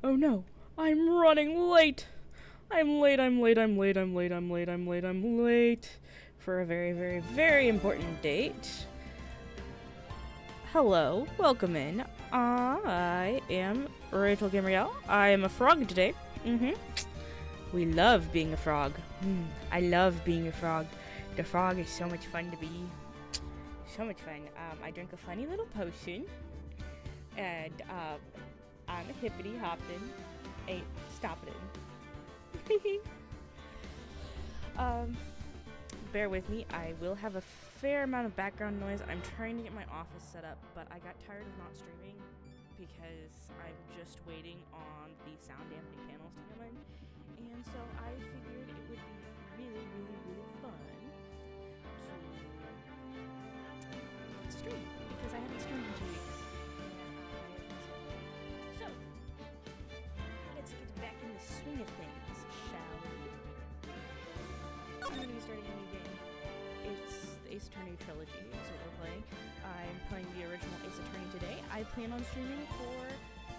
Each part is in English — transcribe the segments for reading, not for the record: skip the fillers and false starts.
Oh no, I'm running late. I'm late for a very, very, very important date. Hello, welcome in. I am RachelGamergal. I am a frog today. We love being a frog. I love being a frog. The frog is so much fun to be. So much fun. I drink a funny little potion. And, I'm a hippity hoppin'. Hey, stop it. Bear with me. I will have a fair amount of background noise. I'm trying to get my office set up, but I got tired of not streaming because I'm just waiting on the sound dampening panels to come in. And so I figured it would be really, really, really fun to stream because I haven't streamed in 2 weeks. So, let's get back in the swing of things, shall we? I'm going to be starting a new game. It's the Ace Attorney Trilogy is what we're playing. I'm playing the original Ace Attorney today. I plan on streaming for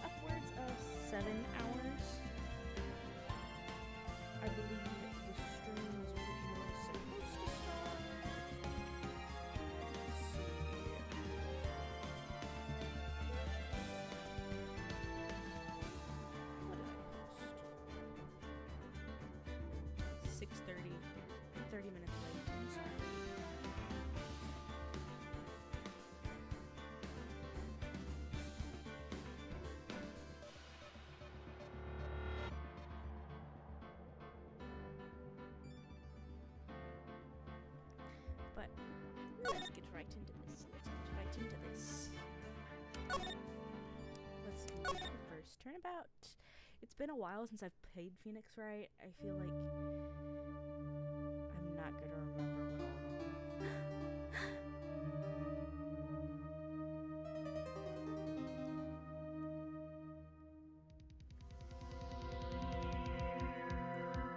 upwards of 7 hours. I believe the stream was originally supposed to start. Let's see. What did I post? 6:30. 30 minutes late. I'm sorry. But let's get right into this. Let's do the first turnabout. It's been a while since I've played Phoenix Wright. I feel like I'm not gonna remember what all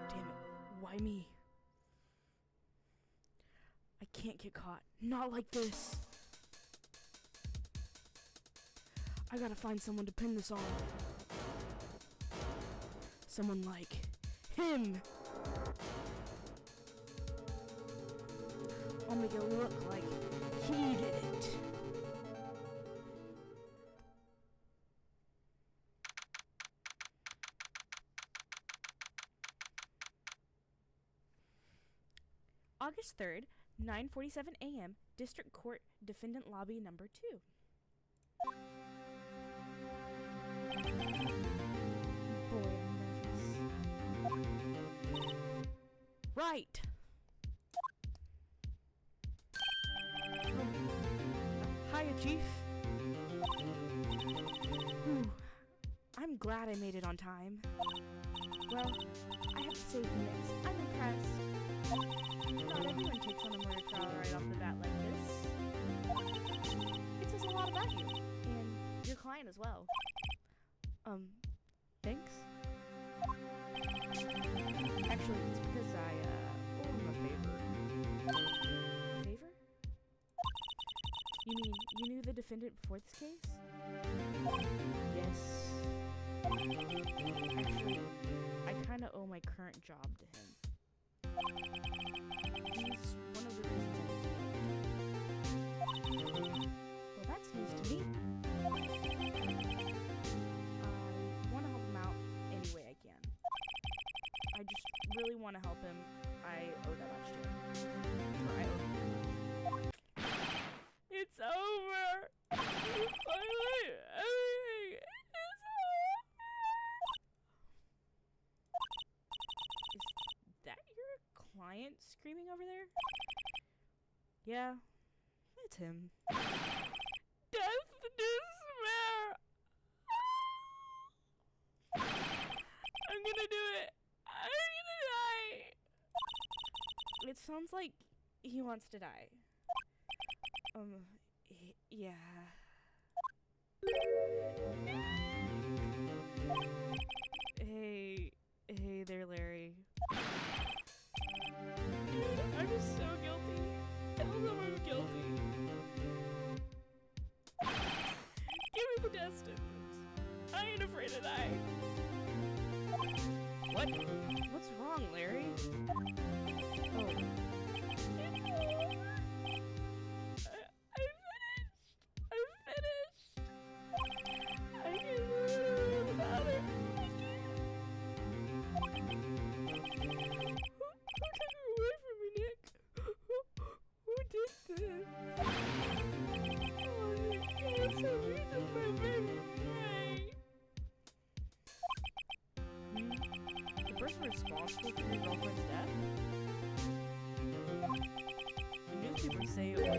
Damn it. Why me? I can't get caught. Not like this. I gotta find someone to pin this on. Someone like him. I'll make it look like he did it. August 3rd, 9:47 a.m., District Court, Defendant Lobby Number 2. Boy, I'm nervous. Right! Hiya, Chief. Whew. I'm glad I made it on time. Well, I have to say, Phoenix, I'm impressed. Not everyone takes on a murder trial right off the bat like this. It says a lot about you, and your client as well. Thanks? Actually, it's because I, owe him a favor. Favor? You mean, you knew the defendant before this case? Yes. Actually, I kinda owe my current job to him. He's one of the reasons I'm here. Well, that's news to me. I want to help him out any way I can. I just really want to help him. I owe that much to him. Or I owe him that much. It's over! Finally, everything is over! Is that your client screaming over there? Yeah, it's him. Death to despair! I'm gonna do it! I'm gonna die! It sounds like he wants to die. Yeah. Hey there, Larry. Dude, I'm just so guilty. Tell them I'm guilty. Give me the death sentence. I ain't afraid to die. What? What's wrong, Larry? Oh. It's over. I'm finished. I can't live without it. Who took her away from me, Nick? Who did this? Oh, Nick, can't tell me this, my baby Wright. The person responsible for your girlfriend's death? The newspapers say it was...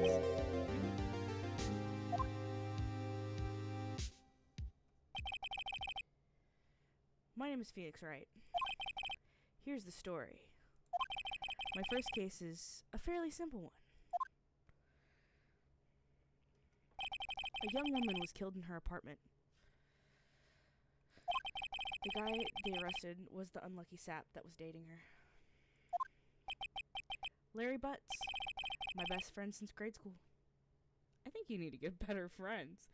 My name is Phoenix Wright. Here's the story. My first case is a fairly simple one. A young woman was killed in her apartment. The guy they arrested was the unlucky sap that was dating her. Larry Butts, my best friend since grade school. I think you need to get better friends.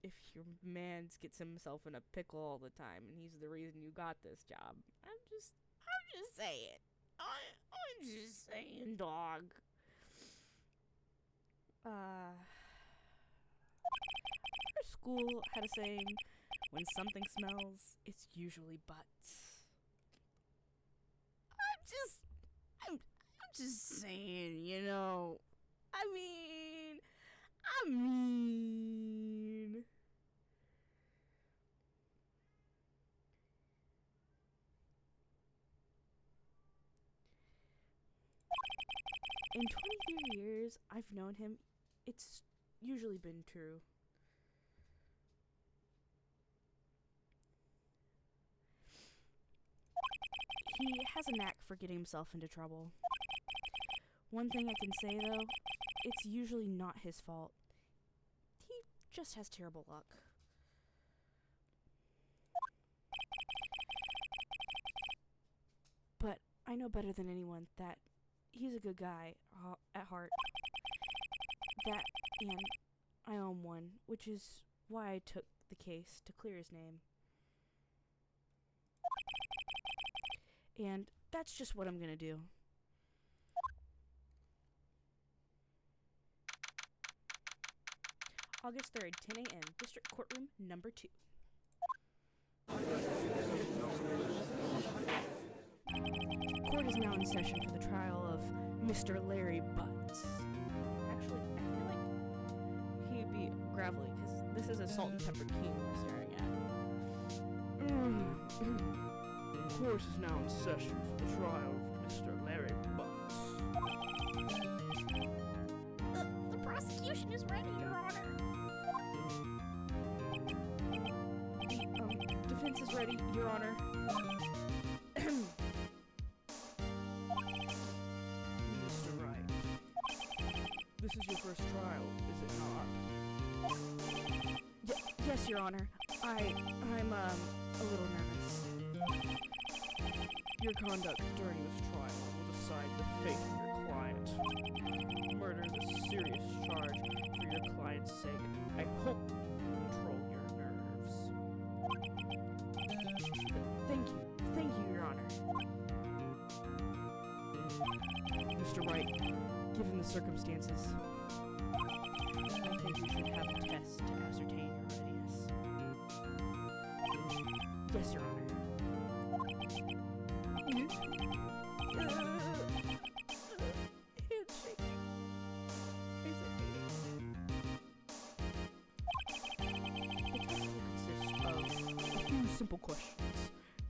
If your man gets himself in a pickle all the time and he's the reason you got this job. I'm just saying. I'm just saying, dog. Our school had a saying, when something smells, it's usually butts. I'm just saying, you know. I mean. In 23 years I've known him, it's usually been true. He has a knack for getting himself into trouble. One thing I can say, though, it's usually not his fault. He just has terrible luck. But I know better than anyone that he's a good guy at heart. That, and I own one, which is why I took the case to clear his name. And that's just what I'm gonna do. August 3rd, 10 a.m., District Courtroom number 2. Court is now in session for the trial of Mr. Larry Butts. Actually, I feel like he'd be gravelly, because this is a salt and pepper king we're staring at. Court is now in session for the trial of Mr. Larry Butts. The prosecution is ready, Your Honor. The defense is ready, Your Honor. Mr. Wright, this is your first trial, is it not? Yes, Your Honor. I'm a little nervous. Your conduct during this trial will decide the fate of your client. Murder is a serious charge. For your client's sake, I hope you control your nerves. Thank you, Your Honor. Mr. Wright, given the circumstances, I think we should have a test to ascertain your readiness. Yes, Your Honor. It's shaking. The test will consist of a few simple questions.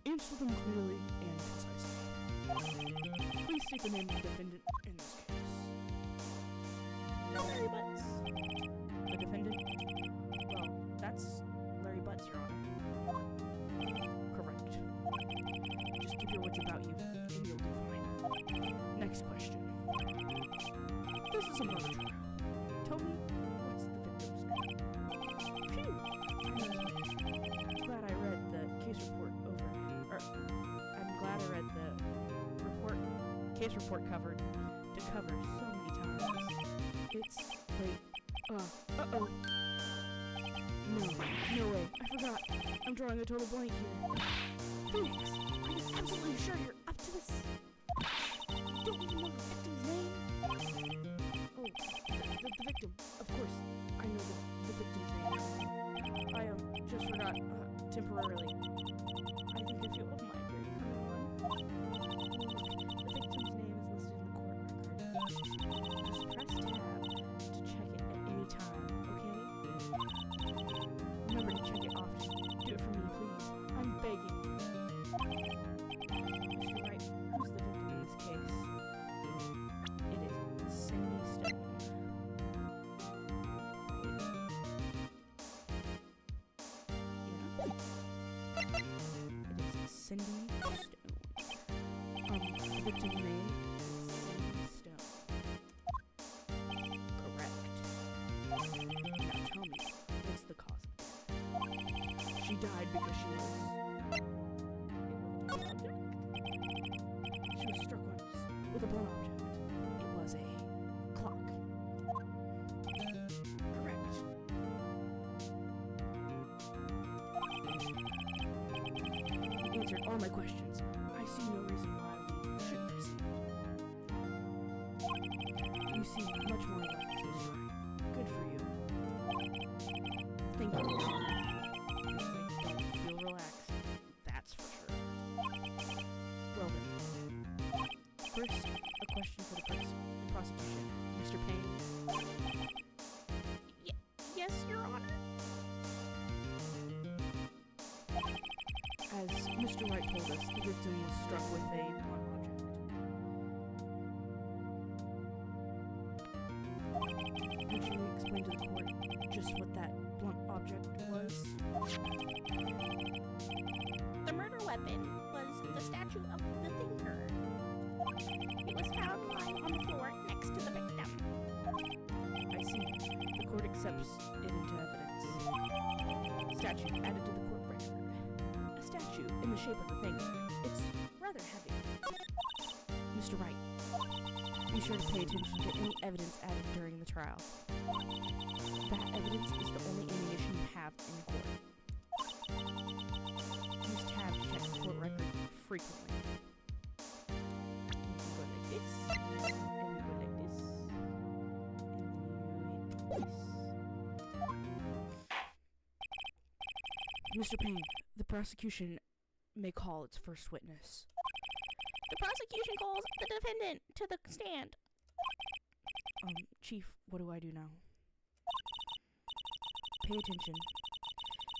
Answer them clearly and concisely. Please state the name of the defendant in this case. Larry Butts. The defendant? Well, that's Larry Butts, Your Honor. Correct. Just keep your wits about you, and you'll do fine. Next question. This is a murder trial. Tell me, what's the victim's name? Phew! I'm glad I read the case report over. I'm glad I read the case report covered to cover so many times. Wait. Uh-oh. No way. I forgot. I'm drawing a total blank here. Phoenix, are you absolutely sure you're up to this? You don't even know the victim's name? Oh, the victim. Of course, I know the victim's name. I just forgot, temporarily. I think I feel a migraine coming on. The victim's name is listed in the court record. Just press tab to check it at any time, okay? Remember to check it often. Do it for me, please. I'm begging. Mr. Wright, who's the victim in this case? It is Cindy Stone. Yeah? It is Cindy Stone. The victim's name is Cindy Stone. Correct. Now tell me, what's the cause of death? She died because she was struck once with a blunt object. It was a clock. Correct. You answered all my questions. I see no reason why we shouldn't proceed. You seem much more relaxed, Mr. Wright. Good for you. Thank you. Don't feel relaxed. That's for sure. Well then. First, a question for the prosecution. Mr. Payne. Yes, Your Honor. As Mr. Wright told us, the victim was struck with a blunt object. Would you explain to the court just what that blunt object was? The murder weapon was the statue of the thinker. It was found lying on the floor next to the victim. I see. The court accepts it into evidence. Statue added to the court record. A statue in the shape of a thinker. It's rather heavy. Mr. Wright, Be sure to pay attention to any evidence added during the trial. That evidence is the only ammunition you have in court. Use tab to check the court record frequently. You go like this, and you go like this, and then you hit this. Mr. Payne, the prosecution may call its first witness. The prosecution calls the defendant to the stand. Chief, what do I do now? Pay attention.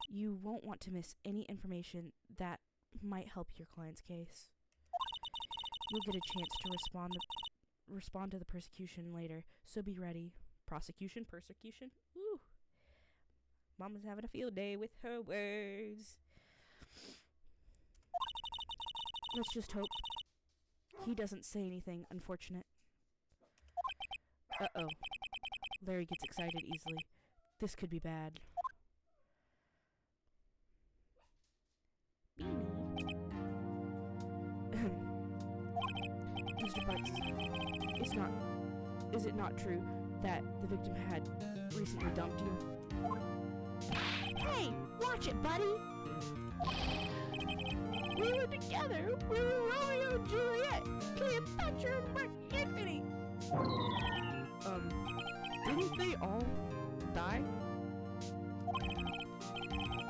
You won't want to miss any information that might help your client's case. You'll get a chance to respond to the persecution later, so be ready. Prosecution, persecution. Woo! Mama's having a field day with her words. Let's just hope he doesn't say anything unfortunate. Uh-oh. Larry gets excited easily. This could be bad. Mr. Butts, is it not true that the victim had recently dumped you? Hey, watch it, buddy! We were together! We were Romeo and Juliet! Cleopatra and Mark Antony! Didn't they all die?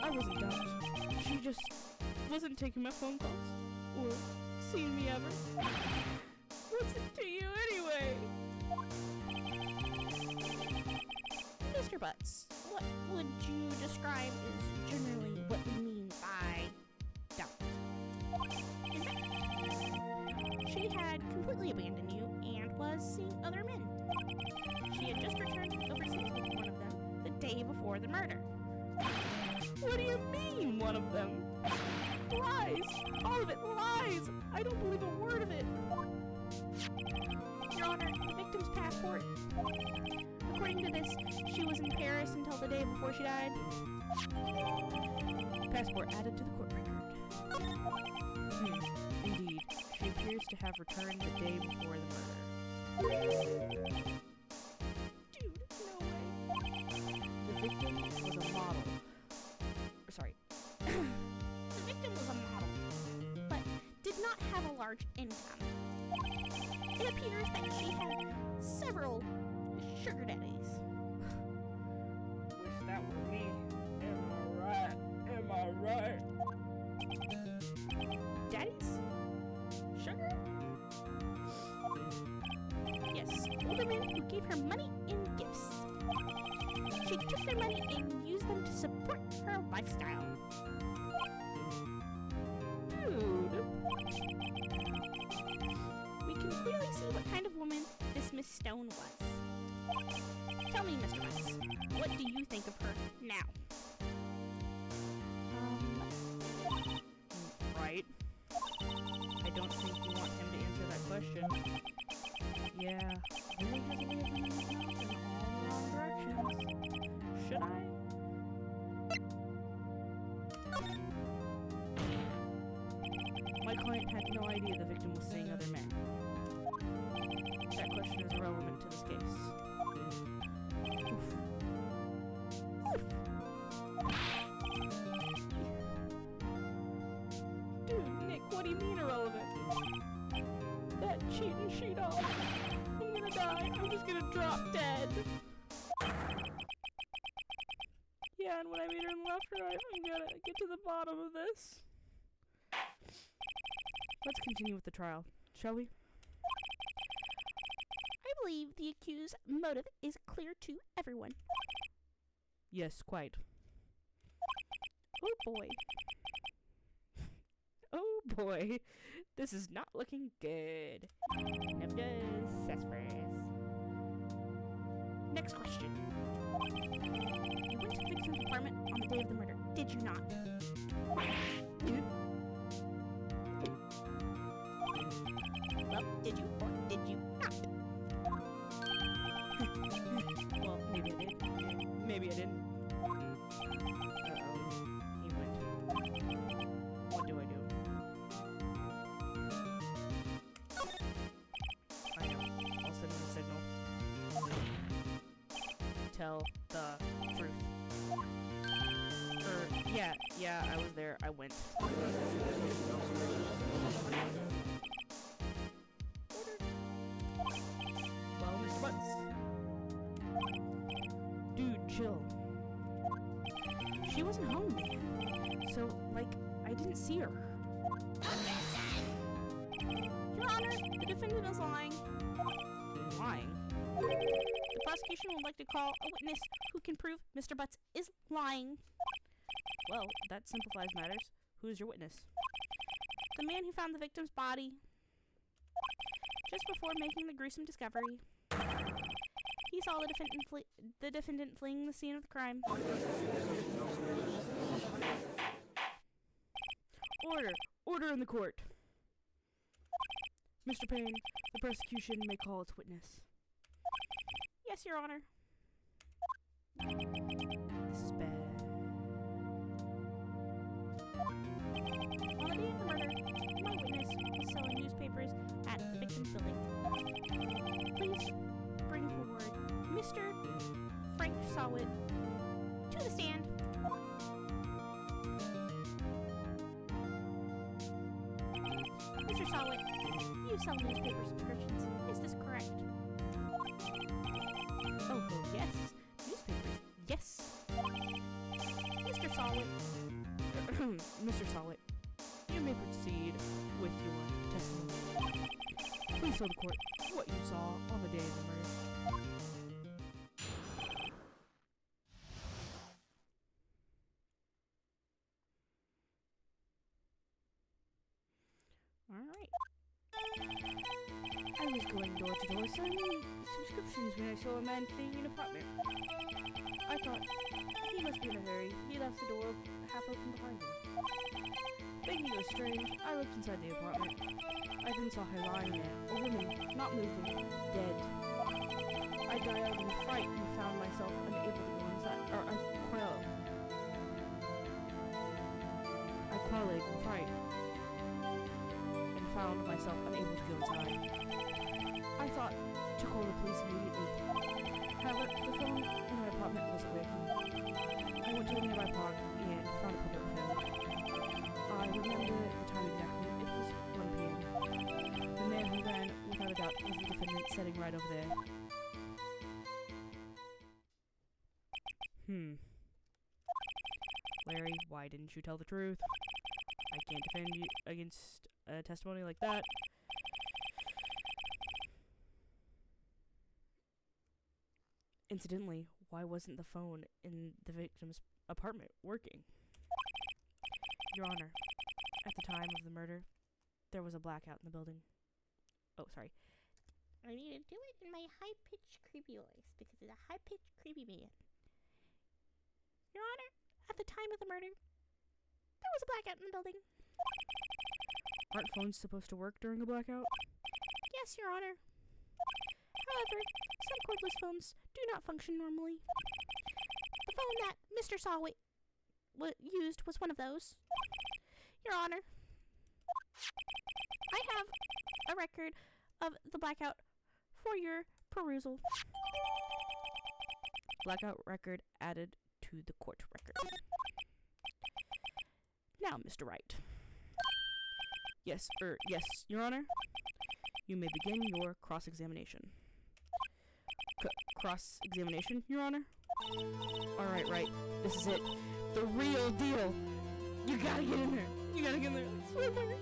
I wasn't dumped. She just wasn't taking my phone calls or seeing me ever. What's it to you anyway? Mr. Butts, what would you describe as generally what we mean by dumped? In fact, she had completely abandoned you and was seeing other men. She had just returned overseas with one of them the day before the murder. What do you mean, one of them? Lies! All of it lies! I don't believe a word of it! Your Honor, the victim's passport. According to this, she was in Paris until the day before she died. Passport added to the court record. Indeed, she appears to have returned the day before the murder. Dude, no way. The victim was a model. Sorry. The victim was a model, but did not have a large income. It appears that she had several sugar daddies. Wish that were me. Am I right? Am I right? Daddies? Sugar? Yes, older men who gave her money in gifts. She took their money and used them to support her lifestyle. Dude. We can clearly see what kind of woman this Miss Stone was. Tell me, Mr. Butts, what do you think of her now? Right. I don't think you want him to answer that question. Yeah, Larry has a way of running his mouth in all the wrong directions. Should I? My client had no idea the victim was seeing other men. That question is irrelevant to this case. Oof. Oof. Dude, Nick, what do you mean irrelevant? That cheating she-dog. I'm gonna die. I'm just gonna drop dead. Yeah, and when I meet her and left her, I'm gonna get to the bottom of this. Let's continue with the trial, shall we? I believe the accused's motive is clear to everyone. Yes, quite. Oh boy. Oh boy, this is not looking good. Enough does, sassafras. Next question. You went to the victim's apartment on the day of the murder, did you not? Well, did you or did you not? Well, maybe I did. Maybe I didn't. Uh-oh. He went. What do I do? I know. I'll say tell the truth. Yeah, I was there. I went. Well, Mr. Butts. Dude, chill. She wasn't home, man. So, like, I didn't see her. Your Honor, the defendant is lying. Lying? The prosecution would like to call a witness who can prove Mr. Butts is lying. Well, that simplifies matters. Who's your witness? The man who found the victim's body just before making the gruesome discovery. He saw the defendant fleeing the scene of the crime. Order in the court. Mr. Payne, the prosecution may call its witness. Yes, Your Honor. This is bad. On the day of the murder, my witness was selling newspapers at the victim's building. Please bring forward Mr. Frank Sawit to the stand. Mr. Sawit, you sell newspaper subscriptions. Is this correct? Oh, yes. Newspapers. Yes. Mr. Sawit. Mr. Sawit, you may proceed with your testimony. Please tell the court what you saw on the day of the murder. Alright. I was going door to door selling subscriptions when I saw a man fleeing an apartment. I thought, he must be in a hurry. He left the door half open behind him. Thinking it was strange, I looked inside the apartment. I then saw her lying there, a woman, not moving, dead. I dialed in fright and found myself unable to go inside, or I quailed in fright and found myself unable to go inside. I thought to call the police immediately. However, the phone in my apartment wasn't working. I went to a nearby park and found a public phone. I remember the time exactly. It was 1 p.m. The man who ran, without a doubt, was the defendant sitting right over there. Larry, why didn't you tell the truth? I can't defend you against a testimony like that. Incidentally, why wasn't the phone in the victim's apartment working? Your Honor, at the time of the murder, there was a blackout in the building. Oh, sorry. I need to do it in my high-pitched, creepy voice, because it's a high-pitched, creepy man. Your Honor, at the time of the murder, there was a blackout in the building. Aren't phones supposed to work during a blackout? Yes, Your Honor. However, some cordless phones do not function normally. The phone that Mr. Sawit used was one of those. Your Honor, I have a record of the blackout for your perusal. Blackout record added to the court record. Now, Mr. Wright. Yes, Your Honor. You may begin your cross-examination. Cross-examination, Your Honor? Alright, Wright. This is it. The real deal. You gotta get in there. You gotta get in there. I swear, Mary.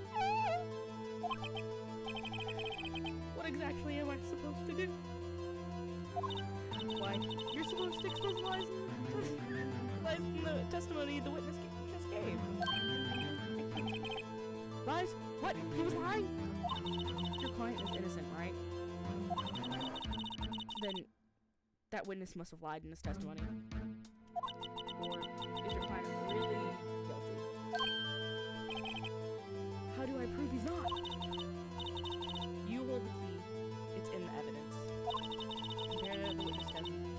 What exactly am I supposed to do? Why, you're supposed to expose lies in the testimony the witness just gave. Lies? What? He was lying? Your client is innocent, right? Then that witness must have lied in his testimony. Or is your client really guilty? How do I prove he's not? You hold the key. It's in the evidence. Compare the witness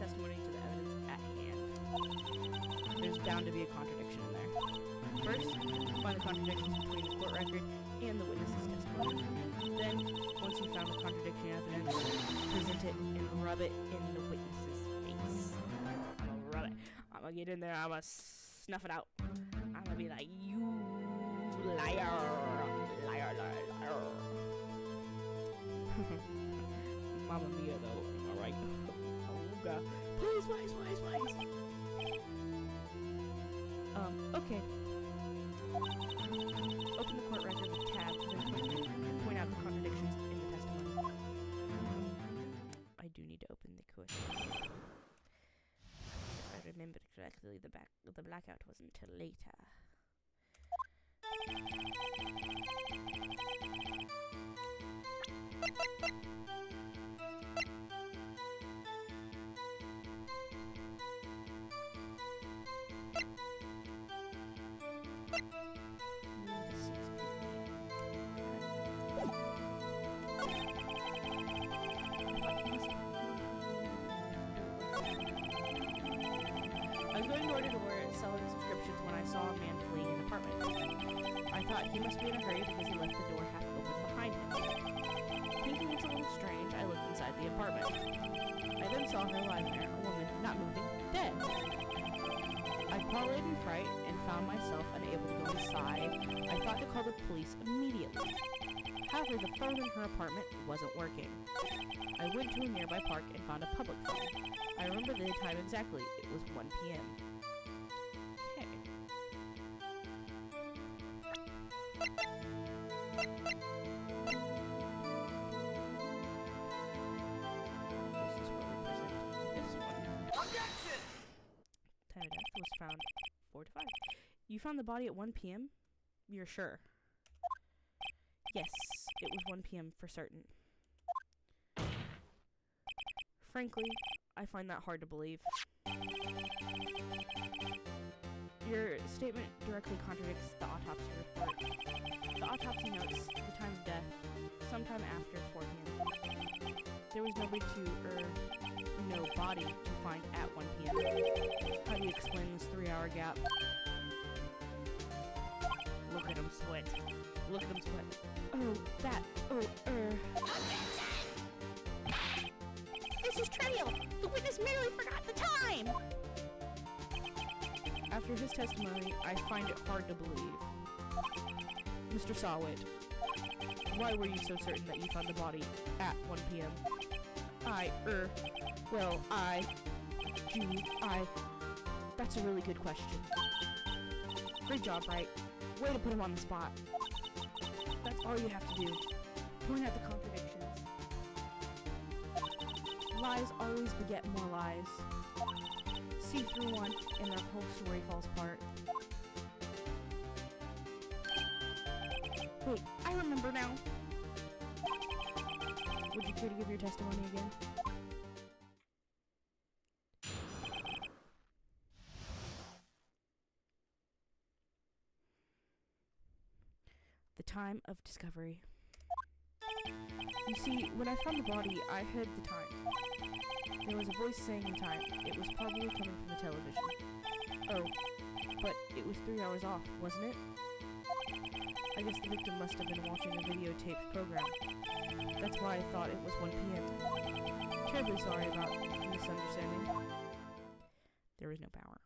testimony to the evidence at hand. There's bound to be a contradiction in there. First, find the contradictions between the court record and the witness's testimony. Then, once you found the contradicting evidence, present it and rub it in the witness's face. gonna get in there. I'm gonna snuff it out. I'm gonna be like, you liar, liar, liar, liar. Mamma mia, though. All right. Oh god. Please, please. Okay. Open the court record with tab, then point out the contradictions in the testimony. I do need to open the court. If I remember correctly, the blackout wasn't until later. I was going door to door selling subscriptions when I saw a man fleeing an apartment. I thought he must be in a hurry because he left the door half open behind him. Thinking it's a little strange, I looked inside the apartment. I then saw her lying there, a woman, not moving, dead. I called in fright and found myself unable to go inside. I thought to call the police immediately. However, the phone in her apartment wasn't working. I went to a nearby park and found a public phone. I remember the time exactly. It was 1 p.m. Okay. This is where we present this one. Objection! Time of death was found 4 to 5. You found the body at 1 p.m.? You're sure? Yes, it was 1 p.m. for certain. Frankly, I find that hard to believe. Your statement directly contradicts the autopsy report. The autopsy notes the time of death sometime after 4 p.m. There was no body to find at 1 p.m. How do you explain this 3-hour gap? Look at him sweat. Look at him sweat. This is trivial! The witness merely forgot the time! After his testimony, I find it hard to believe. Mr. Sawit, why were you so certain that you found the body at 1 p.m.? That's a really good question. Great job, Wright. Way to put him on the spot. That's all you have to do. Point out the contradictions. Lies always beget more lies. See through one, and their whole story falls apart. Wait, I remember now. Would you care to give your testimony again? The time of discovery. You see, when I found the body, I heard the time. There was a voice saying the time. It was probably coming from the television. Oh, but it was 3 hours off, wasn't it? I guess the victim must have been watching a videotaped program. That's why I thought it was 1 p.m. Terribly sorry about the misunderstanding. There is no power.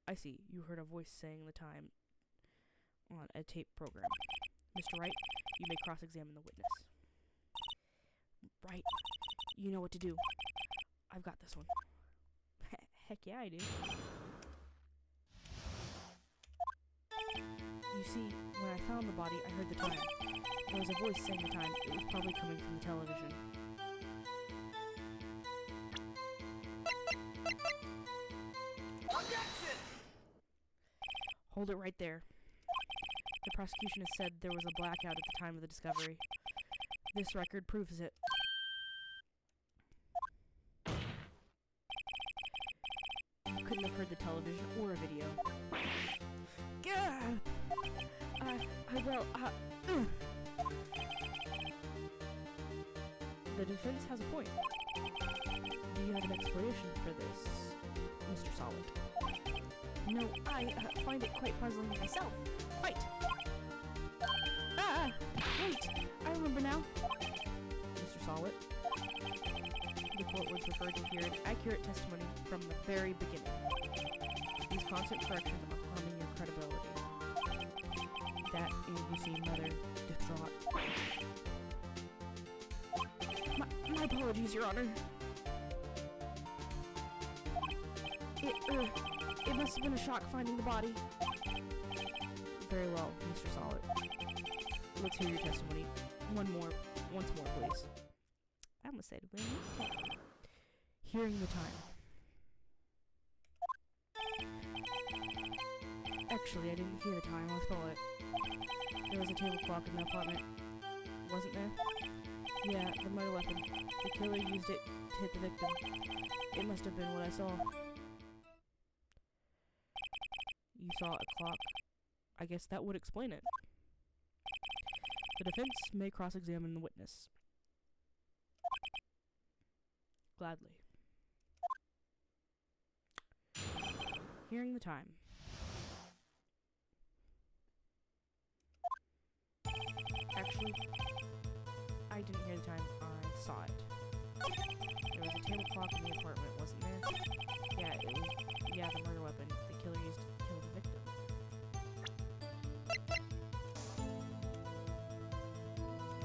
I see. You heard a voice saying the time on a tape program. Mr. Wright, you may cross-examine the witness. Right. You know what to do. I've got this one. Heck yeah, I do. You see, when I found the body, I heard the time. There was a voice saying the time. It was probably coming from the television. Objection! Hold it right there. The prosecution has said there was a blackout at the time of the discovery. This record proves it. You couldn't have heard the television or a video. Gah! The defense has a point. Do you have an explanation for this, Mr. Solid? No, I find it quite puzzling myself. Quite. Wait, I remember now. Mr. Solid, court was referred to hear an accurate testimony from the very beginning. These constant corrections are harming your credibility. That and you seem rather distraught. My apologies, Your Honor. It must have been a shock finding the body. Very well, Mr. Solid. Let's hear your testimony. Once more, please. I almost said when. Hearing the time. Actually, I didn't hear the time. I saw it. There was a table clock in the apartment. Wasn't there? Yeah, the murder weapon. The killer used it to hit the victim. It must have been what I saw. You saw a clock. I guess that would explain it. The defense may cross-examine the witness. Gladly. Hearing the time. Actually, I didn't hear the time. I saw it. There was a table clock in the apartment, wasn't there? Yeah, it was. Yeah, the murder weapon the killer used to kill the victim.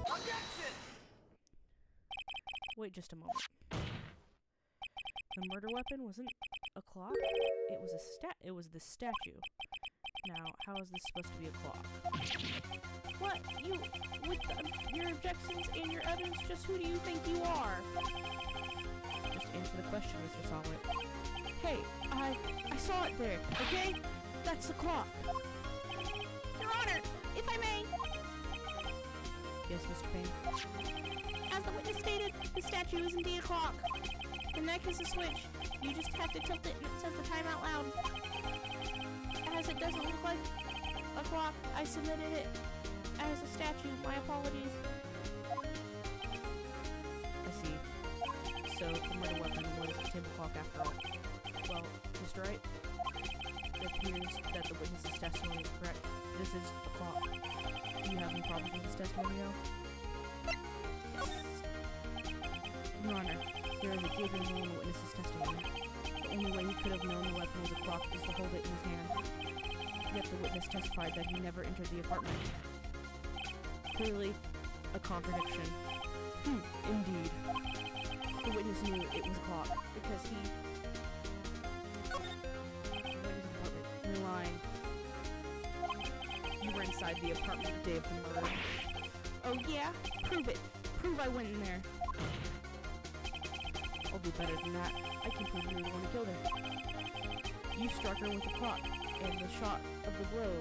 Objection! Wait just a moment. The murder weapon wasn't a clock. It was the statue. Now, how is this supposed to be a clock? What? You, with your objections and your evidence, just who do you think you are? Just answer the question, Mr. Solid. Hey, I saw it there, okay? That's the clock. Your Honor, if I may. Yes, Mr. Payne? As the witness stated, the statue is indeed a clock. The neck is a switch. You just have to tilt it and it says the time out loud. As it doesn't look like a clock, I submitted it as a statue. My apologies. I see. So, the murder weapon was a table clock after all. Well, Mr. Wright, it appears that the witness's testimony is correct. This is a clock. Do you have any problems with this testimony now? Your Honor, there is a gaping hole in the witness's testimony. The only way he could have known the weapon was a clock is to hold it in his hand. Yet the witness testified that he never entered the apartment. Clearly, a contradiction. Indeed. The witness knew it was a clock because he went into the apartment. You're lying. You were inside the apartment the day of the murder. Oh yeah? Prove it. Prove I went in there. I'll do better than that. I can prove you were the one who killed her. You struck her with the clock, and the shot of the blow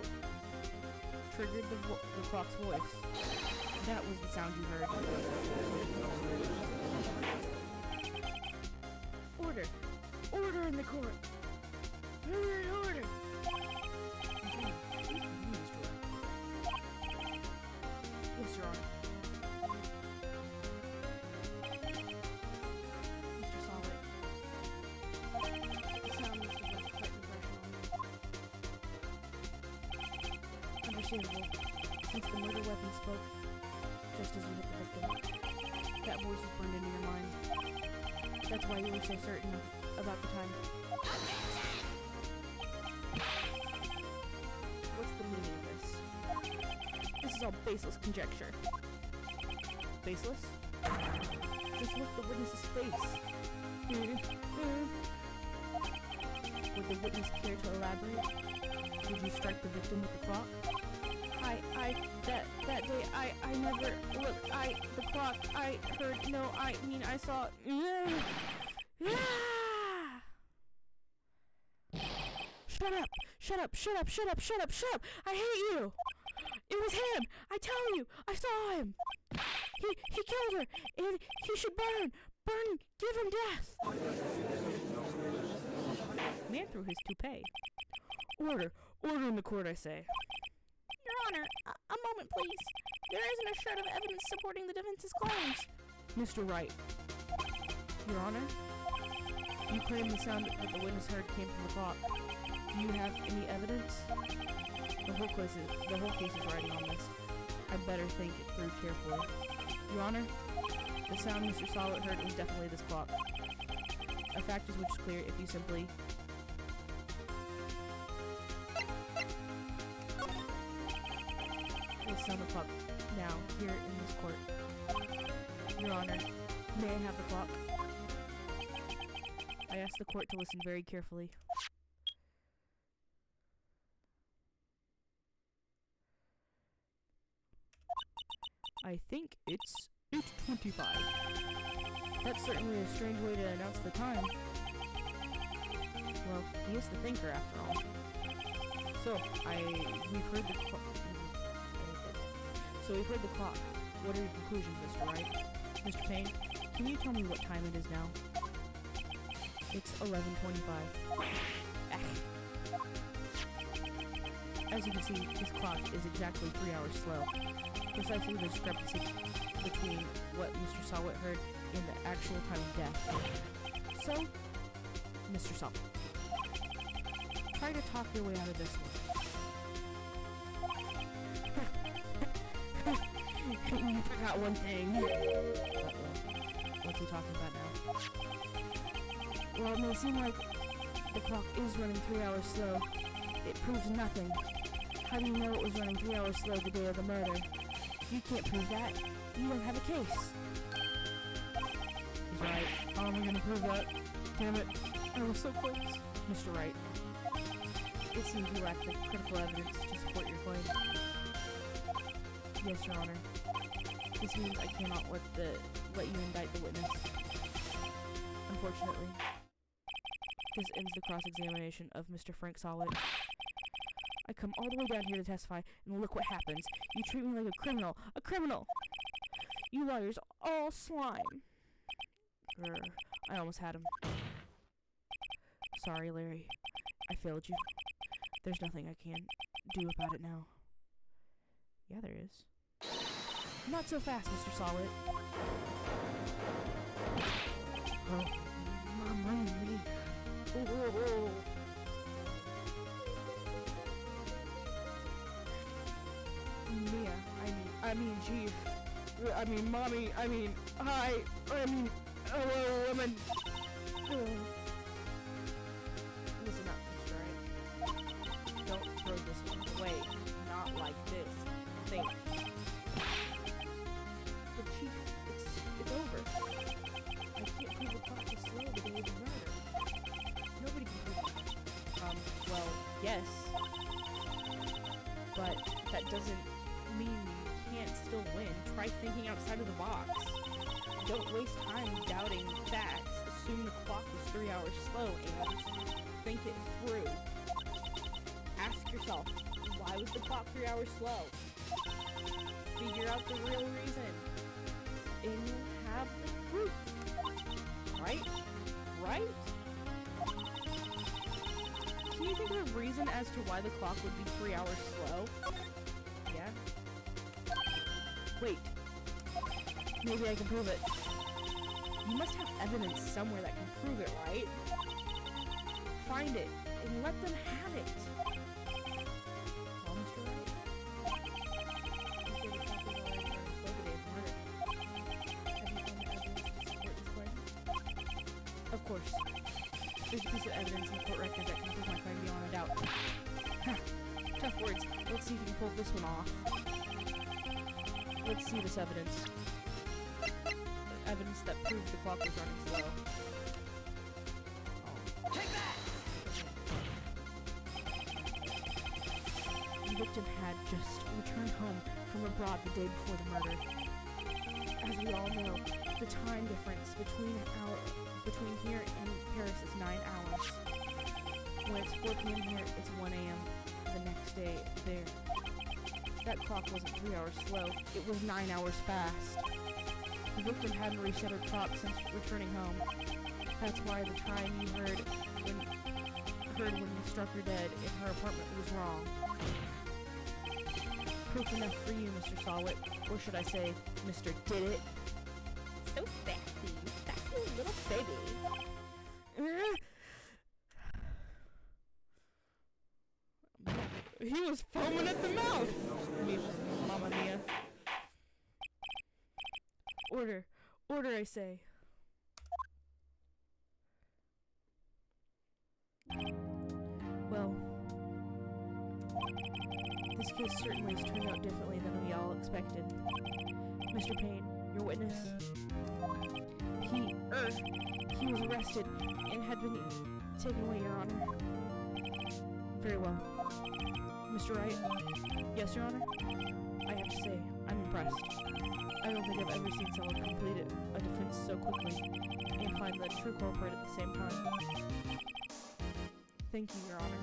triggered the clock's voice. That was the sound you heard. Order! Order in the court! Order in order! Yes, Your Honor. Mr. Solid. The sound must have left quite an impression on you. Understandable. Since the murder weapon spoke just as you hit the victim, that voice was burned into your mind. That's why you were so certain about the time. What's the meaning of this? This is all baseless conjecture. Baseless? Just look at the witness's face. Would the witness care to elaborate? Did you strike the victim with the clock? That day, I never looked, the clock, I heard, no, I mean, I saw, Shut up! Shut up! Shut up! Shut up! Shut up! Shut up! I hate you! It was him! I tell you! I saw him! He killed her! And he should burn! Burn! Give him death! Man threw his toupee. Order! Order in the court, I say. Your Honor, a moment, please. There isn't a shred of evidence supporting the defense's claims. Mr. Wright. Your Honor? You claim the sound that the witness heard came from the clock. Do you have any evidence? The whole case is riding on this. I better think it through carefully. Your Honor, The sound Mr. Solid heard was definitely this clock. A fact is which is clear if you simply... will sound the clock now, here in this court. Your Honor, may I have the clock? I ask the court to listen very carefully. I think it's 8:25. That's certainly a strange way to announce the time. Well, he is the thinker after all. So, we've heard the clock. So we've heard the clock. What are your conclusions, Mr. Wright? Mr. Payne, can you tell me what time it is now? It's 11:25. As you can see, this clock is exactly 3 hours slow. Precisely the discrepancy between what Mr. Sawit heard and the actual time of death. So, Mr. Sawit, try to talk your way out of this one. You forgot one thing. What's he talking about now? Well, it may seem like the clock is running 3 hours slow. It proves nothing. How do you know it was running 3 hours slow the day of the murder? You can't prove that. You don't have a case. He's right. How am I gonna prove that? Damn it. I was so close. Mr. Wright, it seems you lack the critical evidence to support your claim. Yes, Your Honor. This means I cannot let you indict the witness. Unfortunately. This ends the cross-examination of Mr. Frank Solid. I come all the way down here to testify, and look what happens. You treat me like a criminal. A criminal! You lawyers all slime. I almost had him. Sorry, Larry. I failed you. There's nothing I can do about it now. Yeah, there is. Not so fast, Mr. Solid. Oh, mommy. Oh. Mia, I mean, Chief. I mean, Mommy, I mean, hi, I mean, hello, woman. Listen up, Mr. Wright. Don't throw this one away. Not like this. Think. But Chief, it's over. I can't prove the clock was slow the day of the murder. Nobody can prove it. Well, yes. But that doesn't mean you can't still win. Try thinking outside of the box. Don't waste time doubting facts. Assume the clock was 3 hours slow and think it through. Ask yourself, why was the clock 3 hours slow? Figure out the real reason. And you'll have the proof. Right? Right? Can you think of a reason as to why the clock would be 3 hours slow? Yeah? Wait. Maybe I can prove it. You must have evidence somewhere that can prove it, right? Find it, and let them have it. Well, Mr. Wright? You say the clock was already running slow the day of the murder. Have you found the evidence to support this claim? Of course. There's a piece of evidence in the court record that can prove my claim beyond a doubt. Huh. Tough words. Let's see if you can pull this one off. Let's see this evidence. Evidence that proves the clock was running slow. Take that! The victim had just returned home from abroad the day before the murder. As we all know, the time difference between here and Paris is 9 hours. When it's 4 p.m. here, it's 1 a.m. the next day there. That clock wasn't 3 hours slow, it was 9 hours fast. The victim hadn't reset her clock since returning home. That's why the time you heard when you struck her dead in her apartment was wrong. Proof enough for you, Mr. Sawit, or should I say, Mr. Did It? So sassy. Sassy little baby. He was foaming at the mouth! Mama Mia. Order. Order, I say. Well, this case certainly has turned out differently than we all expected. Mr. Payne, your witness, he was arrested and had been taken away, Your Honor. Very well. Mr. Wright? Yes, Your Honor? I have to say, I'm impressed. I don't think I've ever seen someone complete a defense so quickly and find the true culprit at the same time. Thank you, Your Honor.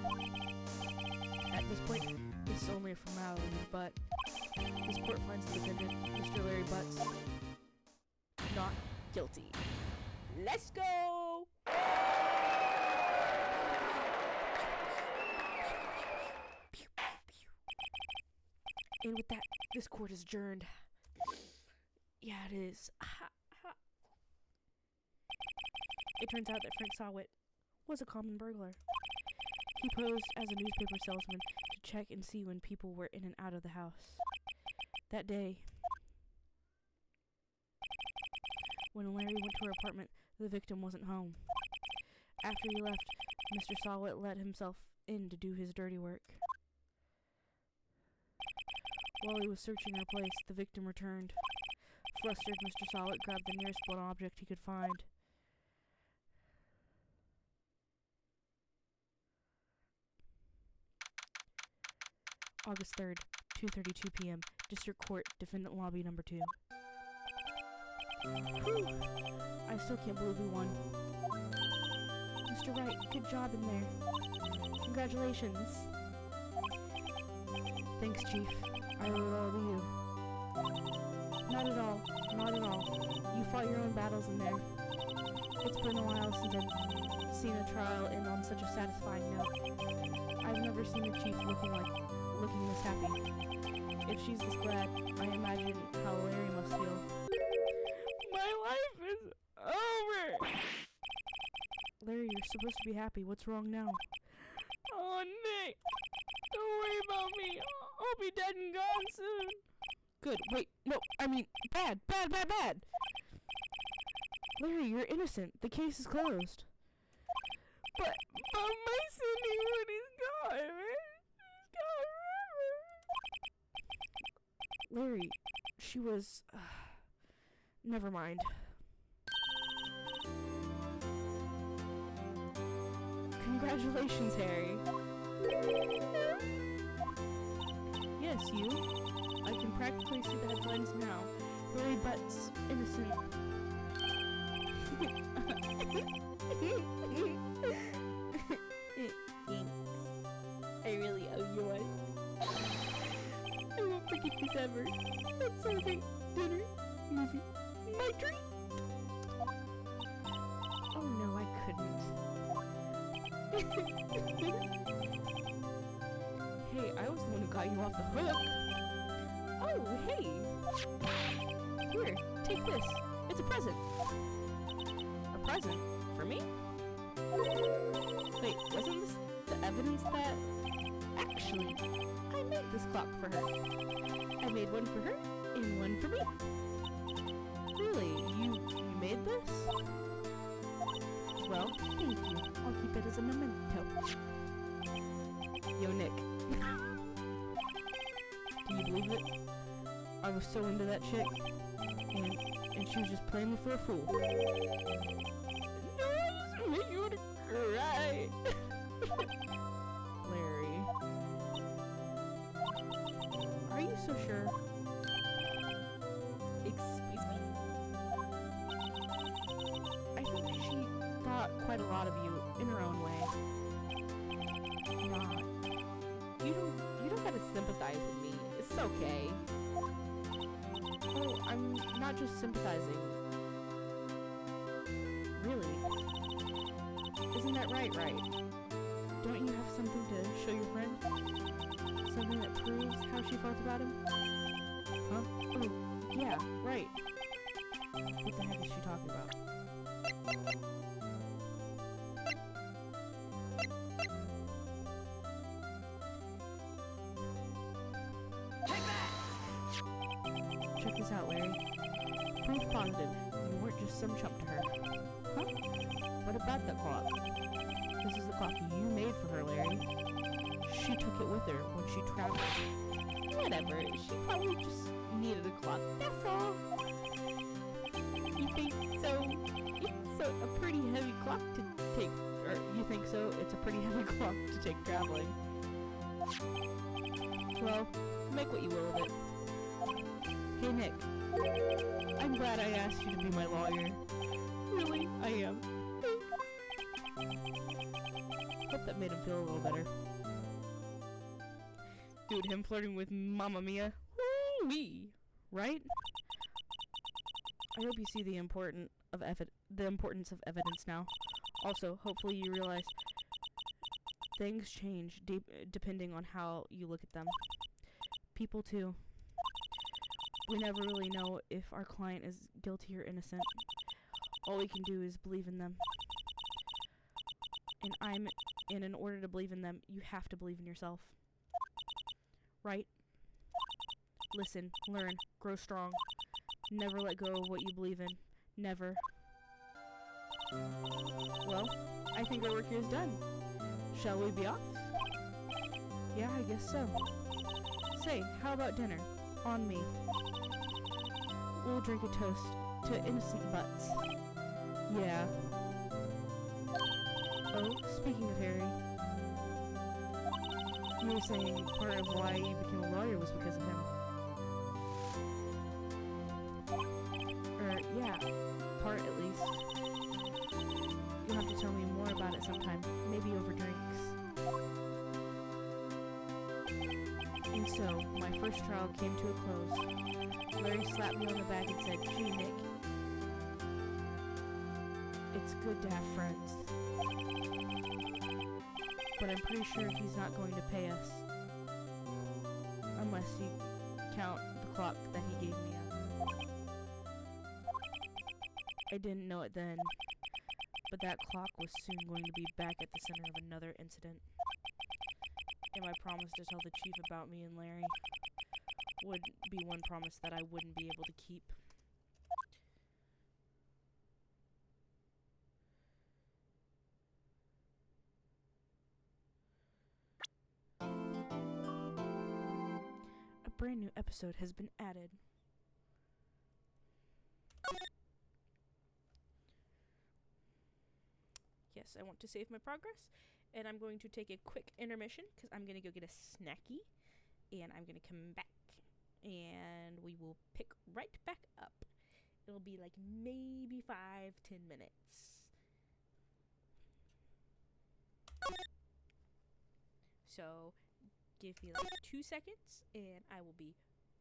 At this point, this is only a formality, but this court finds the defendant, Mr. Larry Butts, not guilty. Let's go! And with that, this court is adjourned. Yeah, it is. It turns out that Frank Sawit was a common burglar. He posed as a newspaper salesman to check and see when people were in and out of the house. That day, when Larry went to her apartment, the victim wasn't home. After he left, Mr. Sawit let himself in to do his dirty work. While he was searching her place, the victim returned. Flustered, Mr. Sawit grabbed the nearest blunt object he could find. August 3rd, 2:32 p.m. District Court, Defendant Lobby Number 2. Whew! I still can't believe we won. Mr. Wright, good job in there. Congratulations. Thanks, Chief. I owe it all to you. Not at all. Not at all. You fought your own battles in there. It's been a while since I've seen a trial end on such a satisfying note. I've never seen a chief looking this happy. If she's this glad, I imagine how Larry must feel. My life is over! Larry, you're supposed to be happy. What's wrong now? Oh, Nick! Don't worry about me. I'll be dead and gone soon. Good. Wait. No. I mean, bad. Bad, bad, bad. Larry, you're innocent. The case is closed. But my Cindy Woody's gone, man. She's gone forever. Larry, she was... never mind. Congratulations, Harry. Yes, you. I can practically see the headlines now. Harry Butts, innocent. Thanks. I really owe you one. I won't forget this ever. Let's celebrate dinner, movie, my treat. Oh no, I couldn't. Hey, I was the one who got you off the hook. Oh, hey. Here, take this. It's a present. A present? For me? Wait, wasn't this the evidence that... Actually, I made this clock for her. I made one for her and one for me. Really? You made this? Well, thank you. I'll keep it as a memento. Yo, Nick. Do you believe it? I was so into that chick, and she was just playing me for a fool. No, I just make you want to cry. Larry. Are you so sure? Excuse me? I think she thought quite a lot of you in her own way. Not. You don't gotta sympathize with me. It's okay. Oh, I'm not just sympathizing. Really? Isn't that right, Wright? Don't you have something to show your friend? Something that proves how she felt about him? Huh? Oh, yeah, right. What the heck is she talking about? Take that! Check this out, Larry. Proof positive. You weren't just some chump to her. Huh? What about the clock? This is the clock you made for her, Larry. She took it with her when she traveled. Whatever, she probably just needed a clock, that's all. You think so? It's a pretty heavy clock to take, or you think so? It's a pretty heavy clock to take traveling. Well, make what you will of it. Hey Nick, I'm glad I asked you to be my lawyer. Really, I am. Hope that made him feel a little better. Dude, him flirting with Mamma Mia. Woo-wee! Right? I hope you see the importance of evidence now. Also, hopefully you realize things change depending on how you look at them. People too. We never really know if our client is guilty or innocent. All we can do is believe in them. And in order to believe in them, you have to believe in yourself. Right? Listen, learn, grow strong. Never let go of what you believe in. Never. Well, I think our work here is done. Shall we be off? Yeah, I guess so. Say, how about dinner? On me. We'll drink a toast to innocent butts. Yeah. Oh, speaking of Harry, you were saying part of why you became a lawyer was because of him. Yeah, part at least. You'll have to tell me more about it sometime, maybe over drinks. And so, my first trial came to a close. Larry slapped me on the back and said, "Gee, Nick, it's good to have friends." But I'm pretty sure he's not going to pay us. Unless you count the clock that he gave me. I didn't know it then, but that clock was soon going to be back at the center of another incident. And my promise to tell the chief about me and Larry would be one promise that I wouldn't be able to keep. A brand new episode has been added. Yes, I want to save my progress, and I'm going to take a quick intermission because I'm going to go get a snacky, and I'm going to come back, and we will pick right back up. It'll be like maybe 5-10 minutes. So, give me like 2 seconds, and I will be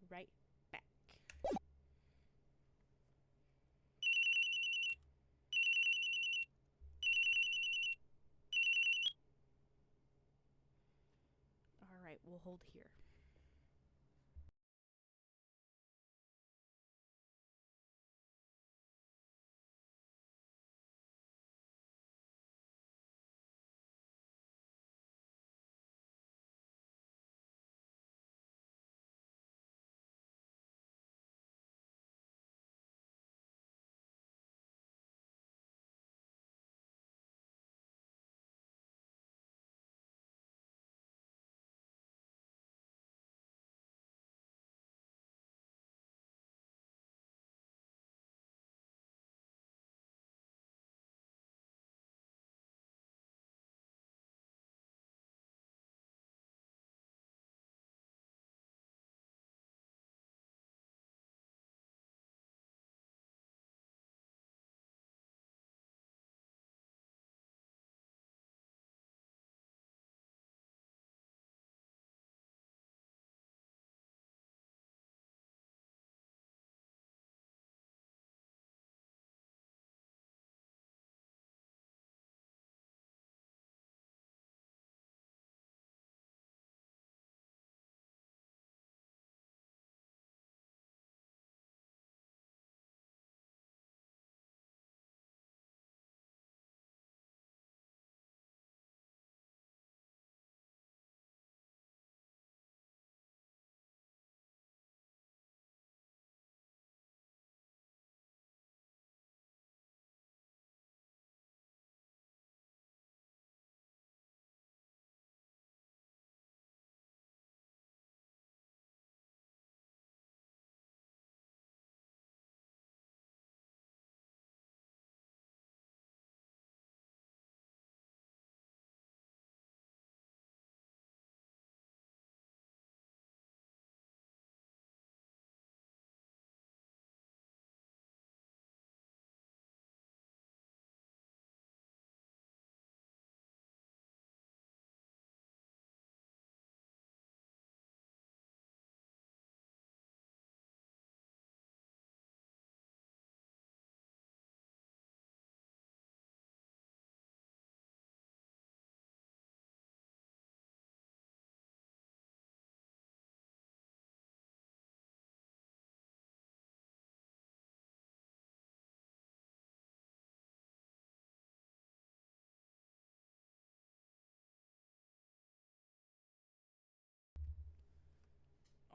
right back. Alright, we'll hold here.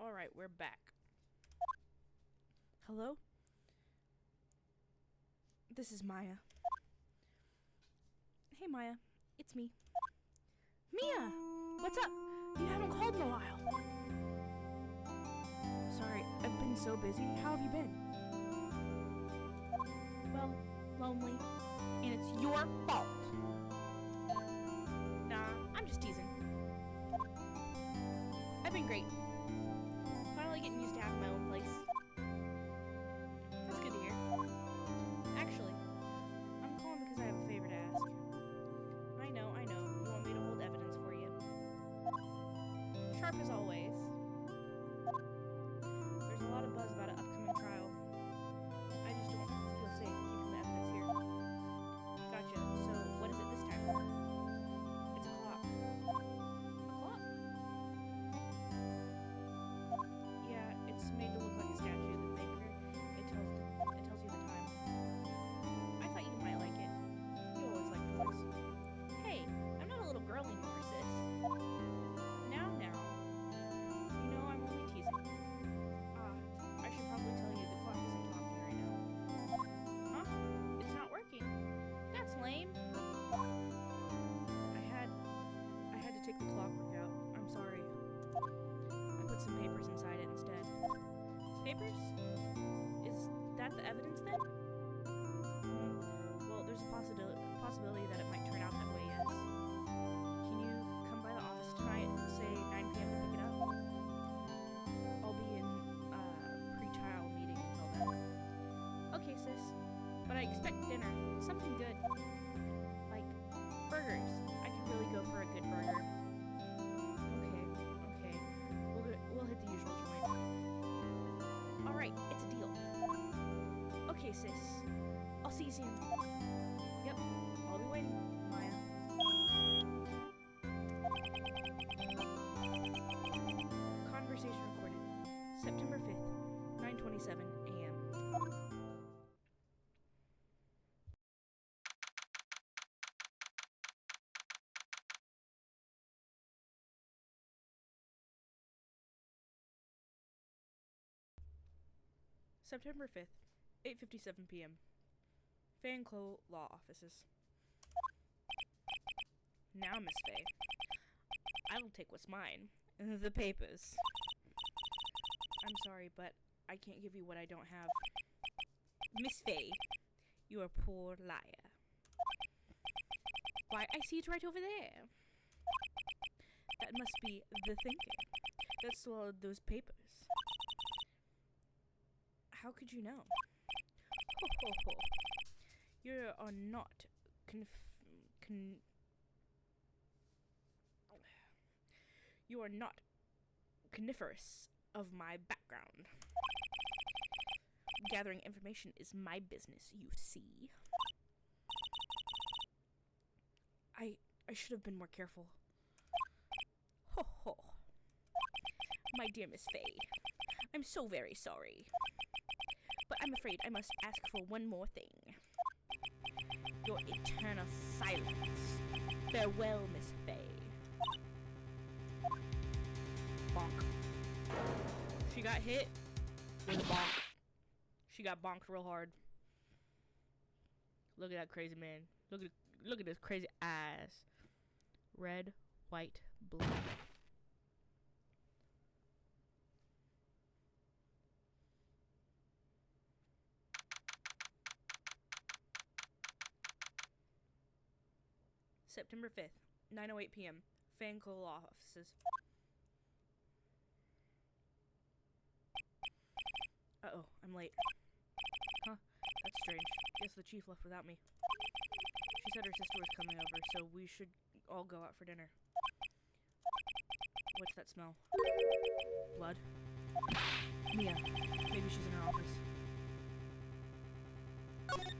Alright, we're back. Hello? This is Maya. Hey Maya, it's me. Mia! What's up? You haven't called in a while. Sorry, I've been so busy. How have you been? Well, lonely. And it's your fault. Nah, I'm just teasing. I've been great. Finally getting used to having my own place. That's good to hear. Actually, I'm calling because I have a favor to ask. I know. You want me to hold evidence for you. Sharp as always. There's a lot of buzz about an upcoming trial. I just don't feel safe keeping the evidence here. Gotcha. So, what is it this time? It's a clock. A clock? Yeah, it's made to look like a statue. The maker, it tells you the time. I thought you might like it. You always like toys. Hey, I'm not a little girl anymore, sis. Now. You know I'm only teasing. I should probably tell you the clock isn't talking right now. Huh? It's not working. That's lame. I had to take the clockwork out. I'm sorry. I put some papers inside it instead. Papers? Is that the evidence then? Well, there's a possibility that it might turn out that way, yes. Can you come by the office tonight, say 9 p.m. to pick it up? I'll be in pre-trial meeting until then. Okay, sis. But I expect dinner. Something good. Like burgers. I could really go for a good burger. Okay. We'll hit the usual joint. Alright, it's a deal. Okay, sis. I'll see you soon. Yep, I'll be waiting, Maya. Conversation recorded. September 5th, 9:27 a.m. September 5th, 8:57 p.m. Faye & Chloe Law Offices. Now, Miss Faye, I will take what's mine. The papers. I'm sorry, but I can't give you what I don't have. Miss Faye, you're a poor liar. Why, I see it right over there. That must be the thinker that swallowed those papers. How could you know? Ho. You are not you are not coniferous of my background. Gathering information is my business, you see. I should have been more careful. Ho. My dear Miss Faye, I'm so very sorry. But I'm afraid I must ask for one more thing. Your eternal silence. Farewell, Miss Faye. Bonk. She got hit with a bonk. She got bonked real hard. Look at that crazy man. Look at his crazy eyes. Red, white, blue. September 5th, 9:08 p.m. Faye & Chloe Law Offices. Uh-oh, I'm late. Huh, that's strange. Guess the chief left without me. She said her sister was coming over, so we should all go out for dinner. What's that smell? Blood? Mia, maybe she's in her office. Office.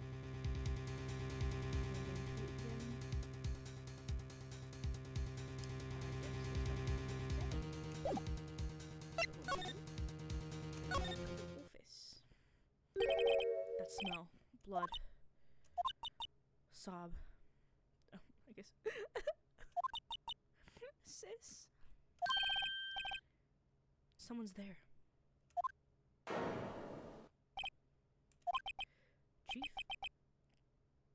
That smell. Blood. Sob. Oh, I guess. Sis. Someone's there. Chief?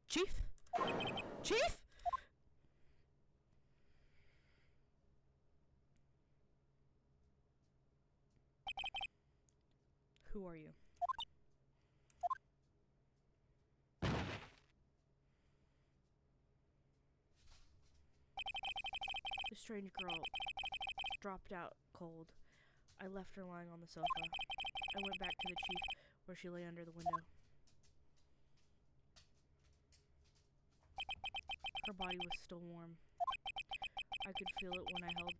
Chief? Chief? Who are you? The strange girl dropped out cold. I left her lying on the sofa. I went back to the chief, where she lay under the window. Her body was still warm. I could feel it when I held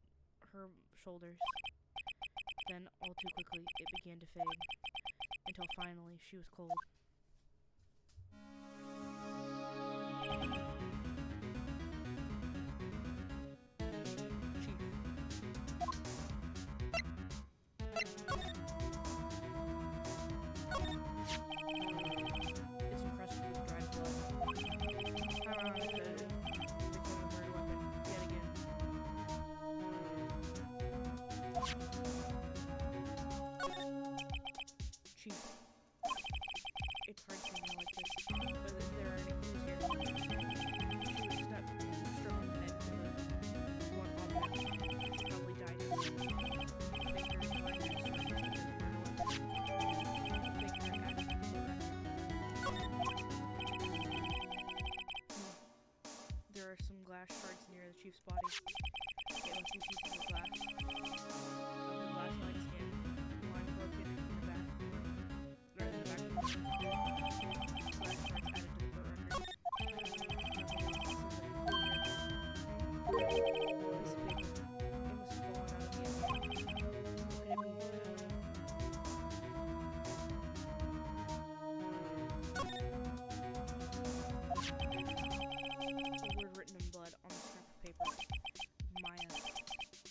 her shoulders. Then, all too quickly, it began to fade, until finally she was cold. Chief. It's impressive with dried blood. Ironic that it became a murder weapon yet again. Chief. It's hard seeing you like this, but if there are any clues here. She was stuck, struck on the head with one object. She probably died instantly. Finger and minor instruments under the murder weapon. Finger added to the record. There are some glass shards near the chief's body. It must be pieces of glass. Of the glass light skin, line broken in the back. Or in the back. Glass shards added to the court record. This paper. It must have fallen out of the envelope. What could it be? A word written in blood on the scrap of paper. Maya.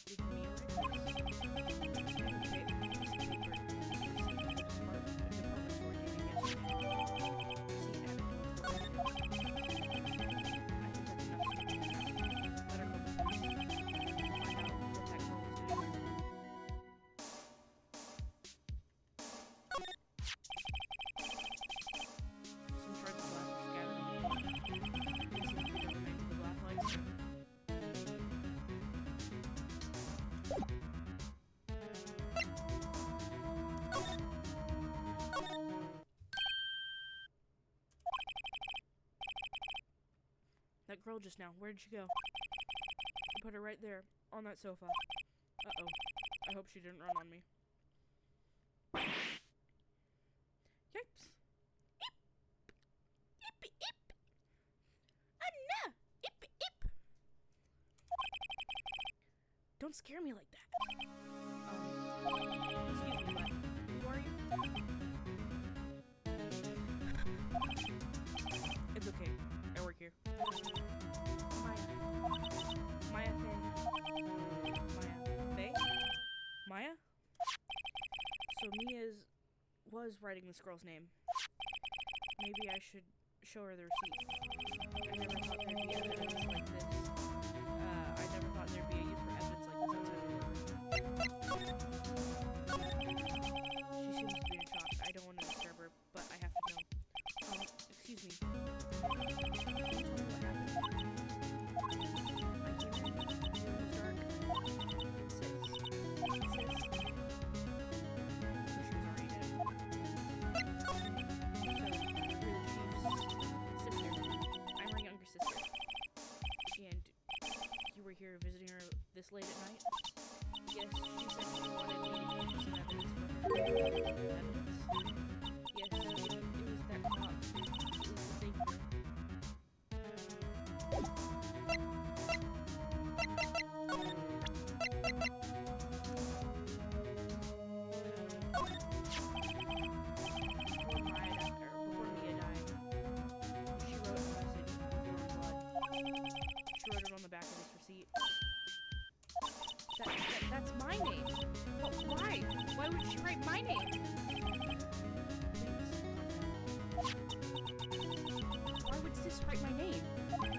Did Mia write this? This paper. Department store dated yesterday. See added to the report. I think that's enough to make it. Let her go with this. Find out what that girl was doing there. Some shards of glass were scattered on the floor. It seemed to be the remains of the glass lights. That girl just now, where did she go? I put her right there, on that sofa. Uh-oh. I hope she didn't run on me. Yipes. Ip, ip, ip. Oh no! Ip, ip. Don't scare me like that. Excuse me, but who are you? It's okay. I work here. Maya Faye? Maya? So Mia was writing this girl's name. Maybe I should show her the receipt. I never thought there'd be evidence like this. I never thought there'd be a use for evidence like this outside of the room. She seems to be in shock. I don't want to disturb her, but I have to know. Excuse me. Can you tell me what happened? I came in, the room was dark. Sis. So she was already dead. So, you're the chief's sister. I'm her younger sister. And you were here visiting her this late at night? Yes, she said she wanted me to give some evidence for her. Evidence? Yes, it was that clock. It was the figure. Before Mia died, she wrote a message with her own blood. She wrote it on the back of this receipt. That's my name. Why? Why would she write my name? Why would sis write my name? Uh-oh.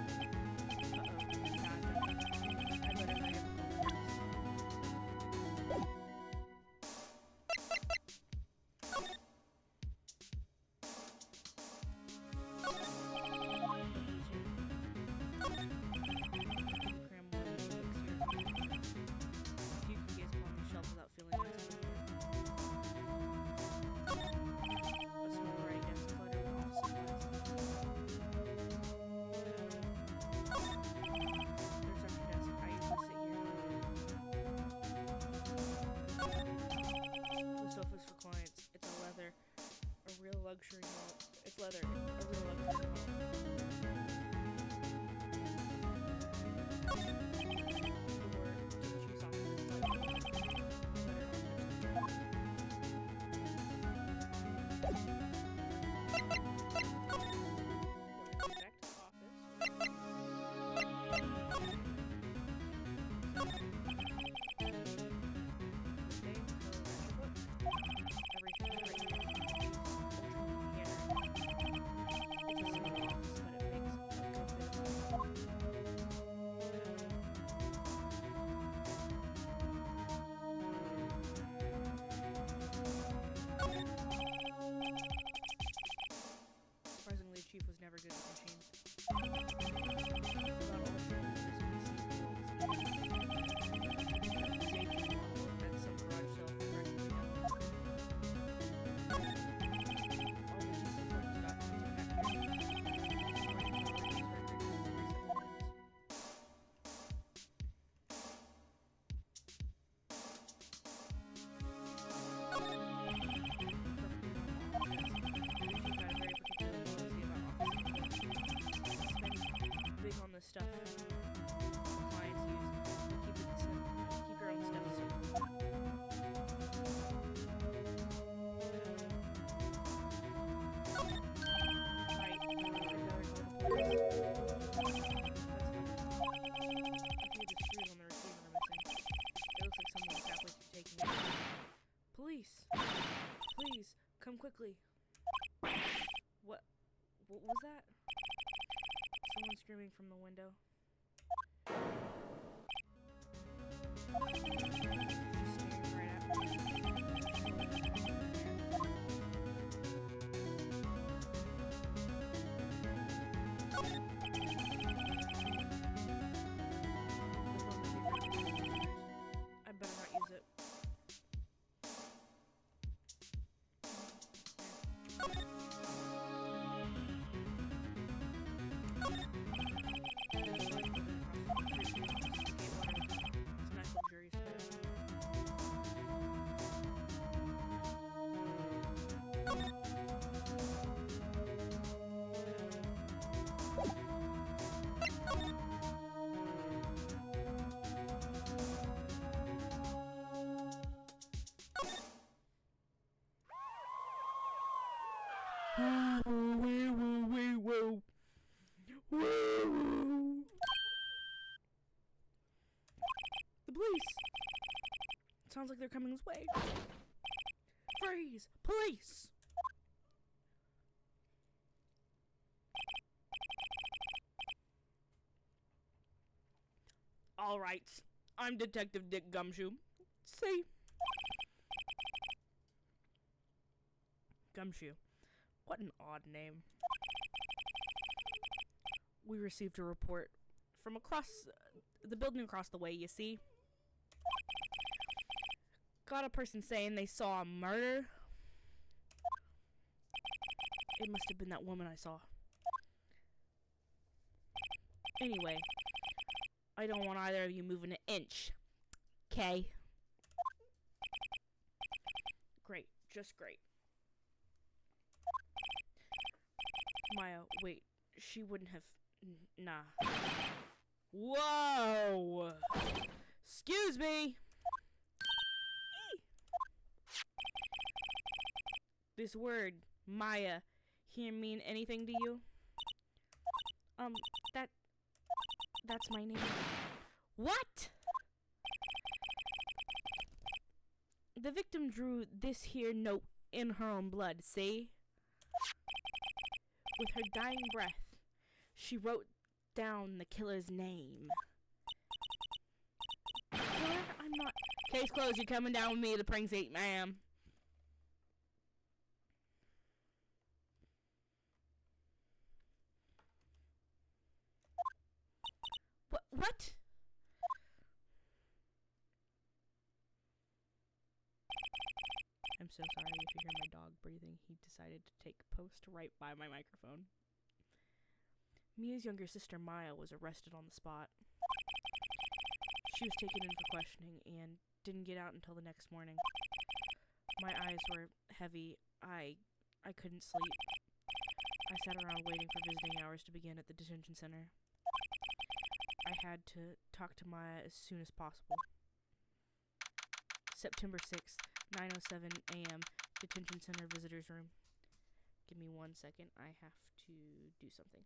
Nah. I better not ever call her this. luxury mall. It's leather. A real luxury mall. Surprisingly, Chief was never good with machines. On the stuff clients use. Keep it simple. Keep your own stuff simple. Right. I better call the police. That's funny. A few of the screws on the receiver are missing. It looks like someone was halfway through taking it. Police! Please, come quickly. What was that? Someone screaming from the window. She's staring right at me. I better not use it. Whoa. The police! It sounds like they're coming this way. Freeze! Police! Alright, I'm Detective Dick Gumshoe. See? Gumshoe. What an odd name. We received a report from across the building across the way, you see. Got a person saying they saw a murder. It must have been that woman I saw. Anyway, I don't want either of you moving an inch. 'Kay? Great, just great. Maya, wait, she wouldn't have... Nah. Whoa! Excuse me! This word, Maya, here mean anything to you? That's my name. What? The victim drew this here note in her own blood, see? With her dying breath, she wrote down the killer's name. Killer? I'm not... Case closed, you're coming down with me to the precinct, ma'am. What? I'm so sorry if you hear my dog breathing. He decided to take post right by my microphone. Mia's younger sister, Maya, was arrested on the spot. She was taken in for questioning and didn't get out until the next morning. My eyes were heavy. I I couldn't sleep. I sat around waiting for visiting hours to begin at the detention center. I had to talk to Maya as soon as possible. September 6th, 9:07 a.m., detention center visitors room. Give me 1 second. I have to do something.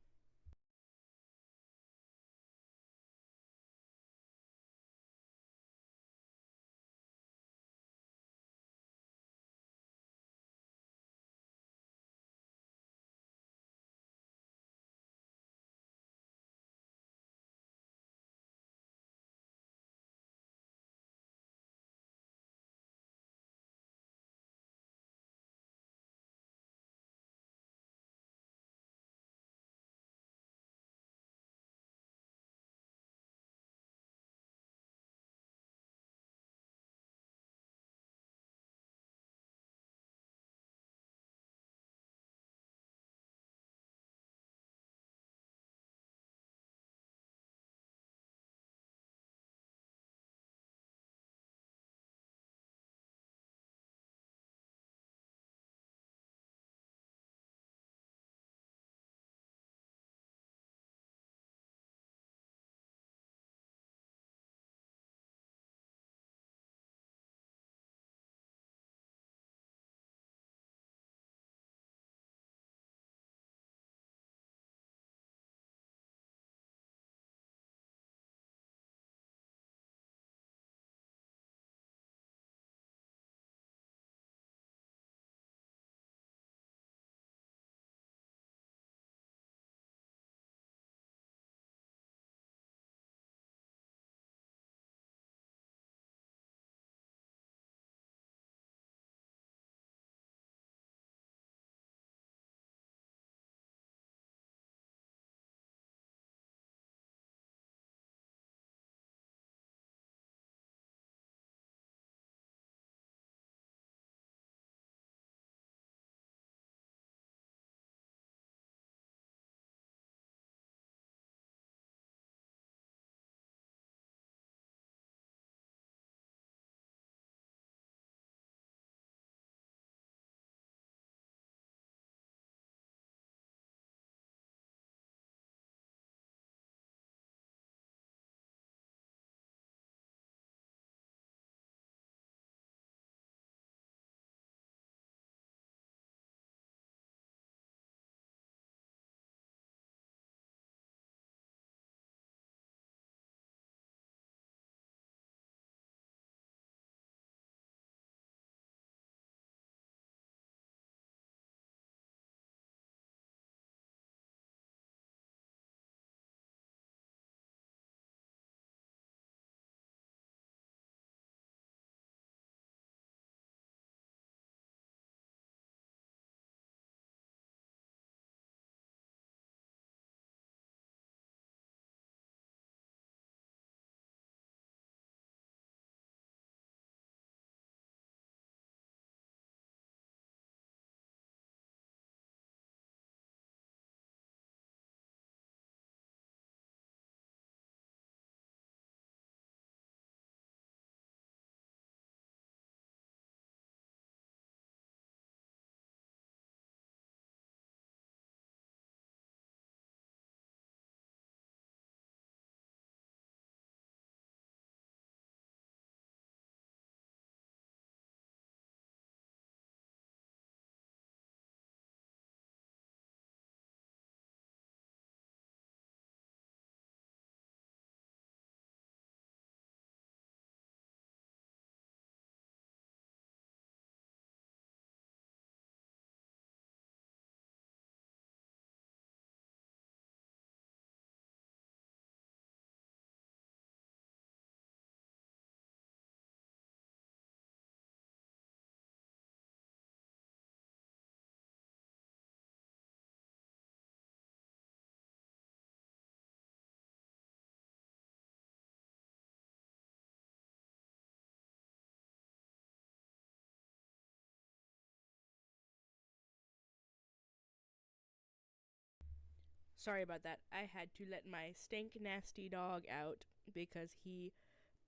Sorry about that. I had to let my stank nasty dog out because he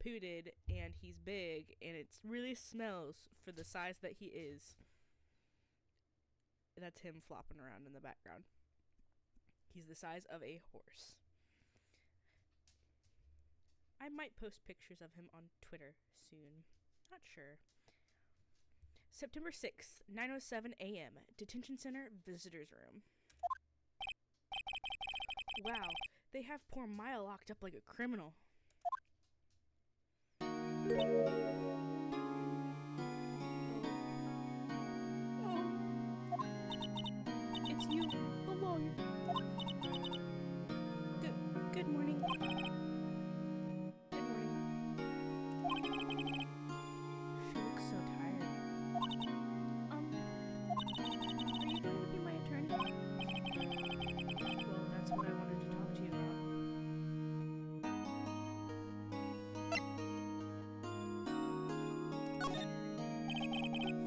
pooted and he's big and it really smells for the size that he is. that's him flopping around in the background. He's the size of a horse. I might post pictures of him on Twitter soon. Not sure. September 6th, 9:07 a.m. Detention Center Visitors Room. Wow, they have poor Maya locked up like a criminal. It's you, the lawyer. Good morning. Good morning. She looks so tired. Are you going to be my attorney? Well, that's what I wanted to talk to you about.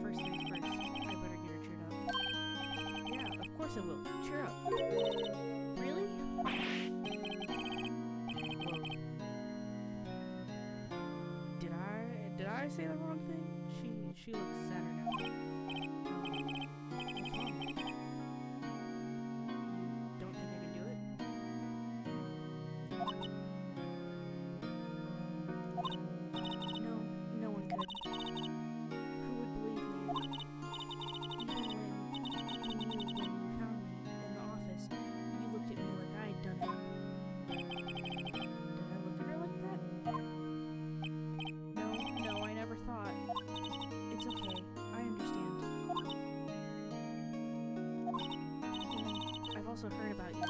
First things first, I better get her cheered up. Yeah, of course I will. Cheer up. Really? Whoa. Did I say the wrong thing? She looks sadder now. What's wrong? You don't think I can do it? No one could. Who would believe me? Even you, when you found me in the office, you looked at me like I had done it. Did I look at her like that? No, I never thought. It's okay. I understand. And I've also heard about you.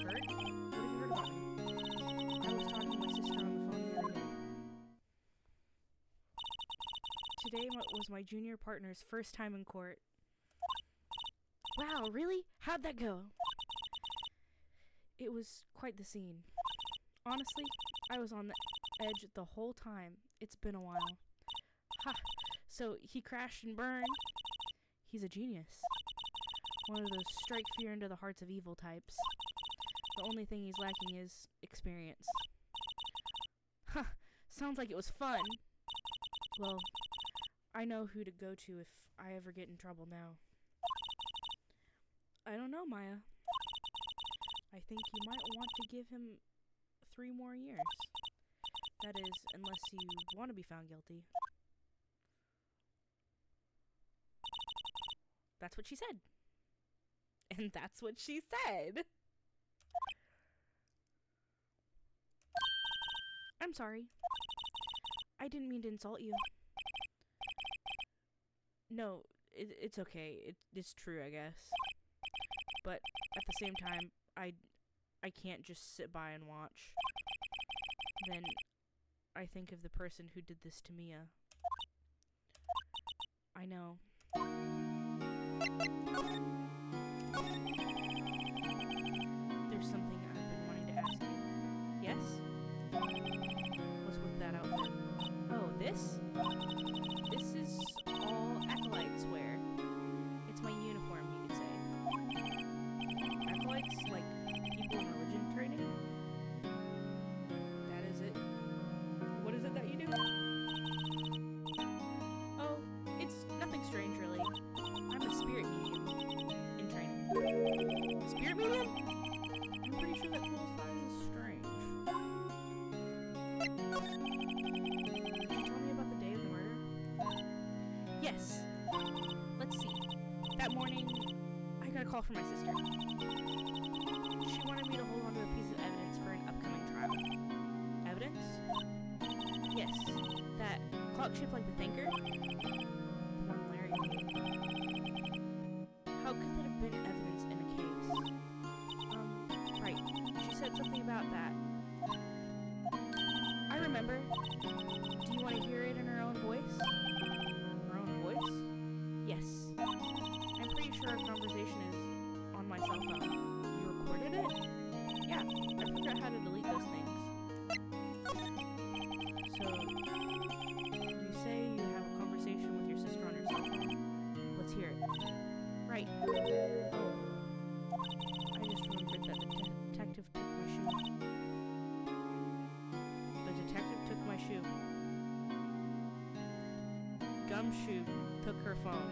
Heard? What have you heard about me? I was talking to my sister on the phone the other day. Today was my junior partner's first time in court. Wow, really? How'd that go? It was quite the scene. Honestly, I was on the edge the whole time. It's been a while. Ha! So he crashed and burned. He's a genius. One of those strike fear into the hearts of evil types. The only thing he's lacking is experience. Huh! Sounds like it was fun. Well, I know who to go to if I ever get in trouble now. I don't know, Maya. I think you might want to give him 3 more years. That is, unless you want to be found guilty. That's what she said. And that's what she said. I'm sorry. I didn't mean to insult you. No, it's okay. It's true, I guess. But at the same time, I can't just sit by and watch. Then I think of the person who did this to Mia. I know. There's something I've been wanting to ask you. Yes? What's with that outfit? Oh, this? This is all acolytes wear. It's my uniform, you could say. Acolytes? Like people in religion training? That is it. What is it that you do? Oh, it's nothing strange, really. I'm a spirit medium in training. Spirit medium? I'm pretty sure that cool size is strange. Can you tell me about the day of the murder? Yes. Let's see. That morning, I got a call from my sister. She wanted me to hold on to a piece of evidence for an upcoming trial. Evidence? Yes. That clock shaped like the thinker? The one Larry made. How could that have been evidence in a case? Right. She said something about that. I remember. Do you want to hear it in her own voice? Her own voice? Yes. I'm pretty sure our conversation is on my cell phone. You recorded it? Yeah, I forgot how to delete those things. So, you say you have a conversation with your sister on your cell phone? Let's hear it. Right. Oh. I just remembered that the detective took my shoe. The detective took my shoe. Gumshoe took her phone.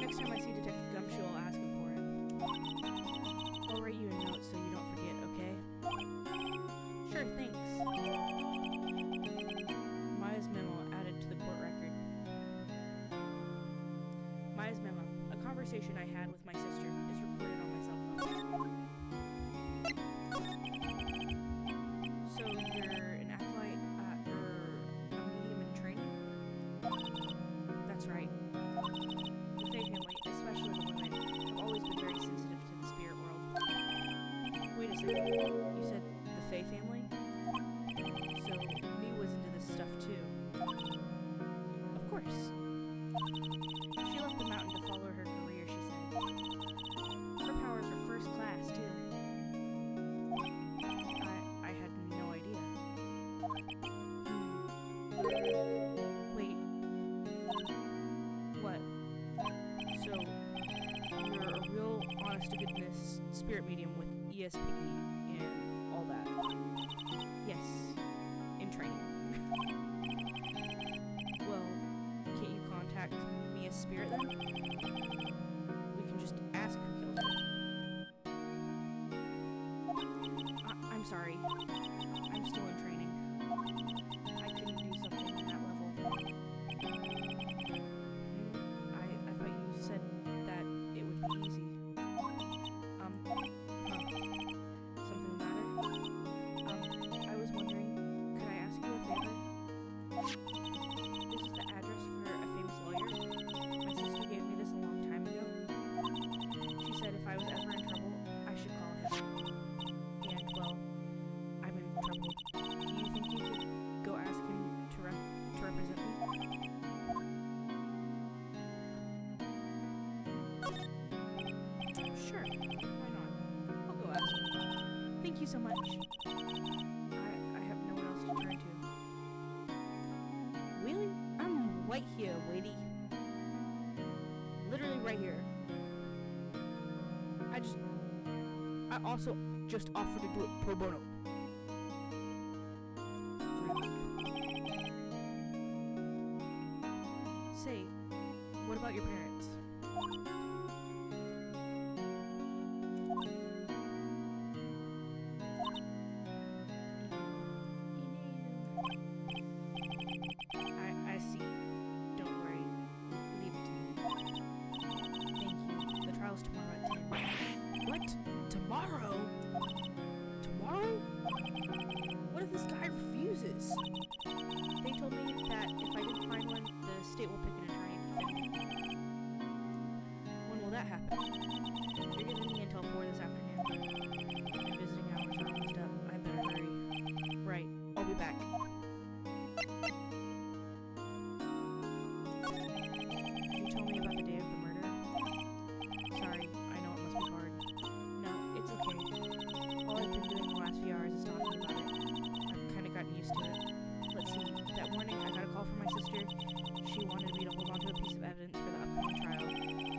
Next time I see Detective Gumshoe, I'll ask him for it. I'll write you a note so you don't forget, okay? Sure, thanks. Maya's memo added to the court record. Maya's memo. A conversation I had with my sister is recorded on my cell phone. So you're an acolyte, or a medium in training? That's right. The Fae family, especially the women, have always been very sensitive to the spirit world. Wait a second. You said the Fae family? So Me was into this stuff too. Of course. She left the mountain to follow her career, she said. Her powers were first class too. I had no idea. Wait. What? So, you're a real honest-to-goodness spirit medium with ESP and all that? Yes. In training. Well, can't you contact Mia's spirit then? We can just ask who killed her. I'm sorry. I'm still in training. I couldn't do something on that level. I thought you said that it would be easy. Something the matter? I was wondering, could I ask you a favor? This is the address for a famous lawyer. My sister gave me this a long time ago. She said if I was ever in trouble, I should call him. And, well, I'm in trouble. Do you think you could go ask him to represent me? Sure, why not? I'll go ask him. Thank you so much. I have no one else to turn to. Really? I'm right here, lady. Literally right here. I also just offered to do it pro bono. Say, what about your parents? I see. Don't worry. Leave it to me. Thank you. The trial's tomorrow at 10. What? Tomorrow? Tomorrow? What if this guy refuses? They told me that if I didn't find one, the state will pick an attorney to defend me. When will that happen? They're giving me until 4 this afternoon. My visiting hours are almost up. I better hurry. Right. I'll be back. Can you tell me about the day of the murder? Sorry, I know it must be hard. No, it's okay. All I've been doing the last few hours is talking about it. I've kind of gotten used to it. Let's see, that morning I got a call from my sister. She wanted me to hold on to a piece of evidence for the upcoming trial.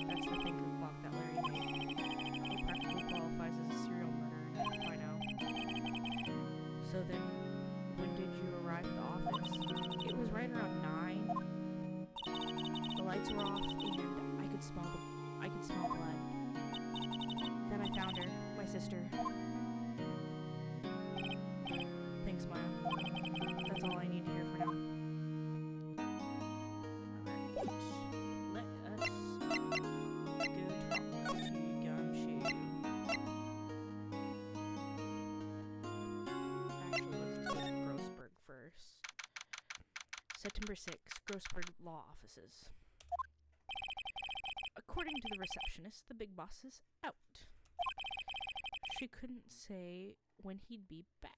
That's the thinker clock that Larry made. It practically qualifies as a serial murder by now. So then, when did you arrive at the office? It was right around 9. The lights were off and I could smell blood. Then I found her, my sister. Thanks, Maya. That's all I need to hear for now. Alright. Let us go talk to Gumshoe. Actually, let's do Grossberg first. September 6, Grossberg Law Offices. According to the receptionist, the big boss is out. She couldn't say when he'd be back.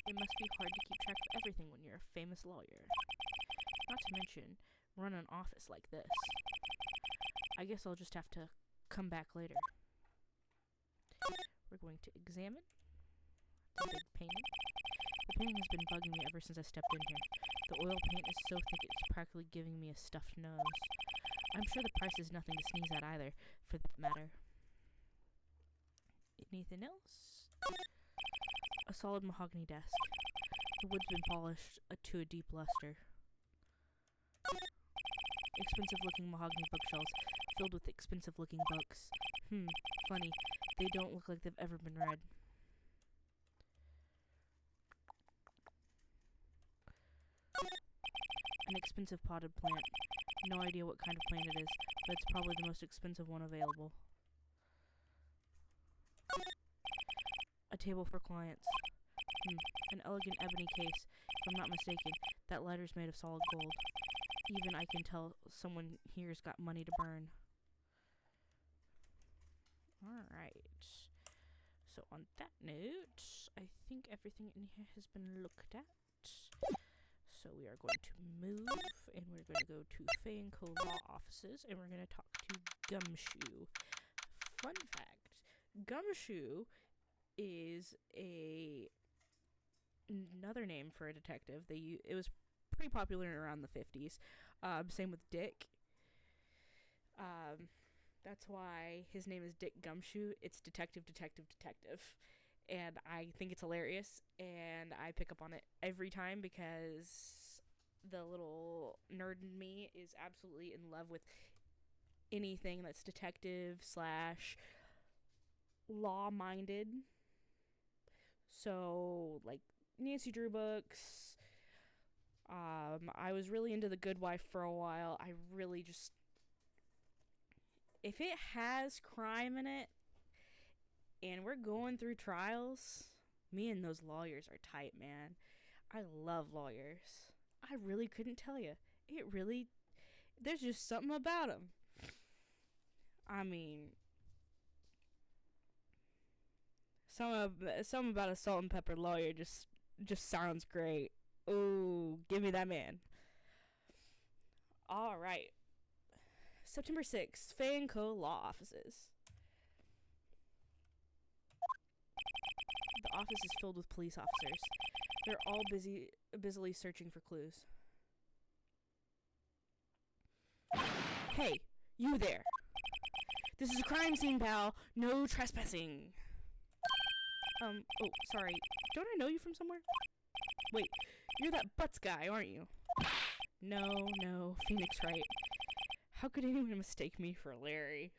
It must be hard to keep track of everything when you're a famous lawyer. Not to mention, run an office like this. I guess I'll just have to come back later. We're going to examine the big painting. The painting has been bugging me ever since I stepped in here. The oil paint is so thick it's practically giving me a stuffed nose. I'm sure the price is nothing to sneeze at either, for that matter. Anything else? A solid mahogany desk. The wood's been polished to a deep luster. expensive-looking mahogany bookshelves filled with expensive-looking books. Funny. They don't look like they've ever been read. An expensive potted plant. No idea what kind of plant it is, but it's probably the most expensive one available. A table for clients. An elegant ebony case. If I'm not mistaken, that lighter's made of solid gold. Even I can tell someone here's got money to burn. Alright. So on that note, I think everything in here has been looked at. So we are going to move, and we're going to go to Faye & Co. Law Offices, and we're going to talk to Gumshoe. Fun fact, Gumshoe is another name for a detective. It was pretty popular around the 50s. Same with Dick. That's why his name is Dick Gumshoe. It's detective, detective, detective. And I think it's hilarious, and I pick up on it every time because the little nerd in me is absolutely in love with anything that's detective / law-minded. So, like, Nancy Drew books. I was really into The Good Wife for a while. I really just... If it has crime in it, and we're going through trials, me and those lawyers are tight, man. I love lawyers. I really couldn't tell you. There's just something about them. I mean, something about a salt and pepper lawyer just sounds great. Ooh, give me that man. All right. September 6th, Faye & Co. Law Offices. The office is filled with police officers. They're all busily searching for clues. Hey, you there! This is a crime scene, pal! No trespassing! Oh, sorry. Don't I know you from somewhere? Wait, you're that Butts guy, aren't you? No, Phoenix Wright. How could anyone mistake me for Larry?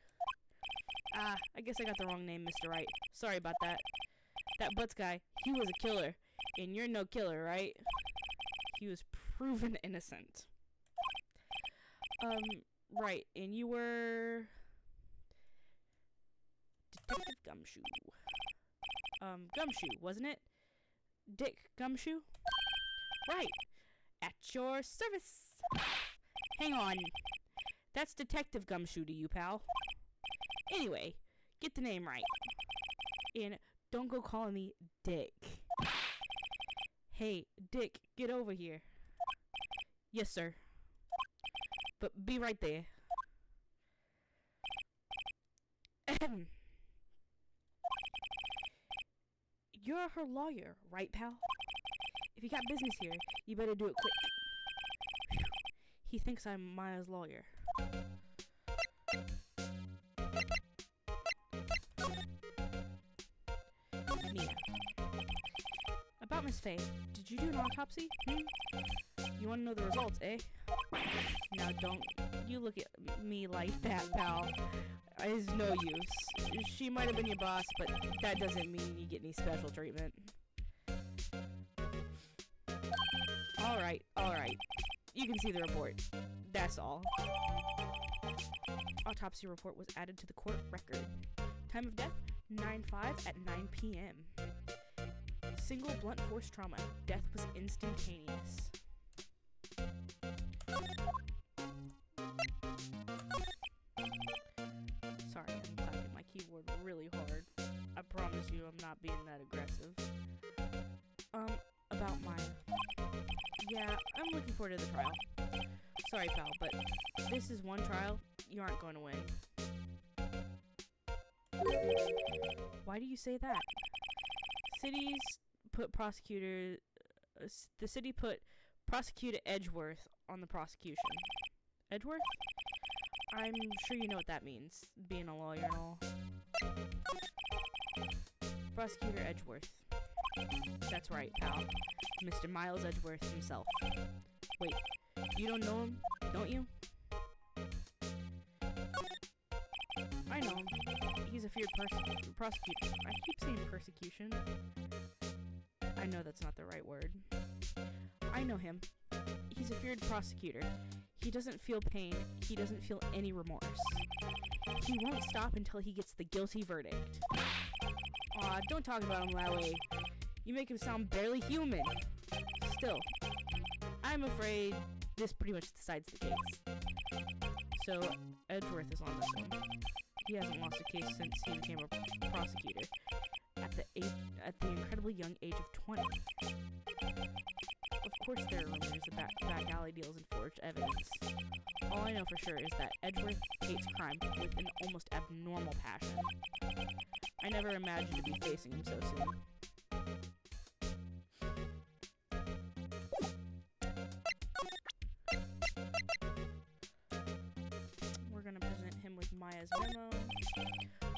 I guess I got the wrong name, Mr. Wright. Sorry about that. That Butts guy, he was a killer. And you're no killer, right? He was proven innocent. Right. And you were... Detective Gumshoe. Gumshoe, wasn't it? Dick Gumshoe? Right. At your service. Hang on. That's Detective Gumshoe to you, pal. Anyway, get the name right. And don't go calling me Dick. Hey, Dick, get over here. Yes, sir. But be right there. You're her lawyer, right, pal? If you got business here, you better do it quick. Whew. He thinks I'm Maya's lawyer. Mia. About Miss Faye, did you do an autopsy? You want to know the results, eh? Now don't you look at me like that, pal. It's no use. She might have been your boss, but that doesn't mean you get any special treatment. Alright. You can see the report. That's all. Autopsy report was added to the court record. Time of death, 9/5 at 9 p.m. Single blunt force trauma. Death was instantaneous. Sorry, I'm typing my keyboard really hard. I promise you I'm not being that aggressive. About Maya. Yeah, I'm looking forward to the trial. Sorry, pal, but this is one trial you aren't going to win. Why do you say that? The city put Prosecutor Edgeworth on the prosecution. Edgeworth? I'm sure you know what that means, being a lawyer and all. Prosecutor Edgeworth. That's right, pal. Mr. Miles Edgeworth himself. Wait, you don't know him, don't you? I know him. He's a feared prosecutor. I keep saying persecution. I know that's not the right word. I know him. He's a feared prosecutor. He doesn't feel pain. He doesn't feel any remorse. He won't stop until he gets the guilty verdict. Aw, don't talk about him that way. You make him sound barely human. Still, I'm afraid this pretty much decides the case. So, Edgeworth is on this one. He hasn't lost a case since he became a prosecutor at the incredibly young age of 20. Of course there are rumors about back alley deals and forged evidence. All I know for sure is that Edgeworth hates crime with an almost abnormal passion. I never imagined to be facing him so soon. We're gonna present him with Maya's memo.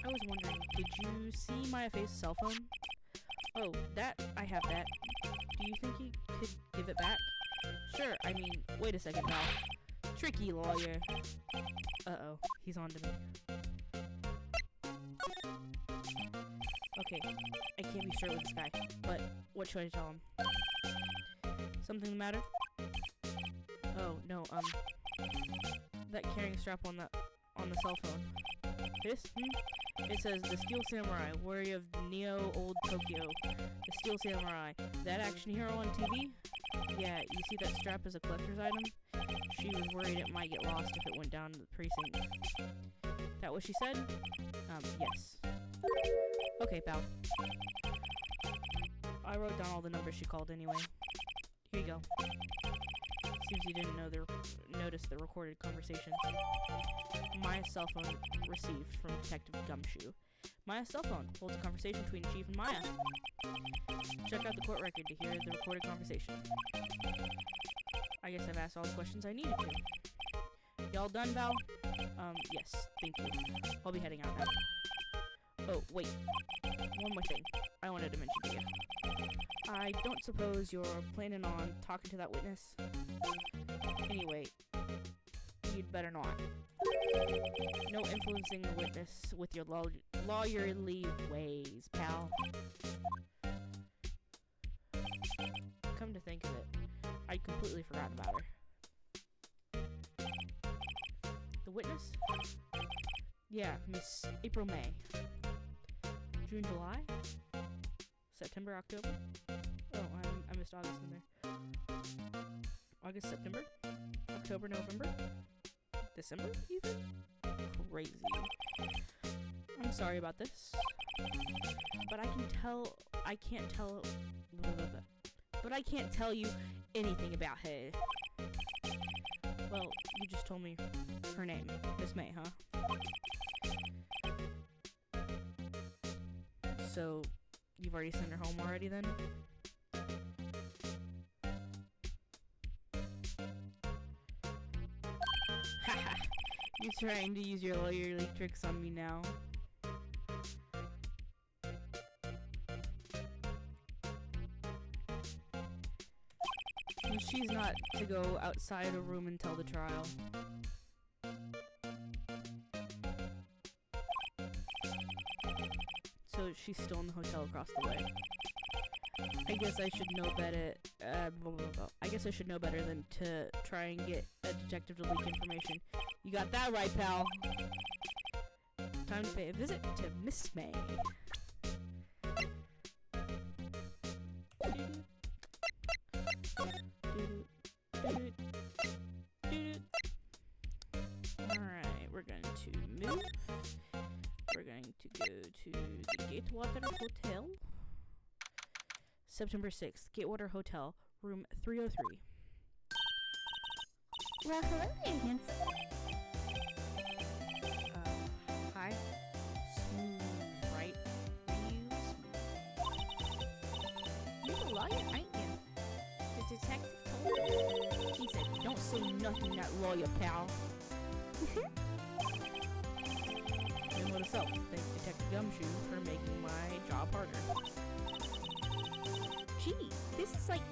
I was wondering, did you see Maya Faye's cell phone? Oh, I have that. Do you think he could give it back? Sure, I mean, wait a second now. Tricky lawyer. Uh-oh, he's on to me. Okay, I can't be straight with this guy, but what should I tell him? Something the matter? Oh, no, that carrying strap on the cell phone. This? It says, the Steel Samurai, warrior of Neo Old Tokyo. The Steel Samurai. That action hero on TV? Yeah, you see that strap as a collector's item? She was worried it might get lost if it went down to the precinct. That what she said? Yes. Okay, pal. I wrote down all the numbers she called anyway. Here you go. Seems you didn't notice the recorded conversations. Maya's cell phone received from Detective Gumshoe. Maya's cell phone holds a conversation between Chief and Maya. Check out the court record to hear the recorded conversation. I guess I've asked all the questions I needed to. Y'all done, Val? Yes, thank you. I'll be heading out now. Oh, wait. One more thing I wanted to mention to you. I don't suppose you're planning on talking to that witness? Anyway, you'd better not. No influencing the witness with your lawyerly ways, pal. Come to think of it, I'd completely forgotten about her. The witness? Yeah, Miss April May. June, July? September, October? Oh, I missed August in there. August, September? October, November? December, even? Crazy. I'm sorry about this. But I can't tell you anything about her. Well, you just told me her name, Miss May, huh? So, you've already sent her home already then? Haha, you're trying to use your lawyerly tricks on me now. And she's not to go outside a room until the trial. So she's still in the hotel across the way. I guess I should know better. I guess I should know better than to try and get a detective to leak information. You got that right, pal. Time to pay a visit to Miss May. Alright, we're going to move. We're going to go to the Gatewater Hotel. September 6th, Gatewater Hotel, room 303. Well, hello there, handsome. Hi. Smooth, right? Real smooth. You're the lawyer, aren't you? The detective told me. He said, don't say nothing, that lawyer, pal. And what itself, thank Detective Gumshoe for making my job harder. Gee, this is like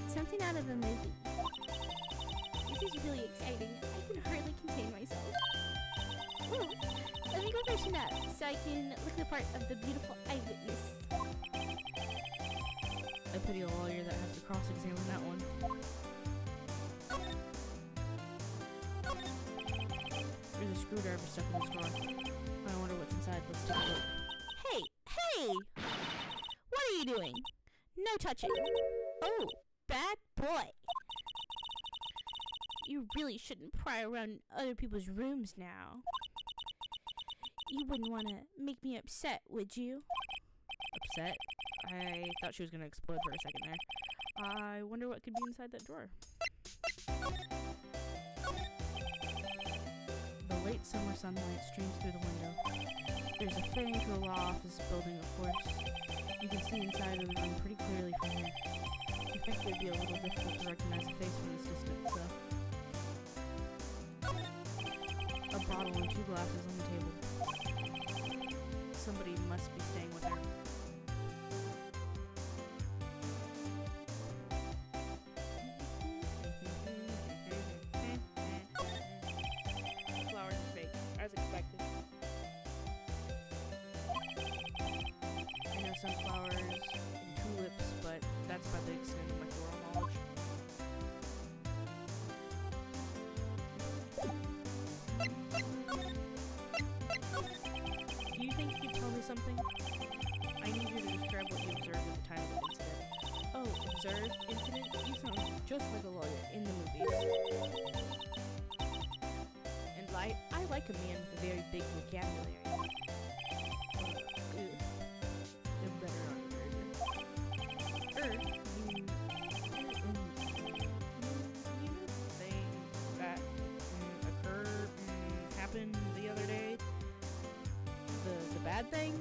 something out of a movie. This is really exciting. I can hardly contain myself. Ooh, let me go freshen so I can look the part of the beautiful eyewitness. I pity a lawyer that has to cross-examine that one. There's a screwdriver stuck in this drawer. I wonder what's inside. Let's take a look. Hey! Hey! What are you doing? No touching. Oh, bad boy. You really shouldn't pry around other people's rooms now. You wouldn't want to make me upset, would you? Upset? I thought she was going to explode for a second there. I wonder what could be inside that drawer. The late summer sunlight streams through the window. There's a fitting to a law office building, of course. You can see inside of the room pretty clearly from here. I think it would be a little difficult to recognize the face from this distance, so... A bottle and 2 glasses on the table. Somebody must be staying with her. Flowers are fake, as expected. I know sunflowers and tulips, but that's about the extent of my floral knowledge. Do you think you could tell me something? I need you to describe what you observed at the time of the incident. Oh, observed? Incident? You sound just like a lawyer in the movies. And I like a man with a very big vocabulary. You're better on Earth. You know the thing that occurred, happened the other day? The bad thing?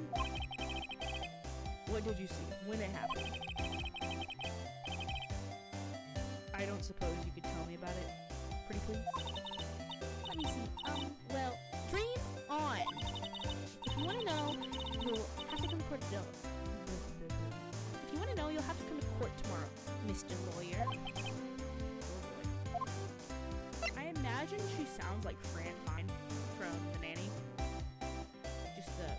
What did you see? When it happened? I don't suppose you could tell me about it, pretty please? Let me see. Well, dream on. If you want to know, you'll have to come to court tomorrow. If you want to know, you'll have to come to court tomorrow, Mr. Lawyer. Oh boy. I imagine she sounds like Fran Fine from The Nanny. Just the...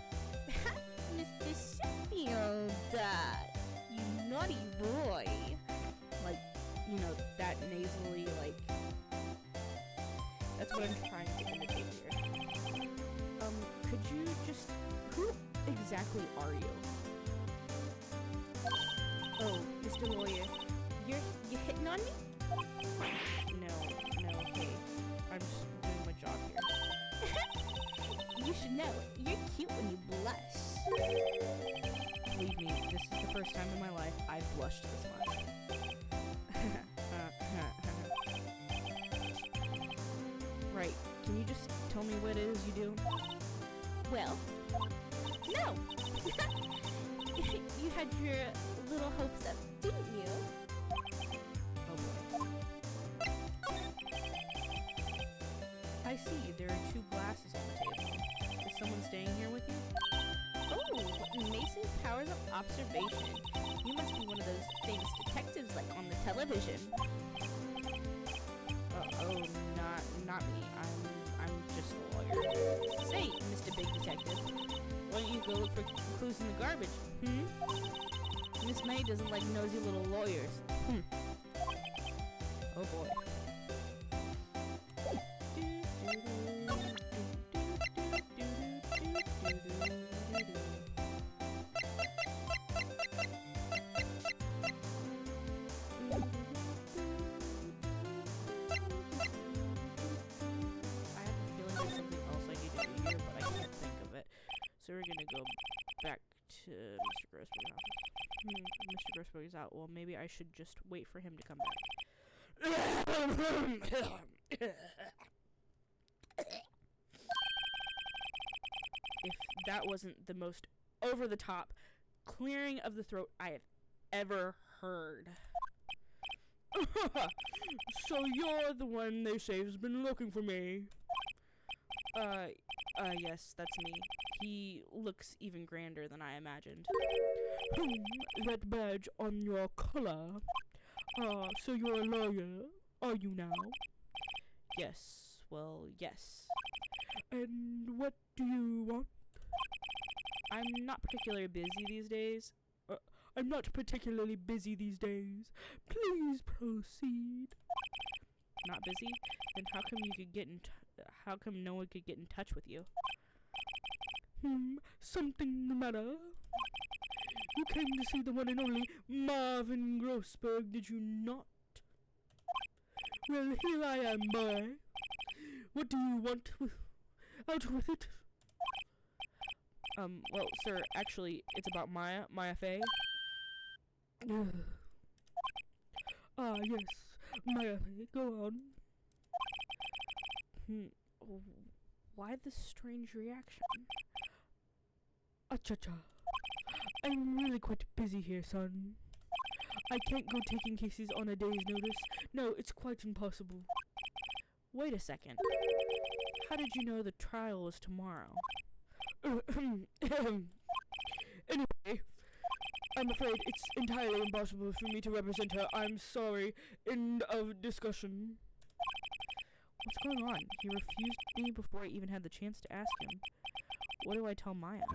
Mr. Sheffield, you naughty boy. like, you know, that nasally, like... That's what I'm trying to imitate here. Could you just... Who exactly are you? Oh, Mr. Lawyer, you're hitting on me? No, hey. I'm just doing my job here. You should know, you're cute when you blush. Believe me, this is the first time in my life I've blushed this much. Right, can you just tell me what it is you do? Well, no. You had your little hopes up, didn't you? Oh boy. I see, there are 2 glasses on the table. Is someone staying here with you? Oh, amazing powers of observation. You must be one of those famous detectives like on the television. Oh, not me. I'm just a lawyer. Say, Mr. Big Detective, why don't you go look for clues in the garbage? Miss May doesn't like nosy little lawyers. Oh boy. So we're gonna go back to Mr. Grossberg's office. Mr. Grossberg is out. Well, maybe I should just wait for him to come back. If that wasn't the most over-the-top clearing of the throat I have ever heard. So you're the one they say has been looking for me. Yes, that's me. He looks even grander than I imagined. That badge on your collar. So you're a lawyer, are you now? Yes, well, yes. And what do you want? I'm not particularly busy these days. I'm not particularly busy these days. Please proceed. Not busy? Then how come you could get in how come no one could get in touch with you? Something the matter? You came to see the one and only Marvin Grossberg, did you not? Well, here I am, boy. What do you want out with it? Well, sir, actually, it's about Maya Fey. Yes, Maya Fey, go on. Why this strange reaction? Acha-cha. I'm really quite busy here, son. I can't go taking cases on a day's notice. No, it's quite impossible. Wait a second. How did you know the trial was tomorrow? Anyway, I'm afraid it's entirely impossible for me to represent her. I'm sorry. End of discussion. What's going on? He refused me before I even had the chance to ask him. What do I tell Maya?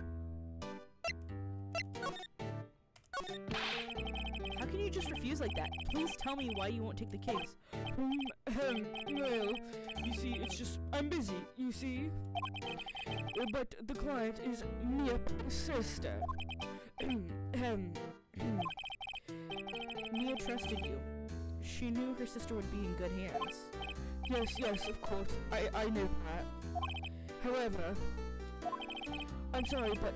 How can you just refuse like that? Please tell me why you won't take the case. Well, you see, it's just, I'm busy, you see? But the client is Mia's sister. Mia trusted you. She knew her sister would be in good hands. Yes, of course, I knew that. However, I'm sorry, but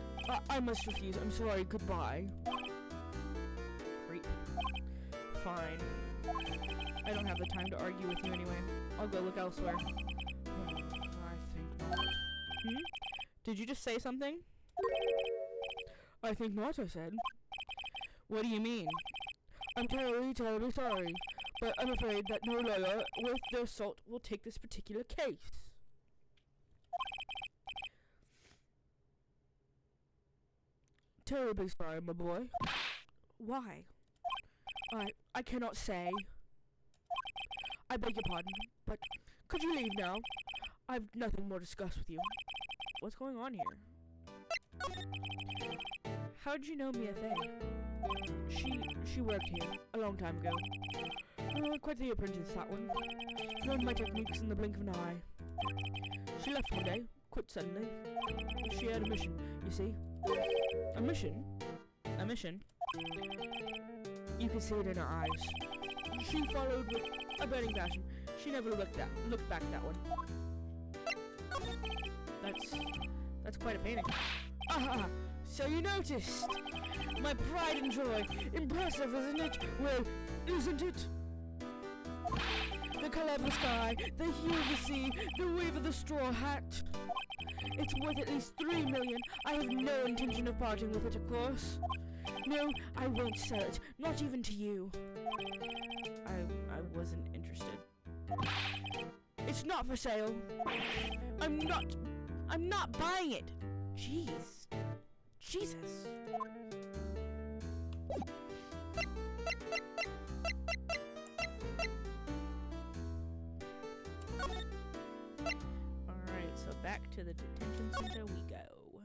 I must refuse. I'm sorry, goodbye. Creep. Fine. I don't have the time to argue with you anyway. I'll go look elsewhere. I think not. Did you just say something? I think not, I said. What do you mean? I'm terribly sorry, but I'm afraid that no lawyer worth their salt will take this particular case. Terribly sorry, my boy. Why? I cannot say. I beg your pardon, but could you leave now? I've nothing more to discuss with you. What's going on here? How did you know Mia Fey? She worked here a long time ago. Quite the apprentice, that one. Learned my techniques in the blink of an eye. She left one day, quit suddenly. She had a mission, you see. A mission? A mission? You can see it in her eyes. She followed with a burning passion. She never looked back at that one. That's quite a painting. Aha! So you noticed! My pride and joy. Impressive, isn't it? Well, isn't it? The colour of the sky, the hue of the sea, the wave of the straw hat. It's worth at least 3 million. I have no intention of parting with it, of course. No, I won't sell it. Not even to you. I wasn't interested. It's not for sale. I'm not buying it. Jeez. Jesus. Alright, so back to the detention center we go.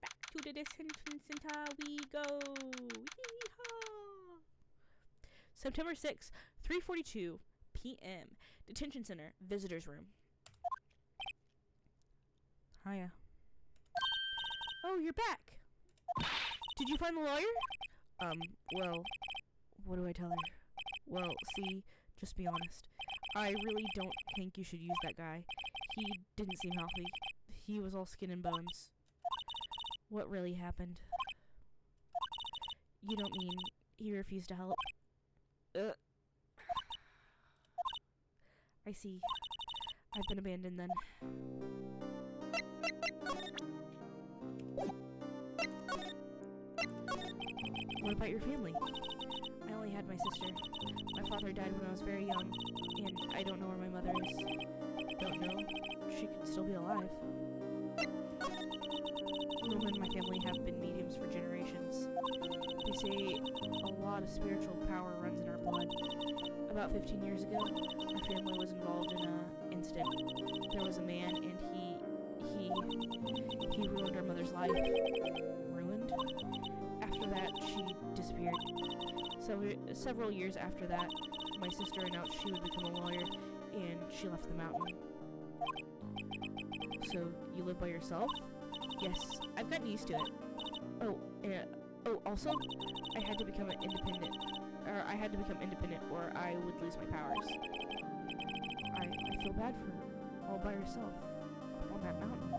Back to the detention center we go. Yeehaw! September 6th, 3:42 p.m. Detention center, visitors room. Hiya. Oh, you're back. Did you find the lawyer? Well, what do I tell her? Well, see, just be honest. I really don't think you should use that guy. He didn't seem healthy. He was all skin and bones. What really happened? You don't mean he refused to help? I see. I've been abandoned then. What about your family? I only had my sister. My father died when I was very young, and I don't know where my mother is. Don't know. She could still be alive. Luma and my family have been mediums for generations. They say a lot of spiritual power runs in our blood. About 15 years ago, our family was involved in an incident. There was a man, and he he ruined our mother's life. Ruined? After that, she disappeared. Several years after that, my sister announced she would become a lawyer, and she left the mountain. So, you live by yourself? Yes, I've gotten used to it. Also, I had to become independent, or I would lose my powers. I feel bad for her, all by herself, up on that mountain.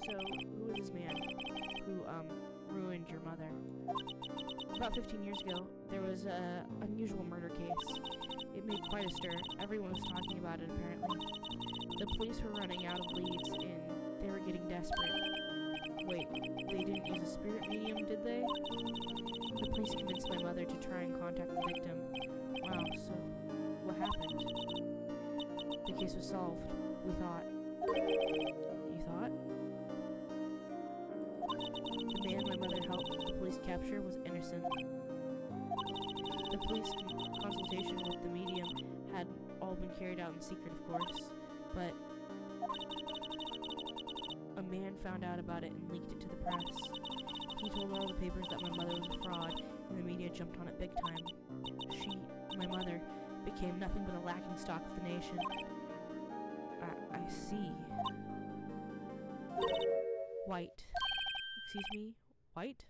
So, who is this man who, ruined your mother? About 15 years ago, there was a unusual murder case. It made quite a stir. Everyone was talking about it, apparently. The police were running out of leads, and they were getting desperate. Wait, they didn't use a spirit medium, did they? The police convinced my mother to try and contact the victim. Wow, so what happened? The case was solved, we thought. You thought? The man my mother helped the police capture was innocent. The police consultation with the medium had all been carried out in secret, of course, but a man found out about it and leaked it to the press. He told all the papers that my mother was a fraud, and the media jumped on it big time. She, my mother, became nothing but a laughingstock of the nation. I see. White. Excuse me? White?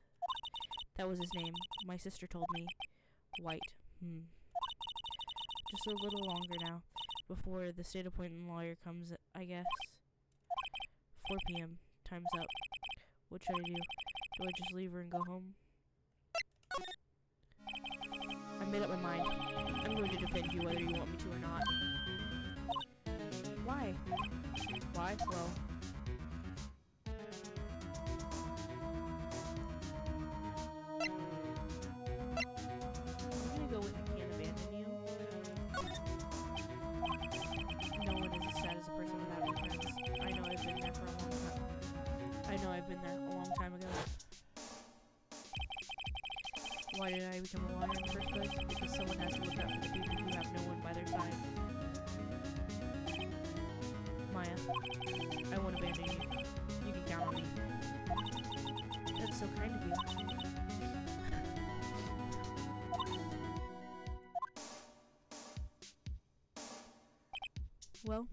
That was his name. My sister told me. White. Just a little longer now, before the state-appointed lawyer comes, I guess. 4 p.m. Time's up. What should I do? Do I just leave her and go home? I made up my mind. I'm going to defend you whether you want me to or not. Why? Why? Well, I'm gonna go with I can't abandon you. No one is as sad as a person without any friends. I know I've been there for a long time. I know I've been there a long time ago. Why did I become a lawyer in the first place? Because someone has to look out for the people who have no one by their side. Maya, I won't abandon you. You can count on me. That's so kind of you. Well,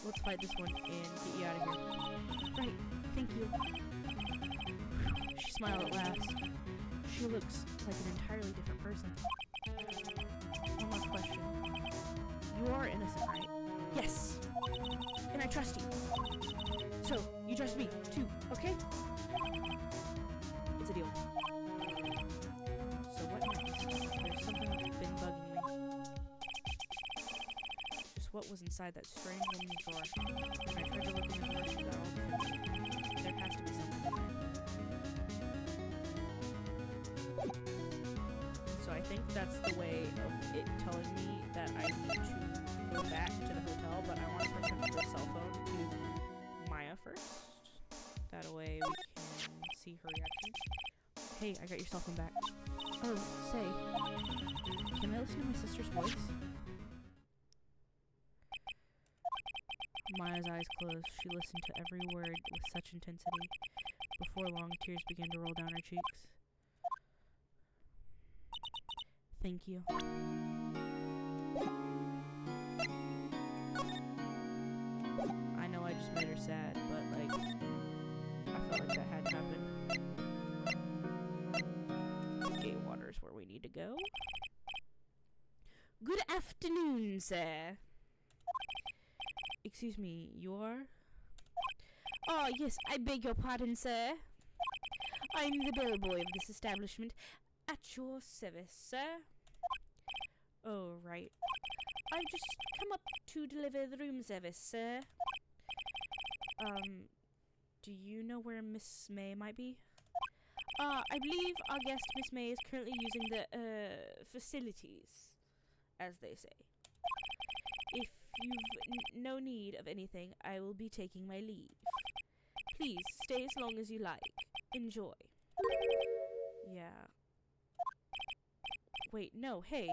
let's fight this one and get you out of here. Right, thank you. She smiled at last. She looks like an entirely different person. One last question. You are innocent, right? Yes! And I trust you. So, you trust me, too, okay? It's a deal. So what next? There's something that's been bugging me. Just what was inside that strange woman's drawer? When I tried to look in the drawer, she got all defensive. There has to be something in there. So I think that's the way of it telling me that I need to go back to the hotel, but I want to present the cell phone to Maya first. That way we can see her reaction. Hey, I got your cell phone back. Oh, say, can I listen to my sister's voice? Maya's eyes closed. She listened to every word with such intensity. Before long, tears began to roll down her cheeks. Thank you. I know I just made her sad, but, like, I felt like that had to happen. Okay, water's where we need to go. Good afternoon, sir. Excuse me, you are? Oh, yes, I beg your pardon, sir. I'm the bellboy of this establishment. At your service, sir. Oh, right. I've just come up to deliver the room service, sir. Do you know where Miss May might be? I believe our guest, Miss May, is currently using the, facilities, as they say. If you've no need of anything, I will be taking my leave. Please, stay as long as you like. Enjoy. Yeah. Wait, no, hey.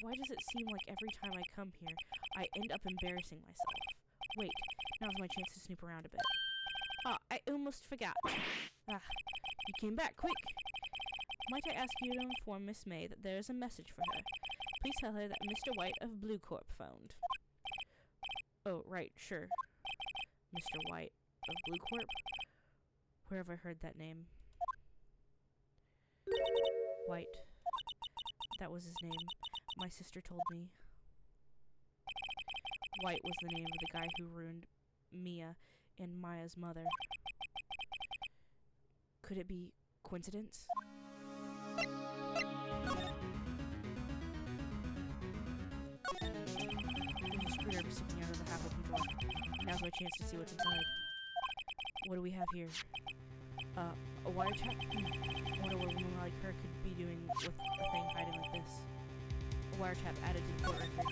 Why does it seem like every time I come here, I end up embarrassing myself? Wait, now's my chance to snoop around a bit. Ah, I almost forgot. Ah, you came back quick. Might I ask you to inform Miss May that there is a message for her? Please tell her that Mr. White of Blue Corp phoned. Oh, right, sure. Mr. White of Blue Corp? Where have I heard that name? White. That was his name. My sister told me. White was the name of the guy who ruined Mia and Maya's mother. Could it be coincidence? There's a screwdriver sticking out of the half-open door. Now's my chance to see what's inside. What do we have here? A wiretap? I wonder what a woman like her could be doing with a thing hiding like this. A wiretap added to the court record.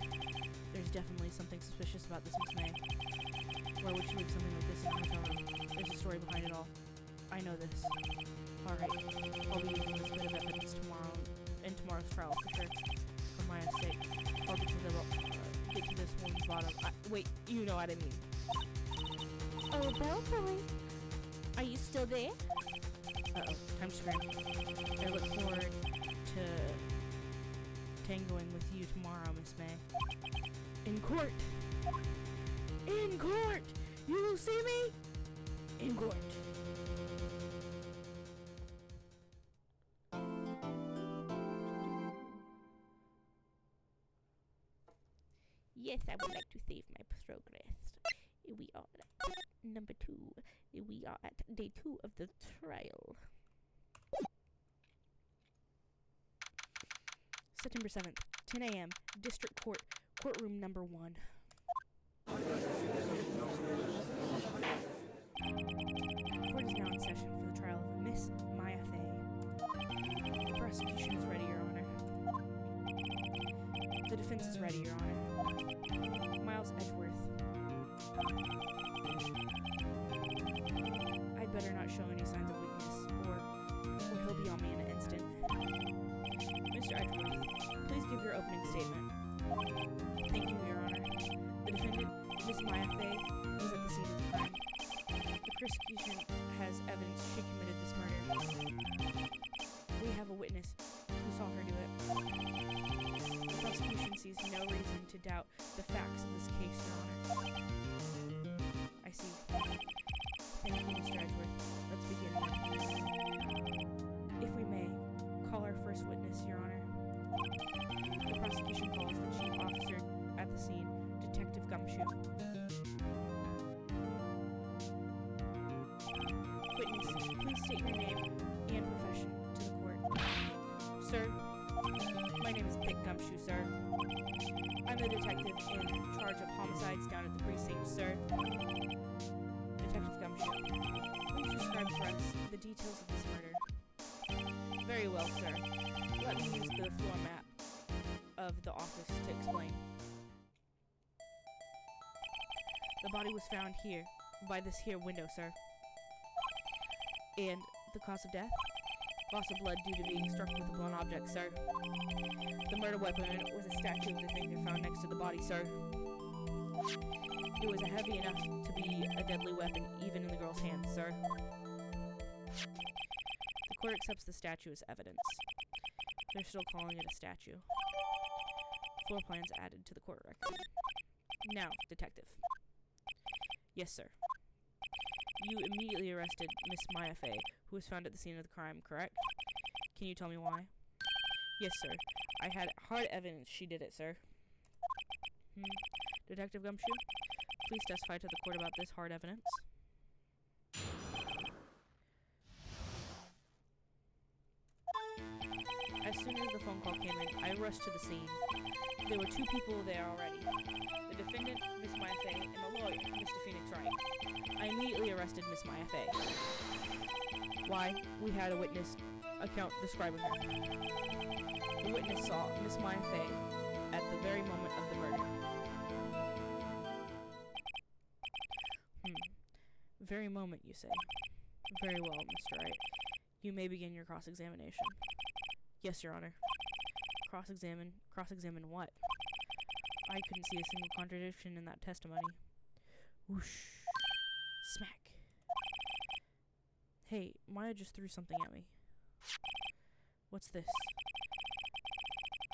There's definitely something suspicious about this Miss May. Why would she leave something like this in a hotel room? There's a story behind it all. I know this. Alright, I'll be using this bit of evidence tomorrow, in tomorrow's trial for sure. For Maya's sake. I'll get to this woman's bottom. Wait, you know what I mean. Oh, Bellboy. Are you still there? Uh-oh, time to scream. I look forward to tangoing with you tomorrow, Miss May. In court! In court! You will see me? In court. Yes, I would like to save my progress. We are at number 2. We are at day 2 of the trial. September 7th, 10 a.m., District Court, Courtroom number 1. Court is now in session for the trial of Miss Maya Fay. The prosecution is ready, Your Honor. The defense is ready, Your Honor. Miles Edgeworth. I'd better not show any signs of weakness, or he'll be on me in an instant. Mr. Edgeworth, please give your opening statement. Thank you, Your Honor. The defendant, Miss Maya Fay, was at the scene of the crime. The prosecution has evidence she committed this murder. We have a witness who saw her do it. The prosecution sees no reason to doubt the facts of this case, Your Honor. I see. Thank you, Mr. Edgeworth. Let's begin now. If we may, call our first witness, Your Honor. The prosecution calls the chief officer at the scene, Detective Gumshoe. Witness, please state your name and profession to the court. Sir, my name is Dick Gumshoe, sir. I'm the detective in charge of homicides down at the precinct, sir. Detective Gumshoe, please describe for us the details of this murder. Very well, sir. Let me use the floor map of the office to explain. The body was found here, by this here window, sir. And the cause of death? Loss of blood due to being struck with a blunt object, sir. The murder weapon was a statue of the thing they found next to the body, sir. It was heavy enough to be a deadly weapon, even in the girl's hands, sir. The court accepts the statue as evidence. They're still calling it a statue. Floor plans added to the court record. Now, detective. Yes, sir. You immediately arrested Miss Maya Fay, who was found at the scene of the crime, correct? Can you tell me why? Yes, sir. I had hard evidence she did it, sir. Detective Gumshoe, please testify to the court about this hard evidence. As soon as the phone call came in, I rushed to the scene. There were 2 people there already. The defendant, Miss Maya Fay, and the lawyer, Mr. Phoenix Wright. I immediately arrested Miss Maya Fay. Why? We had a witness account describing her. The witness saw Miss Maya Fay at the very moment of the murder. Very moment, you say? Very well, Mr. Wright. You may begin your cross-examination. Yes, Your Honor. Cross-examine? Cross-examine what? I couldn't see a single contradiction in that testimony. Whoosh. Smack. Hey, Maya just threw something at me. What's this?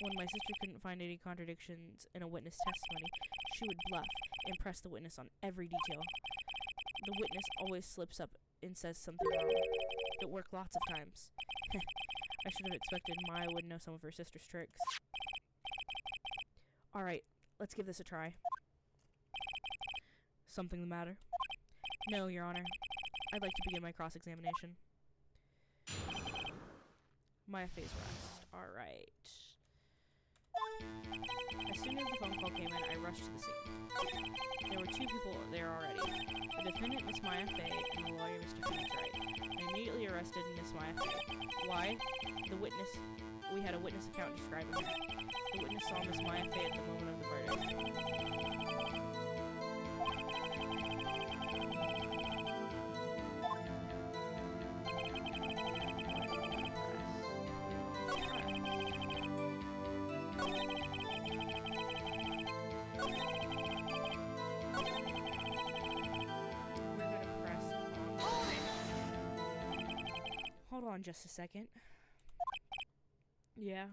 When my sister couldn't find any contradictions in a witness testimony, she would bluff and press the witness on every detail. The witness always slips up and says something wrong. It worked lots of times. I should have expected Maya would know some of her sister's tricks. Alright, let's give this a try. Something the matter? No, Your Honor. I'd like to begin my cross-examination. Maya phase rest. Alright. As soon as the phone call came in, I rushed to the scene. There were 2 people there already. The defendant, Miss Maya Fey, and the lawyer, Mr. Felix Wright. I immediately arrested Miss Maya Fey. Why? We had a witness account describing her. The witness saw Miss Maya Fey at the moment of the murder. Hold on just a second. Yeah.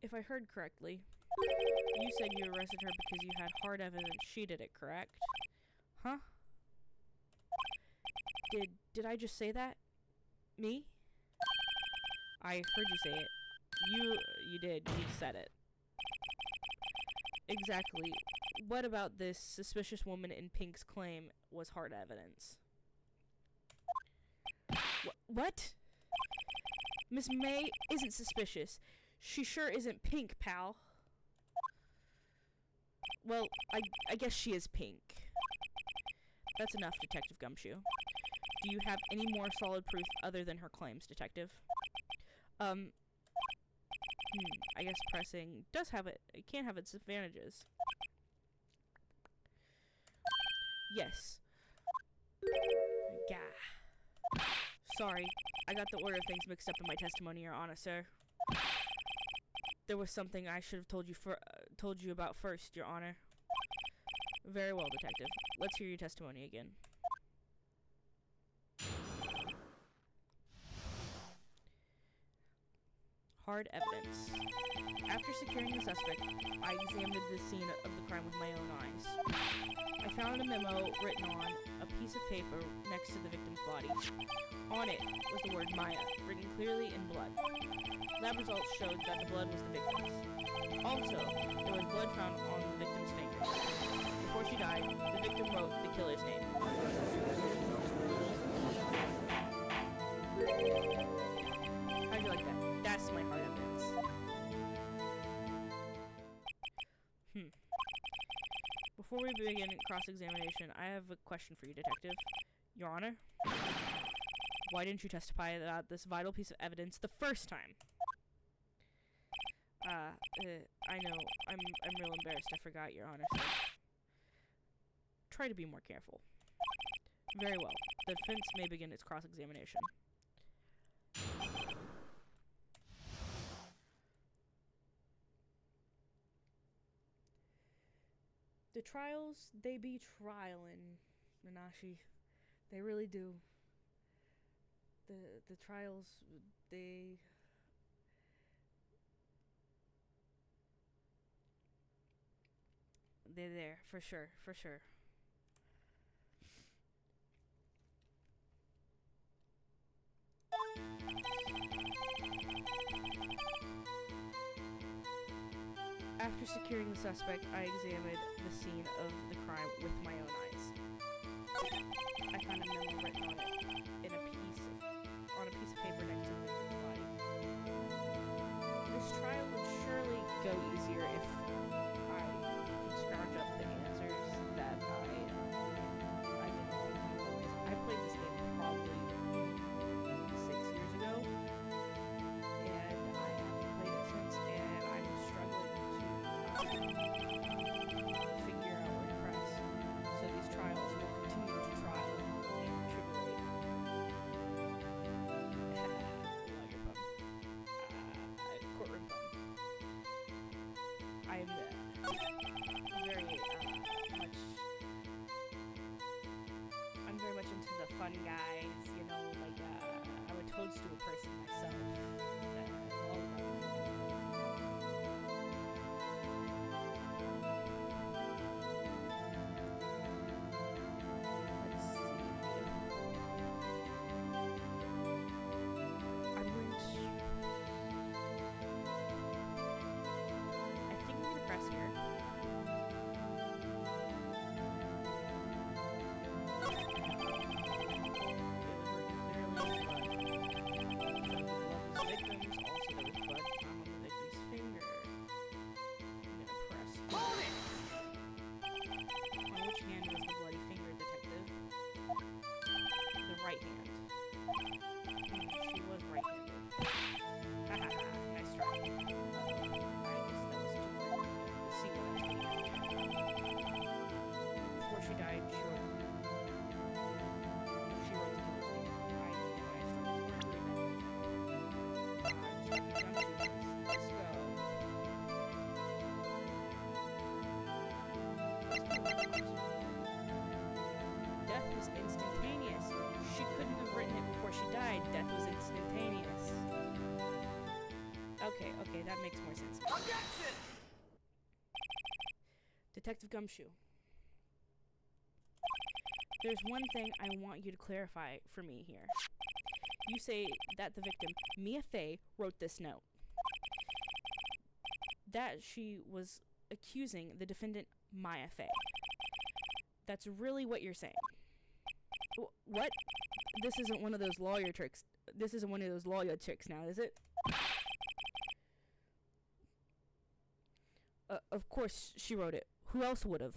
If I heard correctly, you said you arrested her because you had hard evidence she did it, correct? Huh? Did I just say that? Me? I heard you say it. You did. You said it. Exactly. What about this suspicious woman in pink's claim was hard evidence? What? Miss May isn't suspicious. She sure isn't pink, pal. Well, I guess she is pink. That's enough, Detective Gumshoe. Do you have any more solid proof other than her claims, Detective? I guess pressing does have it can have its advantages. Yes. Gah. Sorry, I got the order of things mixed up in my testimony, Your Honor, sir. There was something I should have told you about first, Your Honor. Very well, Detective. Let's hear your testimony again. Hard evidence. After securing the suspect, I examined the scene of the crime with my own eyes. I found a memo written on a piece of paper next to the victim's body. On it was the word Maya, written clearly in blood. Lab results showed that the blood was the victim's. Also, there was blood found on the victim's fingers. Before she died, the victim wrote the killer's name. How'd you like that? That's my hard evidence. Before we begin cross-examination, I have a question for you, Detective. Your Honor? Why didn't you testify about this vital piece of evidence the first time? I know. I'm real embarrassed. I forgot, Your Honor, sir. Try to be more careful. Very well. The defense may begin its cross-examination. The trials, they be trialin', Nanashi. They really do. The trials, they're there, for sure, for sure. After securing the suspect, I examined the scene of the crime with my own eyes. I found a memo written on it in a piece of paper next to the victim's body. This trial would surely go easier if I could scrounge up the answers that I did a long time ago. I played this game probably 6 years ago, and I haven't played it since, and I'm struggling to figure out where to press. So these trials will continue to trial and tribulate. Love your phone. Courtroom phone. Let's go. Death was instantaneous. She couldn't have written it before she died. Death was instantaneous. Okay, okay, that makes more sense. Objection! Detective Gumshoe. There's one thing I want you to clarify for me here. You say that the victim, Mia Fey, wrote this note. That she was accusing the defendant, Maya Fey. That's really what you're saying. What? This isn't one of those lawyer tricks. This isn't one of those lawyer tricks now, is it? Of course she wrote it. Who else would have?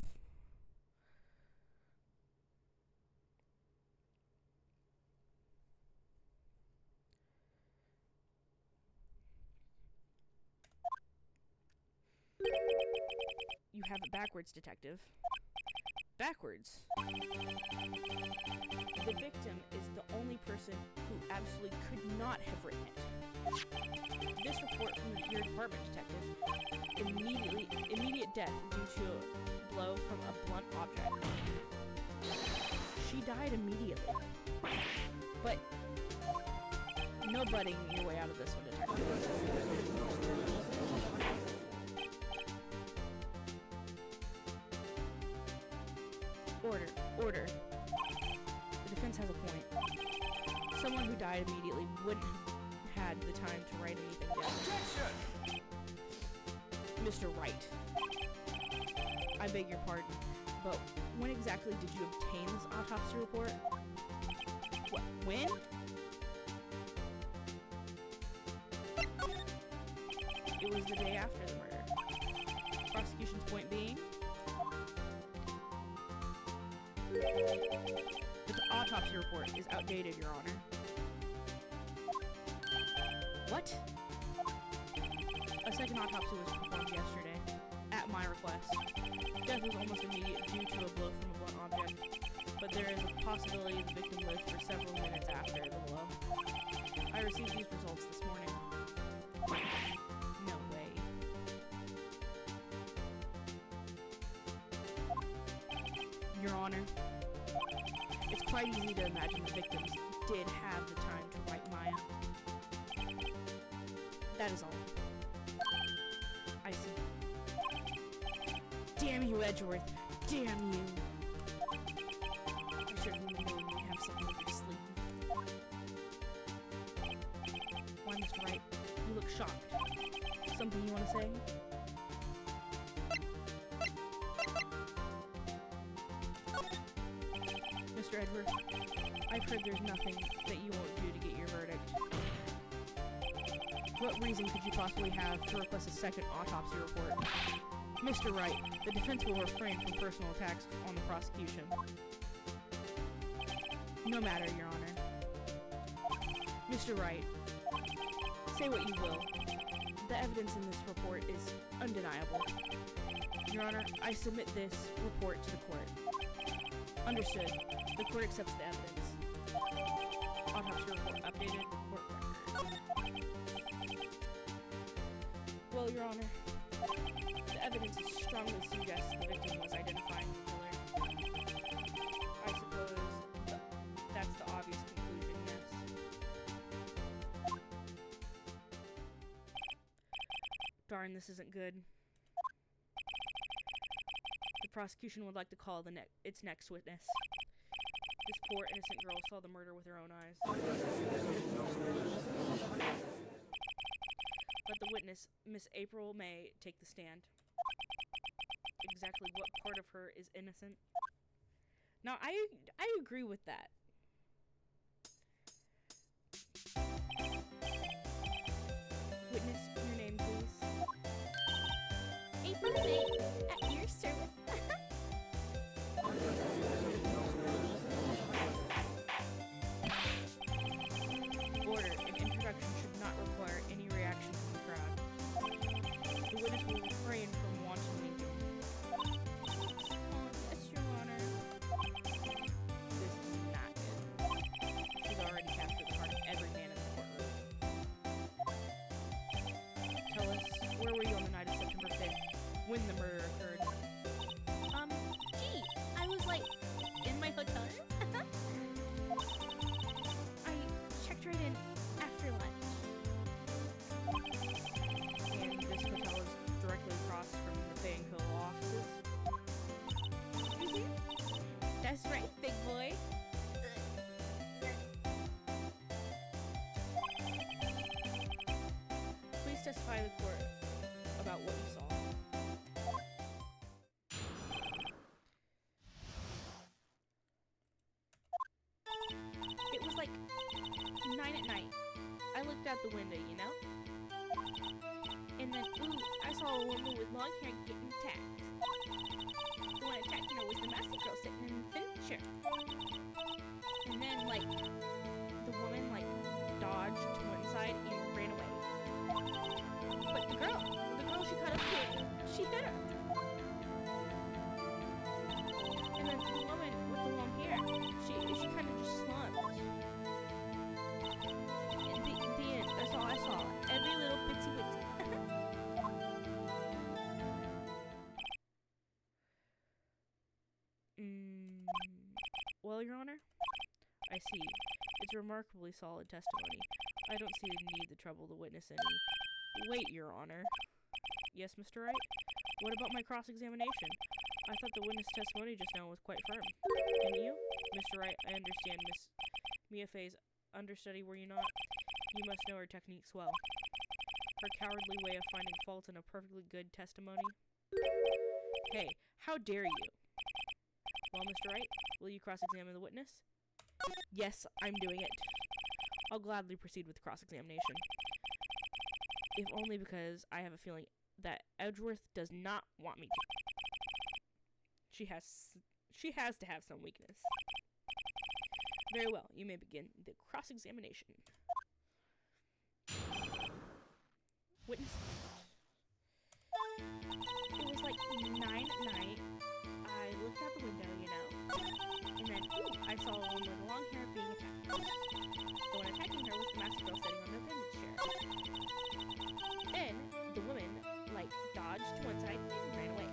You have it backwards, detective. Backwards. The victim is the only person who absolutely could not have written it. This report from your department, detective. Immediate death due to a blow from a blunt object. She died immediately. But no butting your way out of this one, detective. Order. The defense has a point. Someone who died immediately wouldn't have had the time to write anything down. Objection! Mr. Wright. I beg your pardon, but when exactly did you obtain this autopsy report? What, when? It was the day after the murder. Prosecution's point being? The autopsy report is outdated, Your Honor. What? A second autopsy was performed yesterday, at my request. Death was almost immediate due to a blow from a blunt object, but there is a possibility the victim lived for several minutes after the blow. I received these results this morning. No way. Your Honor, it's quite easy to imagine the victims did have the time to write Maya. That is all. I see. Damn you, Edgeworth! Damn you! I should have known you'd have something up your sleeve. Why, Mr. Wright? You look shocked. Something you want to say? Mr. Edward, I've heard there's nothing that you won't do to get your verdict. What reason could you possibly have to request a second autopsy report? Mr. Wright, the defense will refrain from personal attacks on the prosecution. No matter, Your Honor. Mr. Wright, say what you will. The evidence in this report is undeniable. Your Honor, I submit this report to the court. Understood. The court accepts the evidence. Autopsy report updated. The court record. Well, Your Honor, the evidence strongly suggests the victim was identifying the killer. I suppose that's the obvious conclusion, yes. Darn, this isn't good. The prosecution would like to call its next witness. This poor innocent girl saw the murder with her own eyes. Let the witness, Miss April May, take the stand. Exactly what part of her is innocent? Now, I agree with that. Witness, your name, please. April May, at your service. Order. An introduction should not require any reaction from the crowd. The witness will refrain from wanton weeping. Yes, Your Honor. This is not good. She's already captured the heart of every man in the courtroom. looked out the window, you know? And then, ooh, I saw a woman with long hair getting attacked. The one attacking her was the master girl sitting in the furniture. And then, like, the woman, like, dodged to one side and ran away. But the girl she caught up to, she hit her. And then the woman with the long hair, she kind of just slumped. The end. That's all I saw. Every little bitsy bitsy. Well, Your Honor, I see. It's remarkably solid testimony. I don't see the need to trouble the witness any. Wait, Your Honor. Yes, Mr. Wright? What about my cross-examination? I thought the witness testimony just now was quite firm. And you? Mr. Wright, I understand Miss Mia Fey's understudy, were you not? You must know her techniques well. Her cowardly way of finding fault in a perfectly good testimony. Hey, how dare you? Well, Mr. Wright, will you cross-examine the witness? Yes, I'm doing it. I'll gladly proceed with cross-examination. If only because I have a feeling that Edgeworth does not want me to. She has to have some weakness. Very well, you may begin the cross-examination. Witness. It was like 9 at night. I looked out the window, you know, and then, ooh, I saw a woman with long hair being attacked. The one attacking her was the master girl sitting on the vintage chair. Then, the woman, like, dodged to one side and ran away.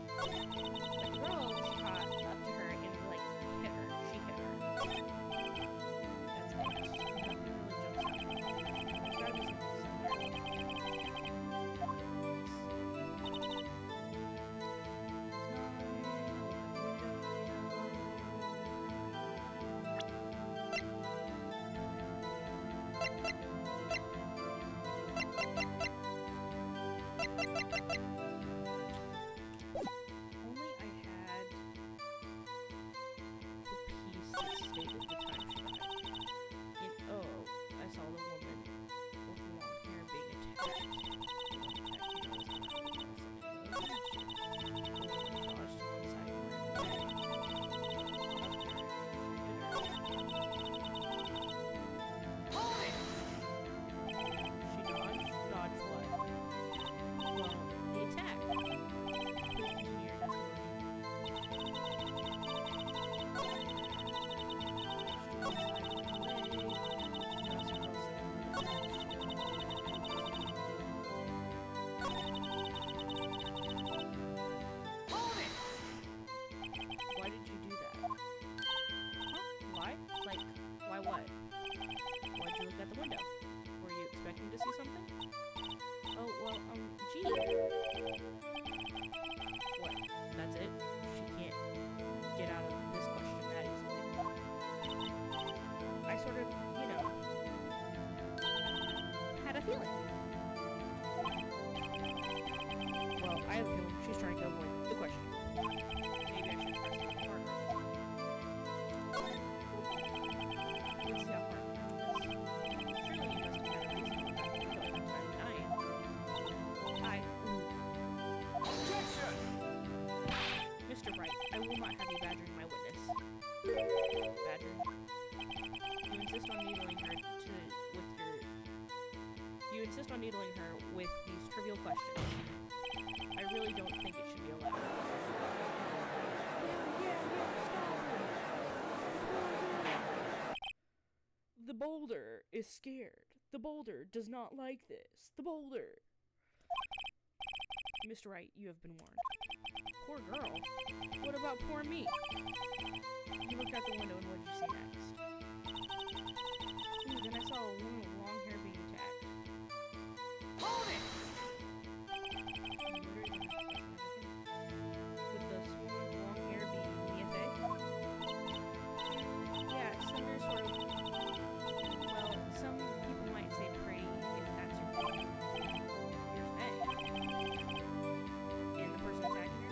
But the girl, she caught up to her and, like, hit her. She hit her. That's it. Nothing really jumps out. There's gotta be something somewhere. What? That's it? She can't get out of this question that easily. I sort of, you know, had a feeling. Well, I have a feeling she's trying to avoid the question. Maybe I should press the hard button. Let's see how far I can do this. Surely you must have had a reason for that window at time 9. Mr. Wright, I will not have you badgering my witness. Badgering? You insist on needling her with these trivial questions. I really don't think it should be allowed. Stop. The boulder is scared. The boulder does not like this. The boulder. Mr. Wright, you have been warned. Poor girl. What about poor me? You looked out the window and what did you see next? Ooh, then I saw a woman with long hair being attacked. Hold it! With the woman with long hair being Mia Fey? Yeah, some are sort of, well, some people might say pretty if that's your thing. Your Fey. And the person attacking her?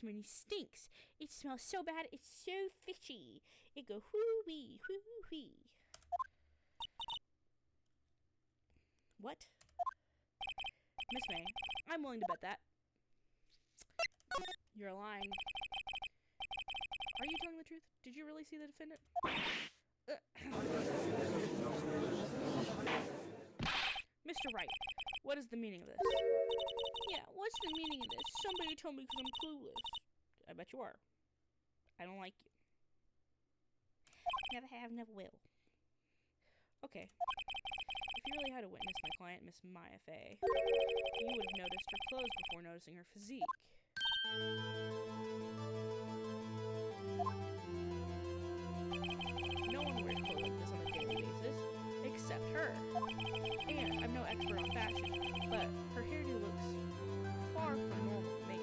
testimony stinks. It smells so bad, it's so fishy. It go whoo-wee, whoo-wee. What? Miss May, I'm willing to bet that. You're lying. Are you telling the truth? Did you really see the defendant? Mr. Wright, what is the meaning of this? Yeah, what's the meaning of this? Somebody told me because I'm clueless. I bet you are. I don't like you. Never have, never will. Okay. If you really had to witness my client, Miss Maya Fey, you would have noticed her clothes before noticing her physique. No one wears clothes like this on a daily basis, except her. And I'm no expert on fashion, but her hairdo looks far from normal to me.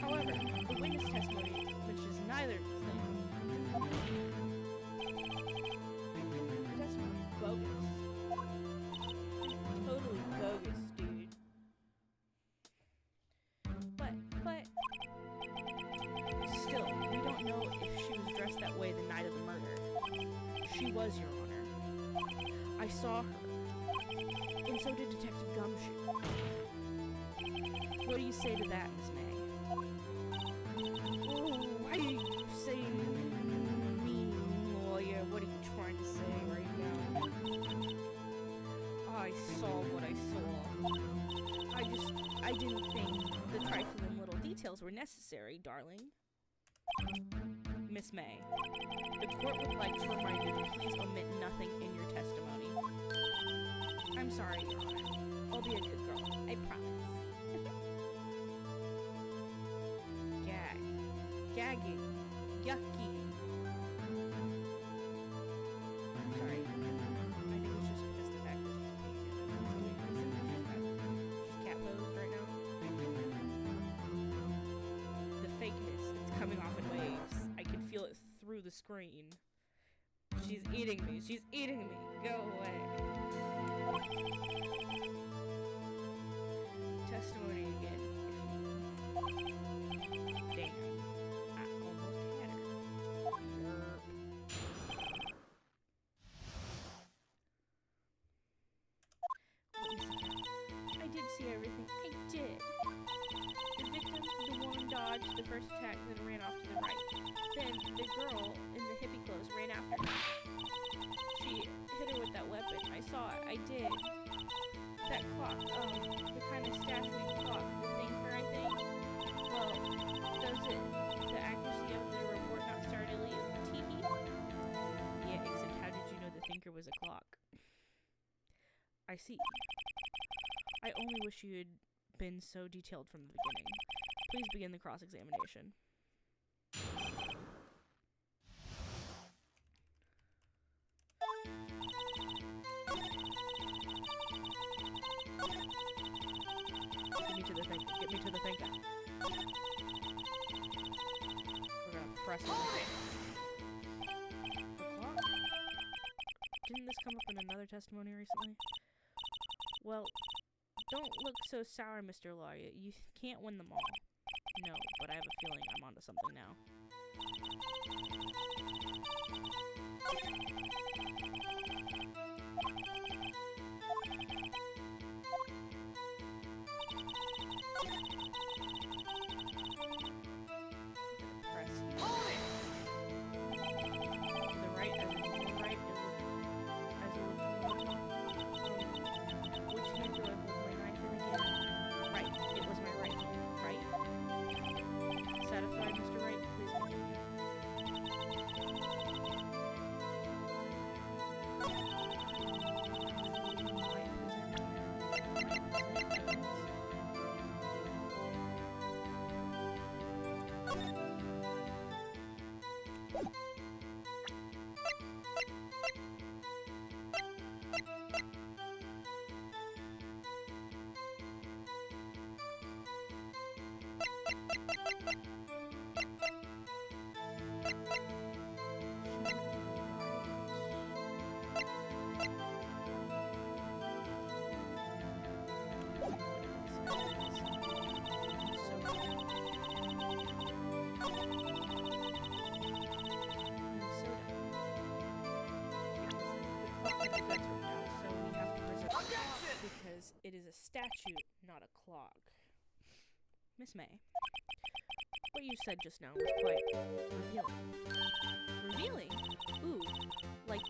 However, the witness testimony mentions neither of these things. The testimony is bogus. Totally bogus, dude. But, still, we don't know if she was dressed that way the night of the murder. She was, Your Honor. I saw her. And so did Detective Gumshoe. What do you say to that, Miss May? Oh, why are you saying me, lawyer? What are you trying to say right now? I saw what I saw. I didn't think the trifling little details were necessary, darling. Miss May, the court would like to remind you to please omit nothing in your testimony. I'm sorry, Your Honor. I'll be a good girl. I promise. Gag. Gagging. Yucky. Sorry. I think it's just because the fact that she's Asian and she's doing this and she's cat posed right now. The fakeness, it's coming off in waves. I can feel it through the screen. She's eating me. She's eating me. Go away. Testimony again. Damn. I almost had her. Yerp. I did see everything. I did. The victim, the woman, dodged the first attack, then ran off to the right. Then the girl in the hippie clothes ran after her. She hit her with that weapon. I saw it. I did. That clock, the kind of statuary clock, the thinker, I think. Well, does the accuracy of the report not start early on TV? Yeah, except how did you know the thinker was a clock? I see. I only wish you had been so detailed from the beginning. Please begin the cross-examination. Get me to the thinker. Get me to the thinker. We're gonna press it. The clock? Didn't this come up in another testimony recently? Well, don't look so sour, Mr. Lawyer. You can't win them all. No, but I have a feeling I'm onto something now. Press. The right as in right as which hand do I hold my knife in again? Right. It was my right hand. Right. Satisfied, Mr. Wright? Please continue. That's right now, so we have to reserve the Objection! clock because it is a statute, not a clock. Miss May, what you said just now was quite revealing. Revealing? Ooh, like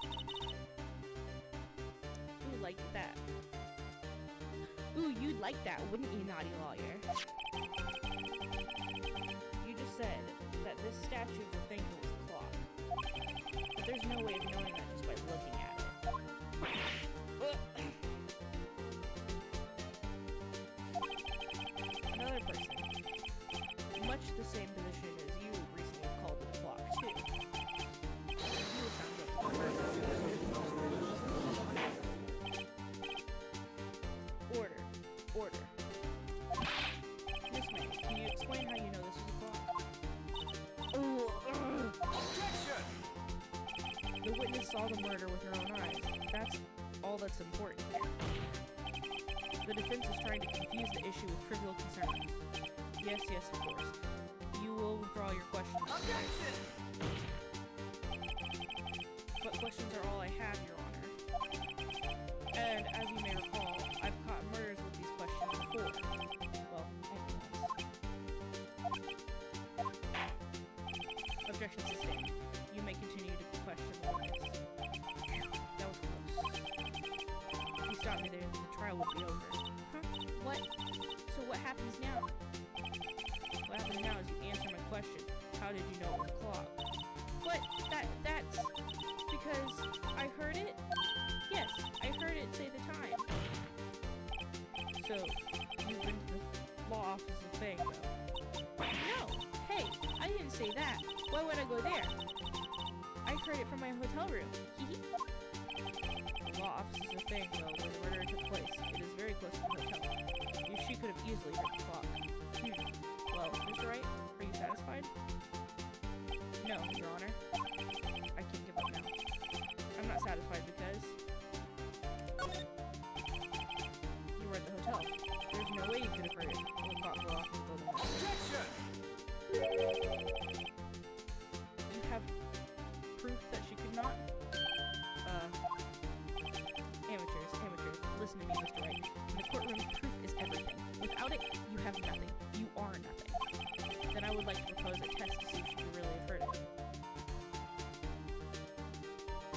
that. Ooh, you'd like that, wouldn't you, naughty lawyer? You just said that this statue of the thinker was a clock. But there's no way of knowing that just by looking at it. Another person, much the same position as you, recently called it a clock, too. He was found guilty. Order. Miss May, can you explain how you know this is a clock? Objection! The witness saw the murder with her own eyes. That's all that's important here. The defense is trying to confuse the issue with trivial concerns. Yes, of course. You will withdraw your questions. Objection! But questions are all I have, Your Honor. And as you may recall, I've caught murders with these questions before. Well, only once. Objection sustained. You may continue to question the witness. That was close. If you stop me there, the trial would be over. Huh? What? So what happens now? What happens now is you answer my question. How did you know it was a clock? What? That's... because I heard it? Yes, I heard it say the time. So, you've been to the law office of Fango? No! Hey, I didn't say that. Why would I go there? I heard it from my hotel room. The law office of Fango, where the murder took place. It is very close to the hotel. She could have easily heard the clock. Well, Mr. Wright, are you satisfied? No, Your Honor. I can't give up now. I'm not satisfied because you were at the hotel. There's no way you could have heard it. The clock flew off in the building. Objection! You have proof that she could not? Amateurs. Listen to me, Mr. Wright. In the courtroom, proof is everything. Without it, you have nothing. You are nothing. Then I would like to propose a test to see if she could really have heard it.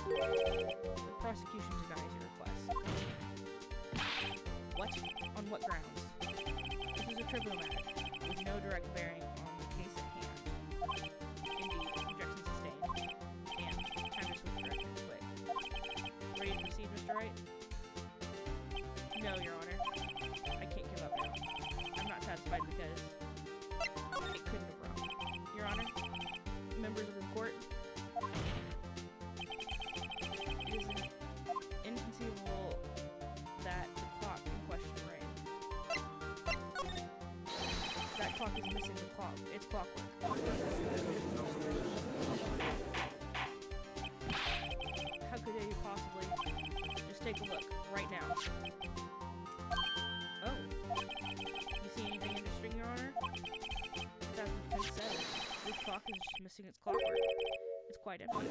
The prosecution denies your request. What? On what grounds? This is a trivial matter, with no direct bearing on the case at hand. Indeed, objection sustained. And time to switch directions quick. Ready to proceed, Mr. Wright? No, Your Honor. I can't give up now. I'm not satisfied because it couldn't have wrong. Your Honor, members of the court, it is inconceivable that the clock in question rang. That clock is missing the clock. It's clockwork. How could they possibly? Just take a look, right now. Oh. You see anything interesting, Your Honor? That's what the defense says. This clock is just missing its clockwork. It's quite empty.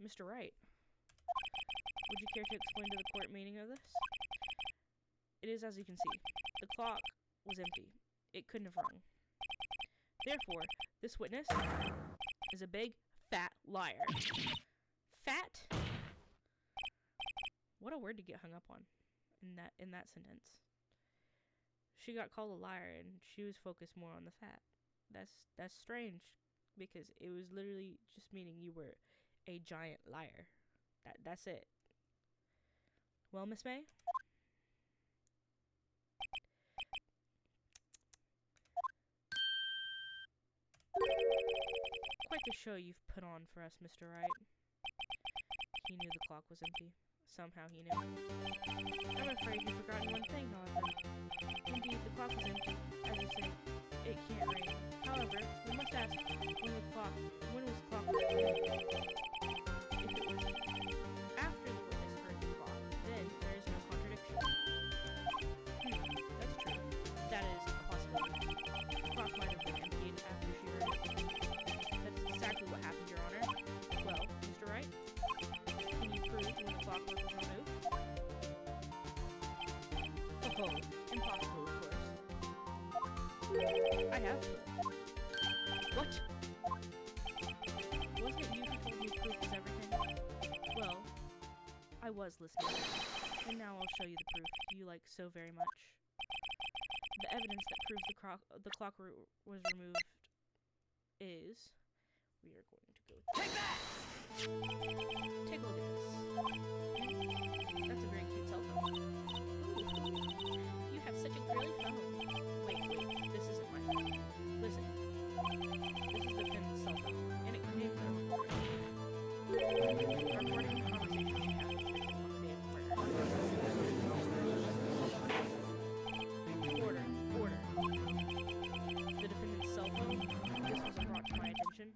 Mr. Wright, would you care to explain to the court meaning of this? It is as you can see. The clock was empty. It couldn't have rung. Therefore, this witness is a big, fat liar. Fat? What a word to get hung up on in that sentence. She got called a liar and she was focused more on the fat. That's strange because it was literally just meaning you were a giant liar. That's it. Well, Miss May? Quite the show you've put on for us, Mr. Wright. He knew the clock was empty. Somehow he knew. I'm afraid you've forgotten one thing, however. Indeed, the clock is empty. As you say, it can't rain. However, we must ask, when was the clock empty? If it was after the witness heard the clock, then there is no contradiction. That's true. That is a possibility. The clock might have been emptied after she heard it. That's exactly what happened, Your Honor. Well, I have proof. What? Wasn't it you who told me proof is everything? Well, I was listening. And now I'll show you the proof you like so very much. The evidence that proves the clock was removed is... We are going to go... Take that! Take a look at this. That's a very cute cell phone. Ooh, you have such a girly phone. Wait, this isn't my phone. Listen. This is the defendant's cell phone, and it contains a recording. Recording the conversation she had with the victim on the day of the murder. Order. The defendant's cell phone? This wasn't brought to my attention.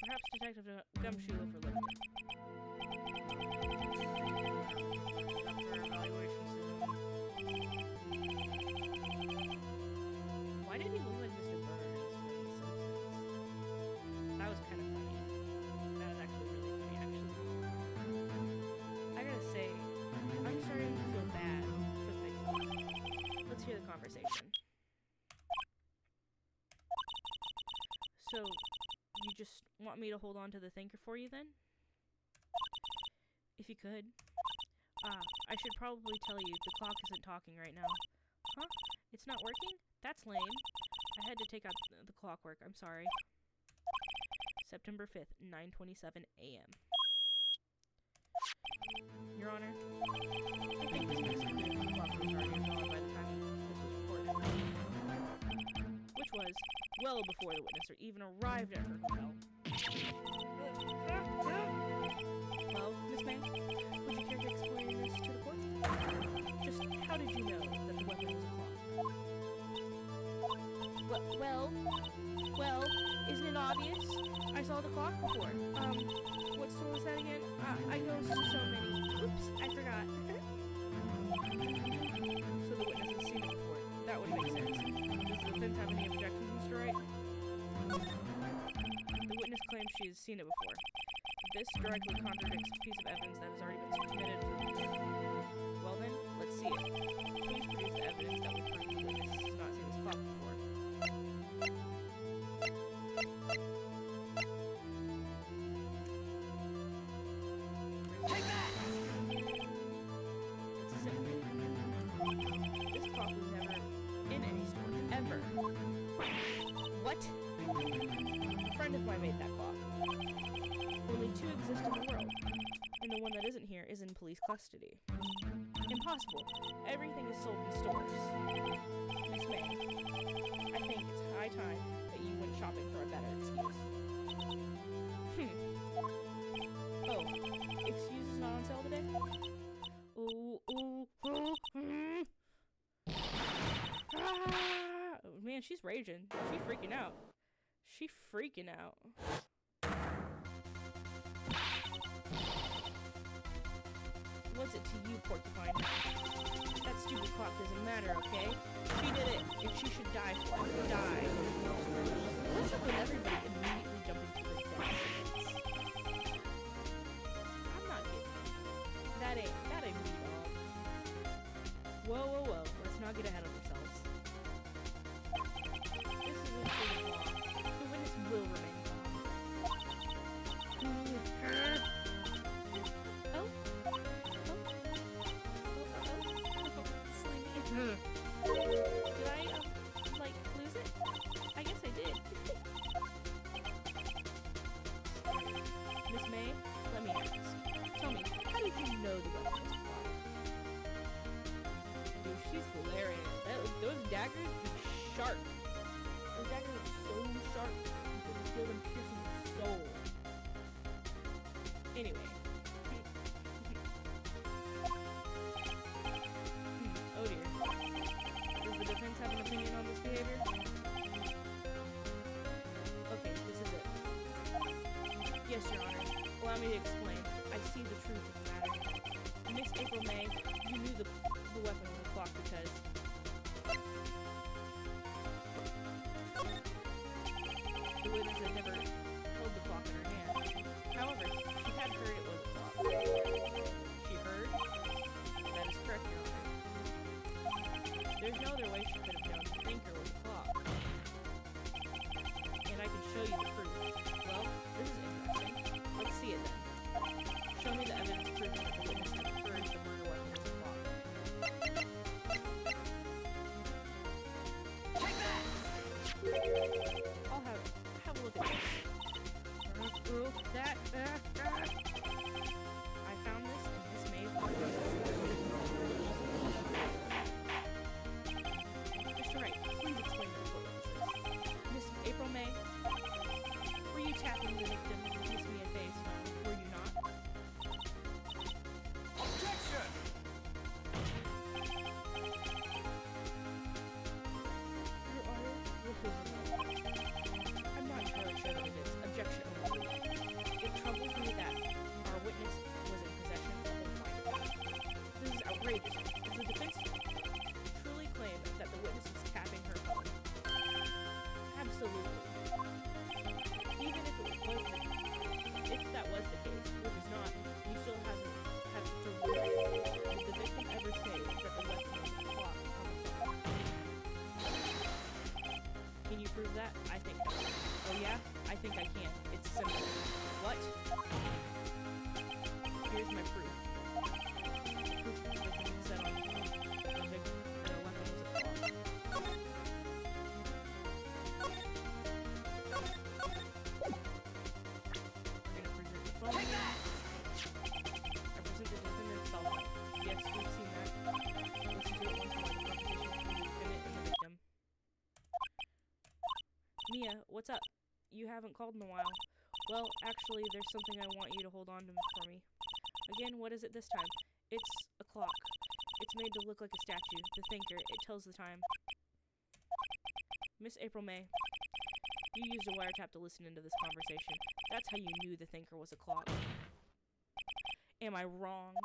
Perhaps Detective Gumshoe overlooked it. Up for evaluation soon. Why did he look like Mr. Burns from The Simpsons? That was kind of funny. That was actually really funny, actually. I gotta say, I'm starting to feel bad for the big fella. Let's hear the conversation. So, you just want me to hold on to the thinker for you then? If you could. I should probably tell you, the clock isn't talking right now. Huh? It's not working? That's lame. I had to take out the clockwork, I'm sorry. September 5th, 9:27 a.m. Your Honor, I think this makes it clear the clock was already gone by the time this was recorded. Which was well before the witness or even arrived at her hotel. Well, Miss May, would you care to explain this to the court? Just how did you know that the weapon was a clock? Well, isn't it obvious? I saw the clock before. What store was that again? I go to so many. Oops, I forgot. So the witness has seen it before. That would make sense. Does the defense have any objections, Mr. Wright? The witness claims she has seen it before. This directly contradicts a piece of evidence that has already been submitted to the court. Well then, let's see it. Please produce the evidence that will prove the witness has not seen this clock before. Take that! It's simple. This clock was never in any store, ever. What? A friend of mine made that clock. Only two exist in the world, and the one that isn't here is in police custody. Impossible. Everything is sold in stores. Miss May, I think it's high time that you went shopping for a better excuse. Oh, excuse is not on sale today? Ah! Oh, man, she's raging. She's freaking out. She's freaking out. What's it to you, Porcupine? That stupid clock doesn't matter, okay? She did it, and she should die for it. Die. What's up with everybody immediately jumping to the death sentence? I'm not getting it. That ain't me, dog. Whoa. Let's not get ahead of ourselves. This is a case of law. The witness will remain Did I, lose it? I guess I did. Miss May, let me ask. Tell me, how did you know the weapon was a clock? Dude, she's hilarious. Those daggers are sharp. Those daggers are so sharp. You can feel them piercing your soul. Anyway. Oh dear. Does the defense have an opinion on this behavior? Okay, this is it. Yes, Your Honor. Allow me to explain. I see the truth of the matter. Miss April May, you knew the weapon was a clock because... the witness had never held the clock in her hand. However, she had heard it was a clock. She heard? That is correct, Your Honor. There's no other way she could have known the thinker was a clock. you prove that? I think no. Oh yeah? I think I can. It's simple. What? Here's my proof. Proof that the thing set on the victim, the weapon was a claw. Take that! I present the defendant's cell phone. Yes, we've seen that. Listen to it once more. The competition between the defendant and the victim. Mia, what's up? You haven't called in a while. Well, actually, there's something I want you to hold on to for me. Again, what is it this time? It's a clock. It's made to look like a statue. The thinker. It tells the time. Miss April May, you used a wiretap to listen into this conversation. That's how you knew the thinker was a clock. Am I wrong?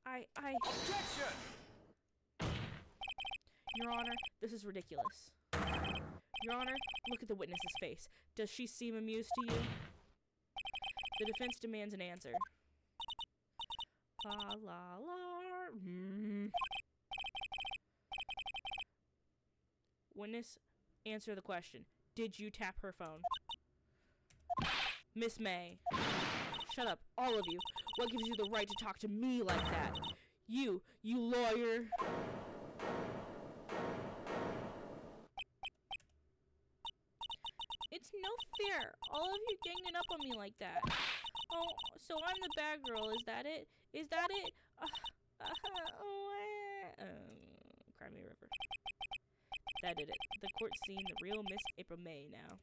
Objection! Your Honor, this is ridiculous. Your Honor, look at the witness's face. Does she seem amused to you? The defense demands an answer. La la la. Witness, answer the question. Did you tap her phone? Miss May. Shut up, all of you. What gives you the right to talk to me like that? You lawyer. It's no fair. All of you ganging up on me like that. Oh, so I'm the bad girl. Is that it? Is that it? Cry me a river. That did it. The court's seen the real Miss April May now.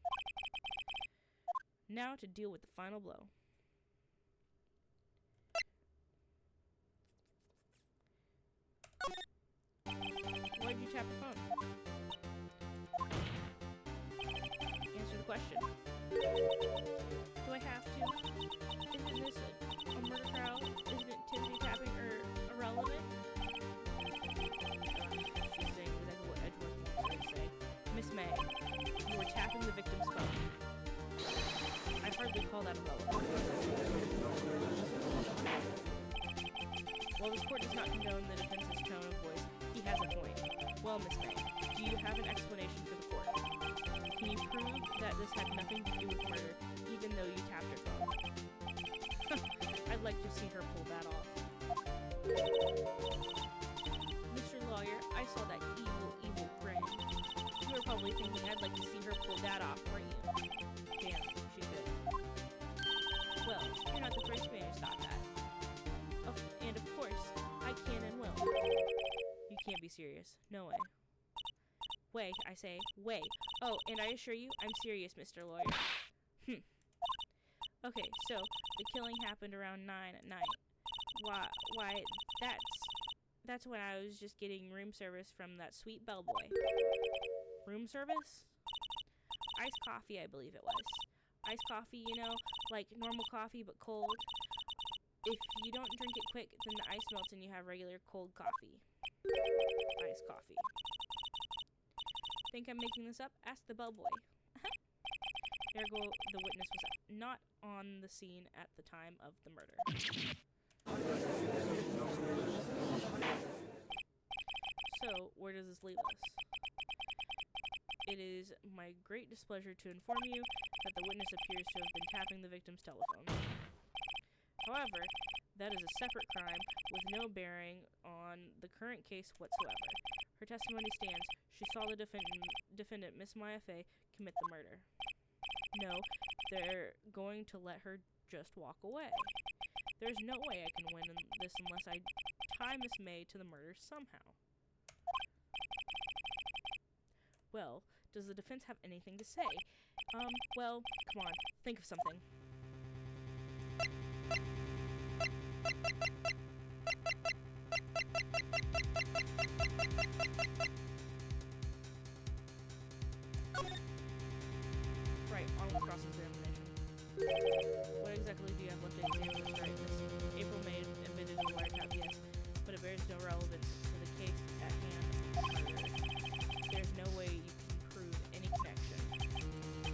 Now to deal with the final blow. Why'd you tap your phone? Answer the question. Do I have to? Isn't this a murder trial? Isn't it tippity tapping or irrelevant? She's saying exactly what Edgeworth wants her to say. Miss May, you were tapping the victim's phone. I'd hardly call that irrelevant. While this court does not condone the defense's tone of voice, he has a point. Well, Miss May, do you have an explanation for the court? Can you prove that this had nothing to do with murder, even though you tapped her phone? I'd like to see her pull that off. Mr. Lawyer, I saw that evil grin. You were probably thinking I'd like to see her pull that off, weren't you? Damn, she's good. Well, you're not the first man who's thought that. And of course, I can and will. You can't be serious. No way. Way, I say. Way. Oh, and I assure you, I'm serious, Mr. Lawyer. Okay, so, the killing happened around 9 at night. Why, that's when I was just getting room service from that sweet bellboy. Room service? Iced coffee, I believe it was. Iced coffee, you know, like normal coffee but cold. If you don't drink it quick, then the ice melts and you have regular cold coffee. Iced coffee. Think I'm making this up? Ask the bellboy. Ergo, the witness was not on the scene at the time of the murder. So, where does this leave us? It is my great displeasure to inform you that the witness appears to have been tapping the victim's telephone. However, that is a separate crime with no bearing on the current case whatsoever. Her testimony stands. She saw the defendant, Miss Maya Fey, commit the murder. No, they're going to let her just walk away. There's no way I can win in this unless I tie Miss May to the murder somehow. Well, does the defense have anything to say? Well, come on, think of something. Right, on with cross-examination. What exactly do you have left to examine this rightness? April May admitted to the wiretap, yes, but it bears no relevance to the case at hand. There's no way you can prove any connection.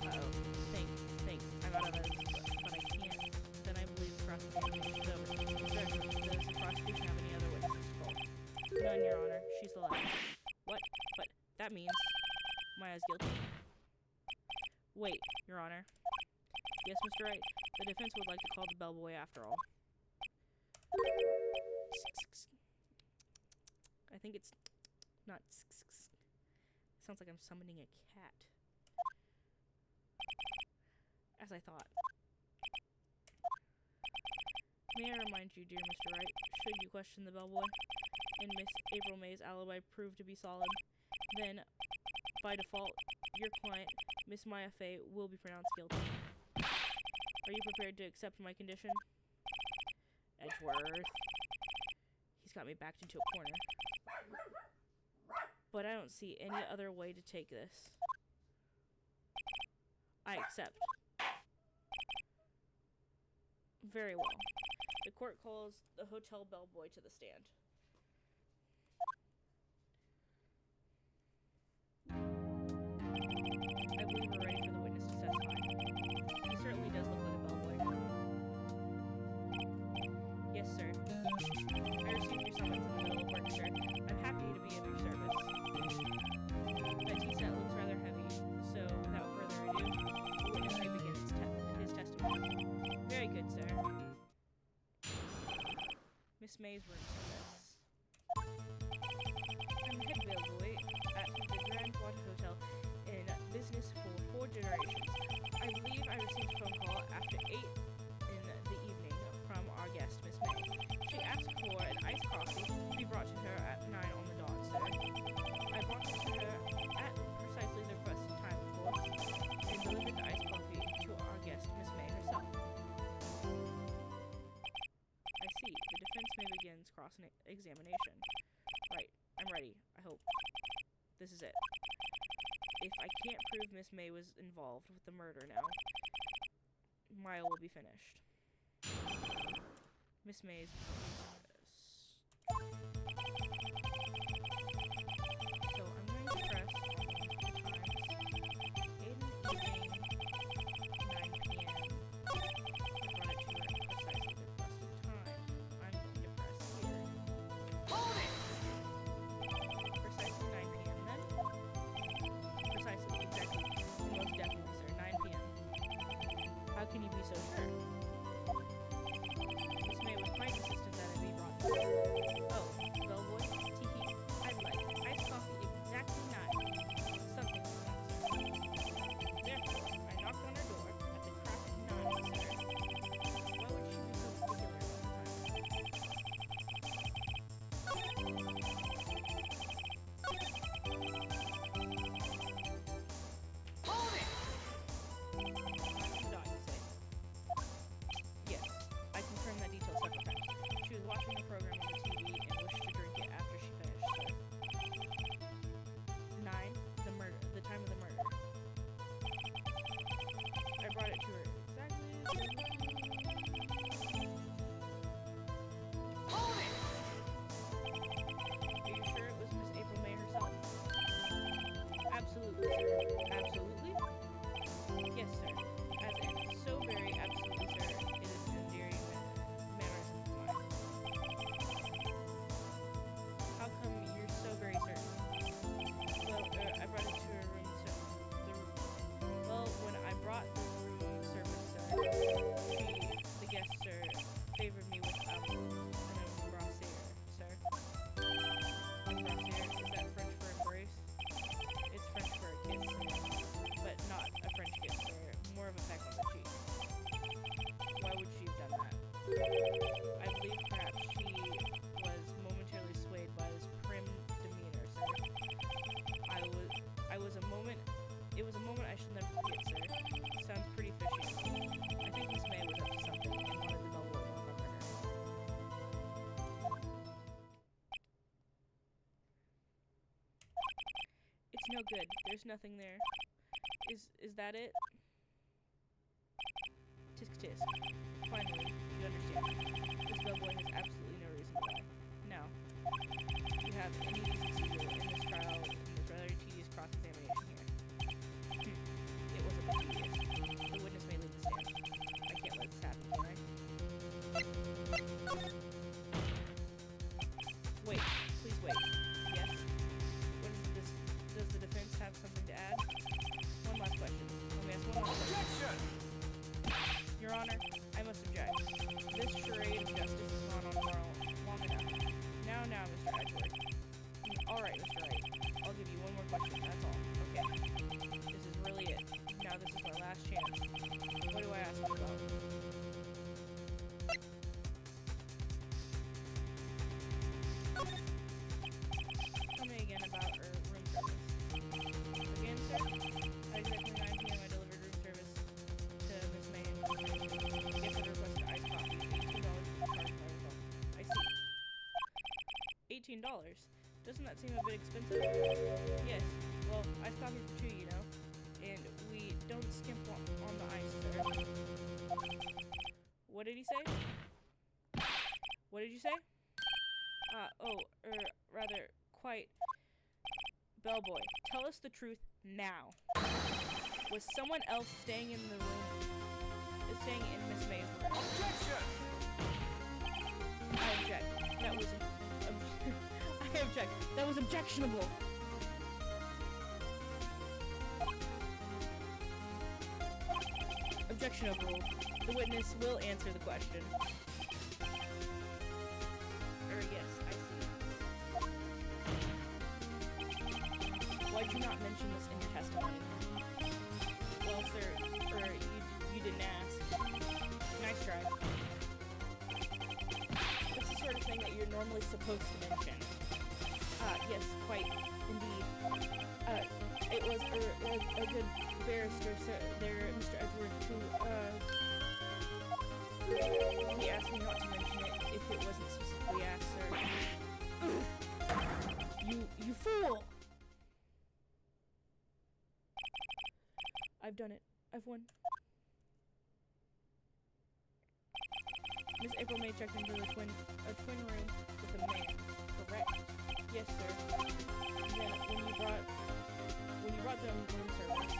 Uh-oh. Think. I'm out of evidence, but I can't. Then I believe the prosecution is over. Sir, does the prosecution have any other witnesses to call? None, Your Honor. She's the last. What? But that means... Maya's guilty. Wait, Your Honor. Yes, Mr. Wright. The defense would like to call the bellboy after all. I think it's not. It sounds like I'm summoning a cat. As I thought. May I remind you, dear Mr. Wright, should you question the bellboy, and Miss April May's alibi proved to be solid, then, by default, your client, Miss Maya Fey, will be pronounced guilty. Are you prepared to accept my condition? Edgeworth. He's got me backed into a corner. But I don't see any other way to take this. I accept. Very well. The court calls the hotel bellboy to the stand. I believe we're ready for the witness to testify. He certainly does look like a bellboy. Yes, sir. I received your summons in the middle of work, sir. I'm happy to be of your service. That tea set looks rather heavy, so without further ado, the witness may begin his testimony. Very good, sir. Miss May's room service. I'm the head bellboy at the Grand Water Hotel in business for 4 generations. I believe I received a phone call after 8 in the evening from our guest, Miss May. She asked for an iced coffee to be brought to her at 9 on the dot, sir. I brought it to her at precisely the requested time, of course, and delivered the iced coffee to our guest, Miss May herself. I see. The defense may begin cross-examination. Right. I'm ready, I hope. This is it. If I can't prove Miss May was involved with the murder now, Maya will be finished. Miss May's service. So I'm going to press multiple times. 8 in the evening, 9 p.m. I brought it to her at precisely the requested time. I'm going to press here. Hold it! Precisely 9 p.m. then? Precisely, exactly. Most definitely, sir. 9 p.m. How can you be so sure? Miss May was quite insistent that it be brought to her. Oh, bellboy, tee-hee, I'd like iced coffee exactly 9. Something like that, sir. Therefore, I knocked on her door at the crack of 9, sir. Why would she be so particular about Hold it! the dot, you say? Yes, I confirmed that detail several times. She was watching the program on the TV and wished to drink it after she finished, sir. 9, the time of the murder. I brought it to her exactly. Hold it! Are you sure it was Miss April May herself? Absolutely, sir. Absolutely? Yes, sir. As in, so very absolutely, sir. It is an endearing mannerism of mine. How come you're so very certain? Well, I brought it to her room when I brought the room service, sir, the guest, sir, favored me with an embrassier, sir. Embrassier, is that French for embrace? It's French for a kiss, sir. But not a French kiss, sir. More of a peck on the cheek. Why would she have done that? I believe perhaps she was momentarily swayed by this prim demeanor, sir. It was a moment I shall never forget, sir. Sounds pretty fishy. I think Miss May was up to something and wanted the bellboy to remember her. It's no good. There's nothing there. Is that it? Tisk tisk. Finally, you understand. This bellboy has absolutely no reason to lie. Now, you have any easy secret in this trial, in this rather tedious cross-examination here. It was a bit tedious. The witness may leave the stand. I can't let this happen, can I? Wait, please wait. Yes? What is this? Does the defense have something to add? $15. Doesn't that seem a bit expensive? Yes. Well, iced coffee for 2, you know. And we don't skimp on the ice, sir. What did he say? What did you say? Rather, quite. Bellboy, tell us the truth now. Was someone else staying in the room? Staying in Miss May's room? Objection! I object. That was... I object. That was objectionable. Objection overruled. The witness will answer the question. Yes, I see. Why'd you not mention this in your testimony? Well, sir, you didn't ask. Nice try. It's the sort of thing that you're normally supposed to mention. Yes, quite indeed. It was a good barrister, sir, there, Mr. Edward, who, he asked me not to mention it if it wasn't specifically asked, sir. You fool! I've done it. I've won. Miss April May checked into a twin room with a man. Correct. Yes, sir. And then when you brought them room service,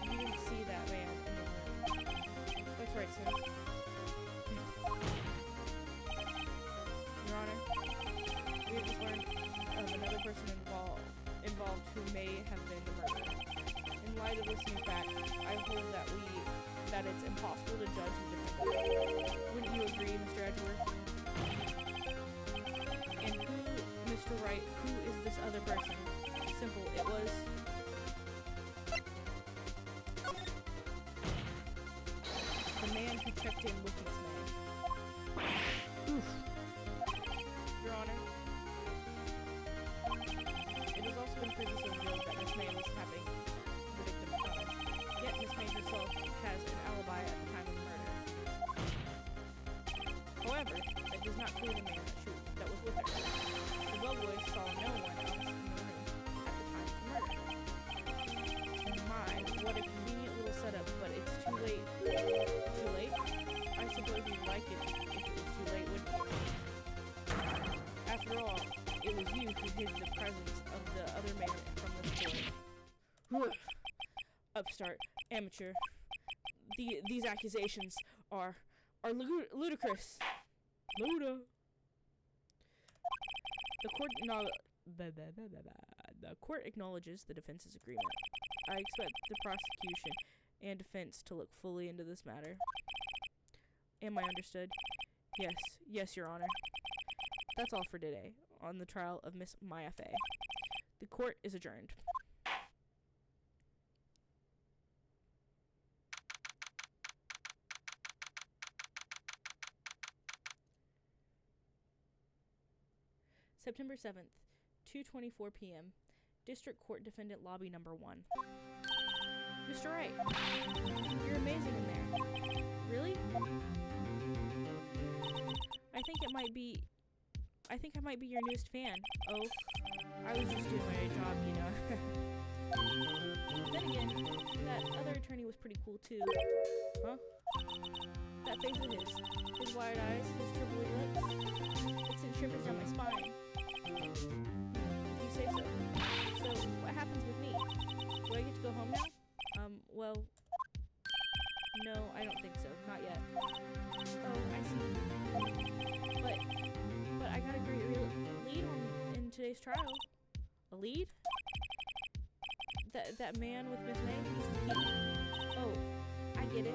you didn't see that man in the room. That's right, sir. Your Honor, we have just learned of another person involved who may have been the murderer. In light of this new fact, I hold that it's impossible to judge the defendant. Wouldn't you agree, Mr. Edgeworth? And who, Mr. Wright, who is this other person? Simple, it was... the man who checked in with Miss May. Oof. Your Honor, it has also been previously revealed that Miss May was having the victim's phone. Yet Miss May herself has an alibi at the time of the murder. However, it does not clear the man that was with her. The bellboy saw no one else in the room at the time of the murder. My, what a convenient little setup, but it's too late. Too late? I suppose you'd like it if it was too late, wouldn't you? After all, it was you who hid the presence of the other man from this boy. Upstart, amateur. These accusations are ludicrous. Luda. The court acknowledges the defense's agreement. I expect the prosecution and defense to look fully into this matter. Am I understood? Yes, Your Honor. That's all for today on the trial of Miss Maya Fay. The court is adjourned. September 7th, 2:24 p.m. District Court Defendant Lobby Number 1. Mr. Wright, you're amazing in there. Really? I think I might be your newest fan. Oh, I was just doing my job, you know. Then again, that other attorney was pretty cool too. Huh? That face of his wide eyes, his trembling lips. It sent shivers down my spine. If you say so. So, what happens with me? Do I get to go home now? Well, no, I don't think so. Not yet. Oh, I see. But I got a great lead in today's trial. A lead? That man with Miss May, he's the key. Oh, I get it.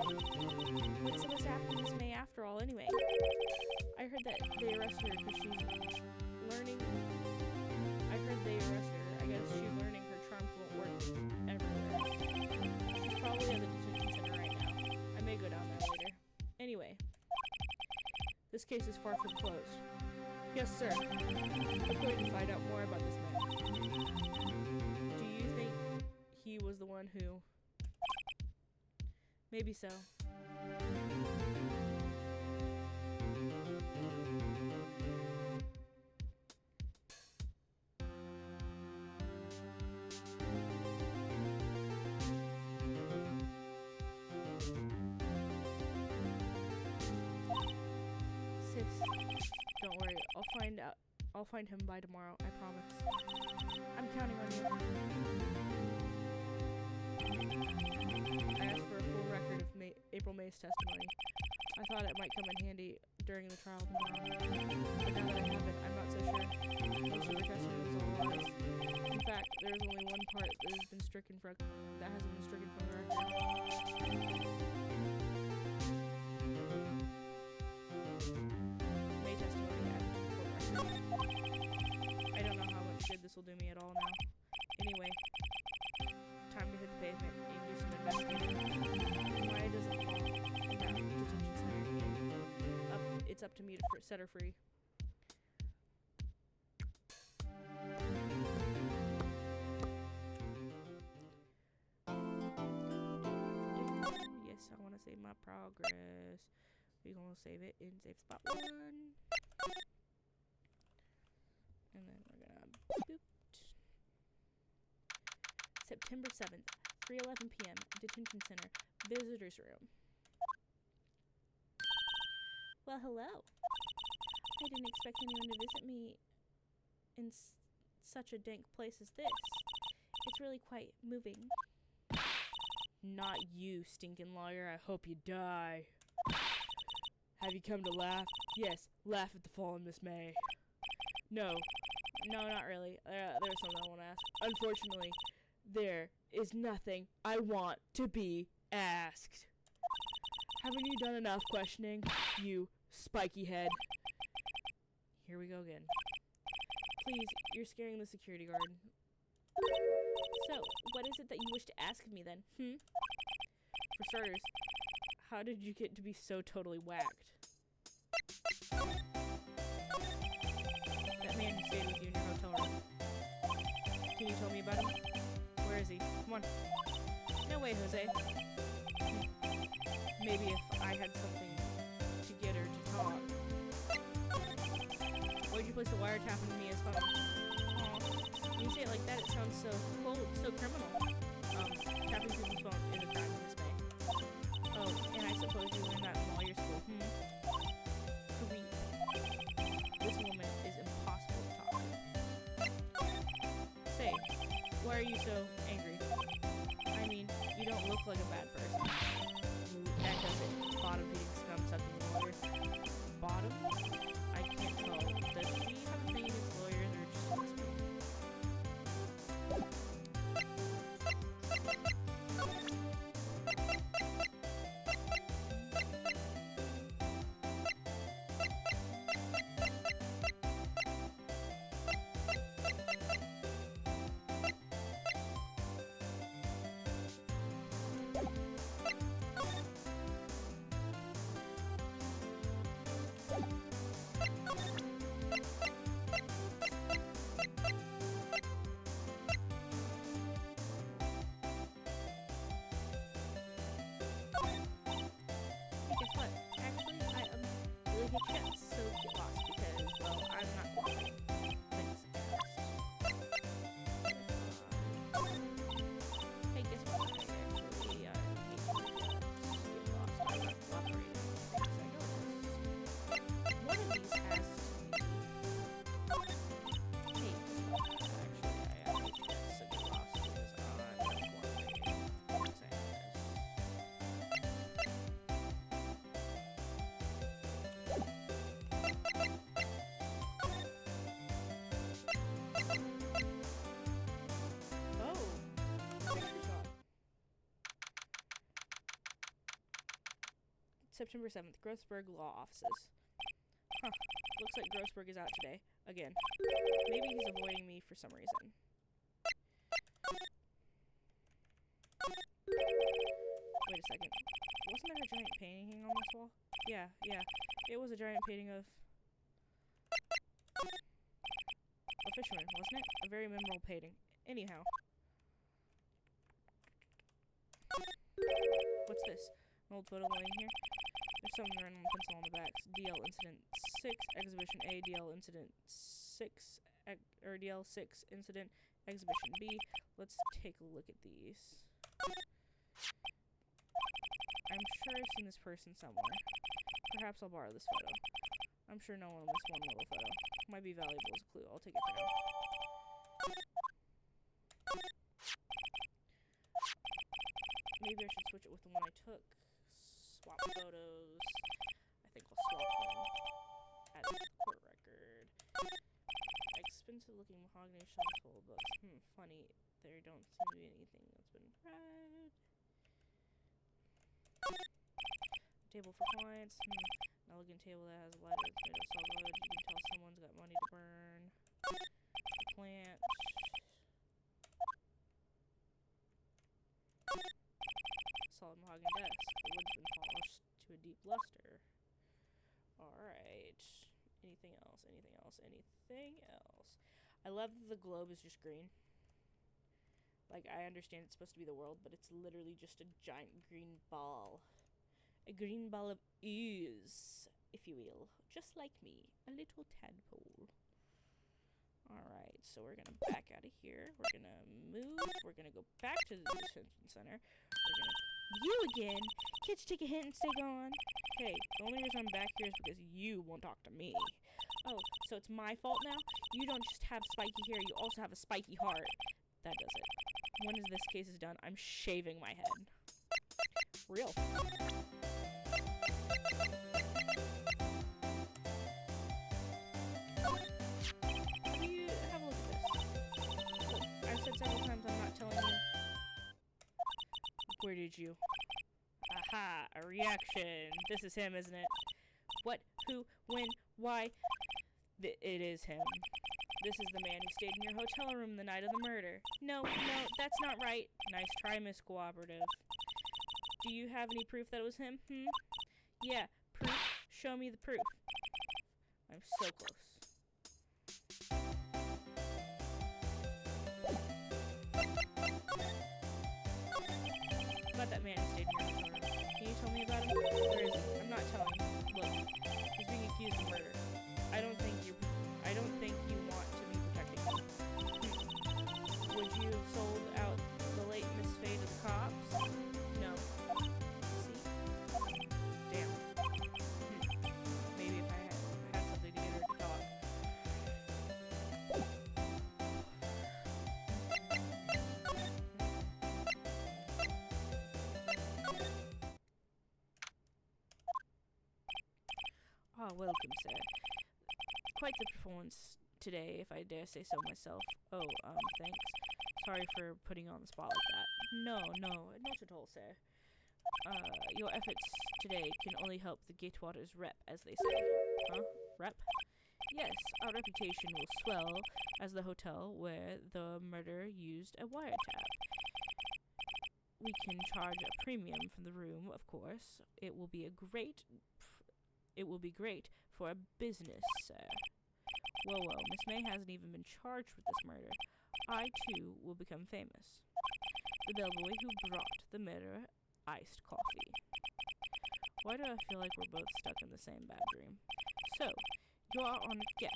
What's supposed to happen to Miss May after all, anyway? I heard that they arrested her because she's learning. I heard they arrested her. I guess she's learning her charms won't work everywhere. She's probably at the detention center right now. I may go down there later. Anyway, this case is far from closed. Yes, sir. I'm going to find out more about this man. Do you think he was the one who... Maybe so. I'll find him by tomorrow, I promise. I'm counting on you. I asked for a full record of April May's testimony. I thought it might come in handy during the trial tomorrow. But now that I have it, I'm not so sure. Most of her testimony was all lies. In fact, there is only one part that hasn't been stricken from the record. May testimony added to the court record. I don't know how much good this will do me at all now. Anyway, time to hit the pavement and do some investigating. Why doesn't fall in that detention center? It's up to me to set her free. Yes, I want to save my progress. We're going to save it in save spot 1. And then we're going to boop. September 7th, 3:11 p.m. Detention Center, Visitors Room. Well, hello. I didn't expect anyone to visit me in such a dank place as this. It's really quite moving. Not you, stinking lawyer. I hope you die. Have you come to laugh? Yes, laugh at the fallen Miss May. No, not really. There's something I want to ask. Unfortunately, there is nothing I want to be asked. Haven't you done enough questioning, you spiky head? Here we go again. Please, you're scaring the security guard. So, what is it that you wish to ask of me then, For starters, how did you get to be so totally whacked? That man who stayed with you in your hotel room. Can you tell me about him? Where is he? Come on. No way, Jose. Maybe if I had something to get her to talk. Why'd you place the wiretap into Mia's phone? Aw. When you say it like that, it sounds so cold, so criminal. Tapping people's phone is a crime in this May. Oh, and I suppose you learned that in lawyer school, Creep. This woman is impossible to talk to. Say, why are you so angry? I mean, you don't look like a bad person. That does it. Bottom-feeding scum sucking lawyer. Bottom? I can't tell. Does she have a thing against lawyers or just wants me? So get lost because, well, I'm not going to things fast. Hey, guess what? I actually hate to get lost. I'm not cooperating with things I noticed. One of these has to be... Hey, guess what? Actually, I hate to get lost because I'm not cooperating with things I noticed. September 7th, Grossberg Law Offices. Huh. Looks like Grossberg is out today. Again. Maybe he's avoiding me for some reason. Wait a second. Wasn't there a giant painting on this wall? Yeah. It was a giant painting of... a fisherman, wasn't it? A very memorable painting. Anyhow. What's this? An old photo laying here? There's something written on the pencil on the back. DL Incident 6, Exhibition A, DL Incident 6, or DL 6, Incident, Exhibition B. Let's take a look at these. I'm sure I've seen this person somewhere. Perhaps I'll borrow this photo. I'm sure no one will miss one little photo. Might be valuable as a clue. I'll take it for now. Maybe I should switch it with the one I took. Swap photos. I think we'll swap them. Add to the court record. Expensive looking mahogany shelf full of books. Funny. There don't seem to be anything that's been read. Table for clients. An elegant table that has a lighter made of solid wood. You can tell someone's got money to burn. A plant. Solid mahogany desk. The wood's been polished to a deep luster. Alright. Anything else? Anything else? Anything else? I love that the globe is just green. Like, I understand it's supposed to be the world, but it's literally just a giant green ball. A green ball of ooze, if you will. Just like me. A little tadpole. Alright, so we're gonna back out of here. We're gonna move. We're gonna go back to the detention center. We're gonna... You again! Can't you take a hint and stay gone? Hey, the only reason I'm back here is because you won't talk to me. Oh, so it's my fault now? You don't just have spiky hair, you also have a spiky heart. That does it. When this case is done, I'm shaving my head. Real. You have a look at this. Look, I've said several times I'm not telling you. Where did you? Aha, a reaction. This is him, isn't it? What? Who? When? Why? It is him. This is the man who stayed in your hotel room the night of the murder. No, that's not right. Nice try, Miss Cooperative. Do you have any proof that it was him? Yeah, proof? Show me the proof. I'm so close. About that man who stayed in your hotel room. Can you tell me about him? Where is he? I'm not telling you. Look, he's being accused of murder. I don't think you want to be protecting him. Would you have sold out the late Miss Faye to the cops? No. See? Damn. Maybe if I had something to get her to talk. Ah, welcome, sir. Quite the performance today, if I dare say so myself. Oh, thanks. Sorry for putting you on the spot like that. No, not at all, sir. Your efforts today can only help the Gatewaters rep, as they say. Huh? Rep? Yes, our reputation will swell as the hotel where the murderer used a wiretap. We can charge a premium for the room, of course. It will be great for a business, sir. Whoa, Miss May hasn't even been charged with this murder. I, too, will become famous. The bellboy who brought the murderer iced coffee. Why do I feel like we're both stuck in the same bad dream? So, you're our honored guest.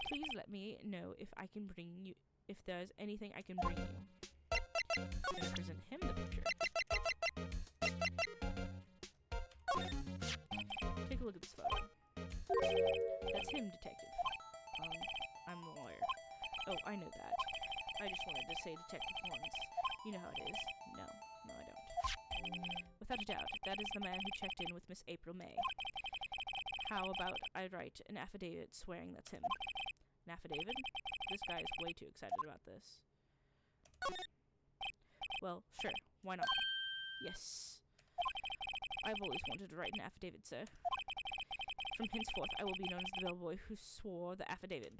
Please let me know if there's anything I can bring you. I'm gonna present him the picture. Take a look at this photo. That's him, detective. I'm the lawyer. Oh, I know that. I just wanted to say detective once. You know how it is. No, I don't. Without a doubt, that is the man who checked in with Miss April May. How about I write an affidavit swearing that's him? An affidavit? This guy is way too excited about this. Well, sure. Why not? Yes. I've always wanted to write an affidavit, sir. From henceforth, I will be known as the bellboy who swore the affidavit.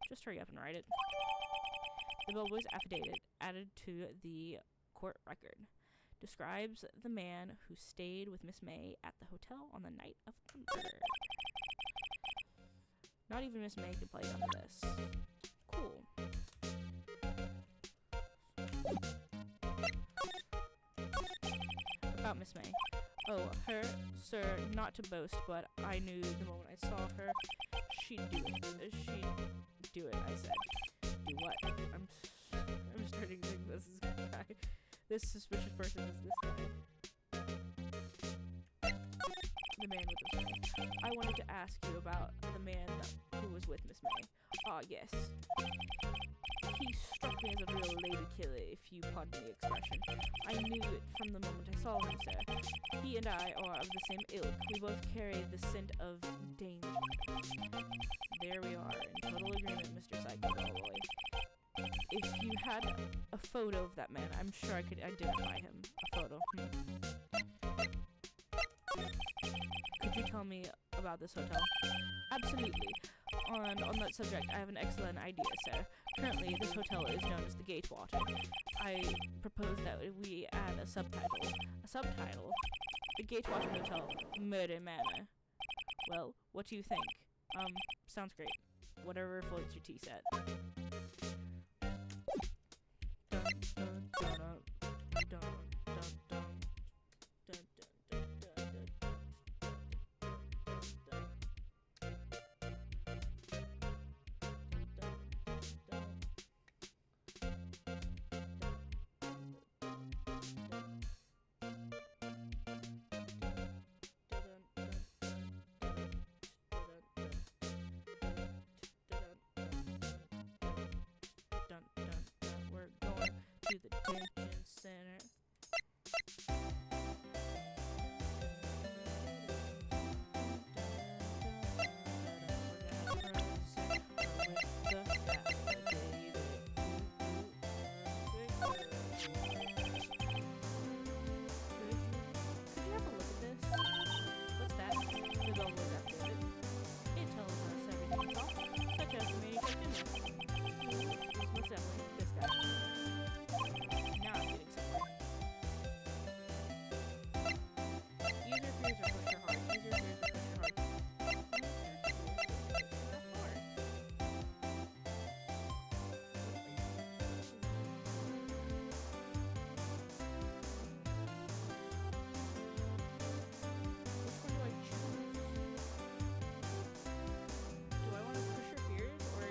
Just hurry up and write it. The bellboy's affidavit, added to the court record, describes the man who stayed with Miss May at the hotel on the night of the murder. Not even Miss May could play under this. Cool. About Miss May. Oh, her, sir, not to boast, but I knew the moment I saw her, she'd do it. She'd do it, I said. Do what? I'm starting to think this is this guy. This suspicious person is this guy. the man with Miss May. I wanted to ask you about the man who was with Miss May. Ah, yes. He struck me as a real lady killer, if you pardon the expression. I knew it from the moment I saw him, sir. He and I are of the same ilk. We both carry the scent of danger. There we are, in total agreement, Mr. Psycho Bellboy. If you had a photo of that man, I'm sure I could identify him. A photo. Could you tell me about this hotel? Absolutely. On that subject, I have an excellent idea, sir. Currently, this hotel is known as the Gatewater. I propose that we add a subtitle. A subtitle? The Gatewater Hotel, Murder Manor. Well, what do you think? Sounds great. Whatever floats your tea set. We're going to the detention center. This guy. Now I'm getting somewhere. User fears or push your heart. User fears or push your heart. Which one do I choose? Do I want to push your fears or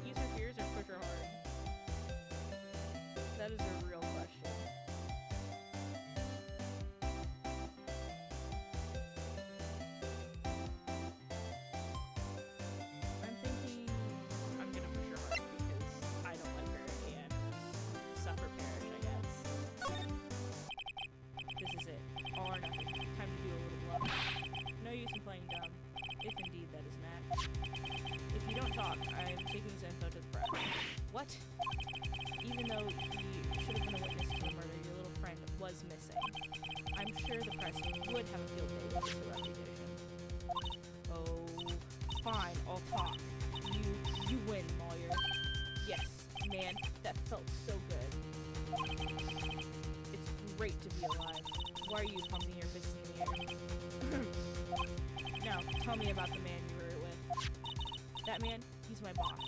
ease your fears or push your heart? That is a real question. I'm thinking I'm gonna push your heart because I don't like her and suffer perish, I guess. This is it. All or nothing. Time to do a little bluff. No use in playing dumb, if indeed that is an act. If you don't talk, I'm taking this info to the press. What? Even though he should have been a witness to the murder, your little friend was missing. I'm sure the press would have a field day with this reputation. Oh, fine, I'll talk. You win, lawyer. Yes, man, that felt so good. It's great to be alive. Why are you pumping your fists in the air? Now, tell me about the man you were with. That man, he's my boss,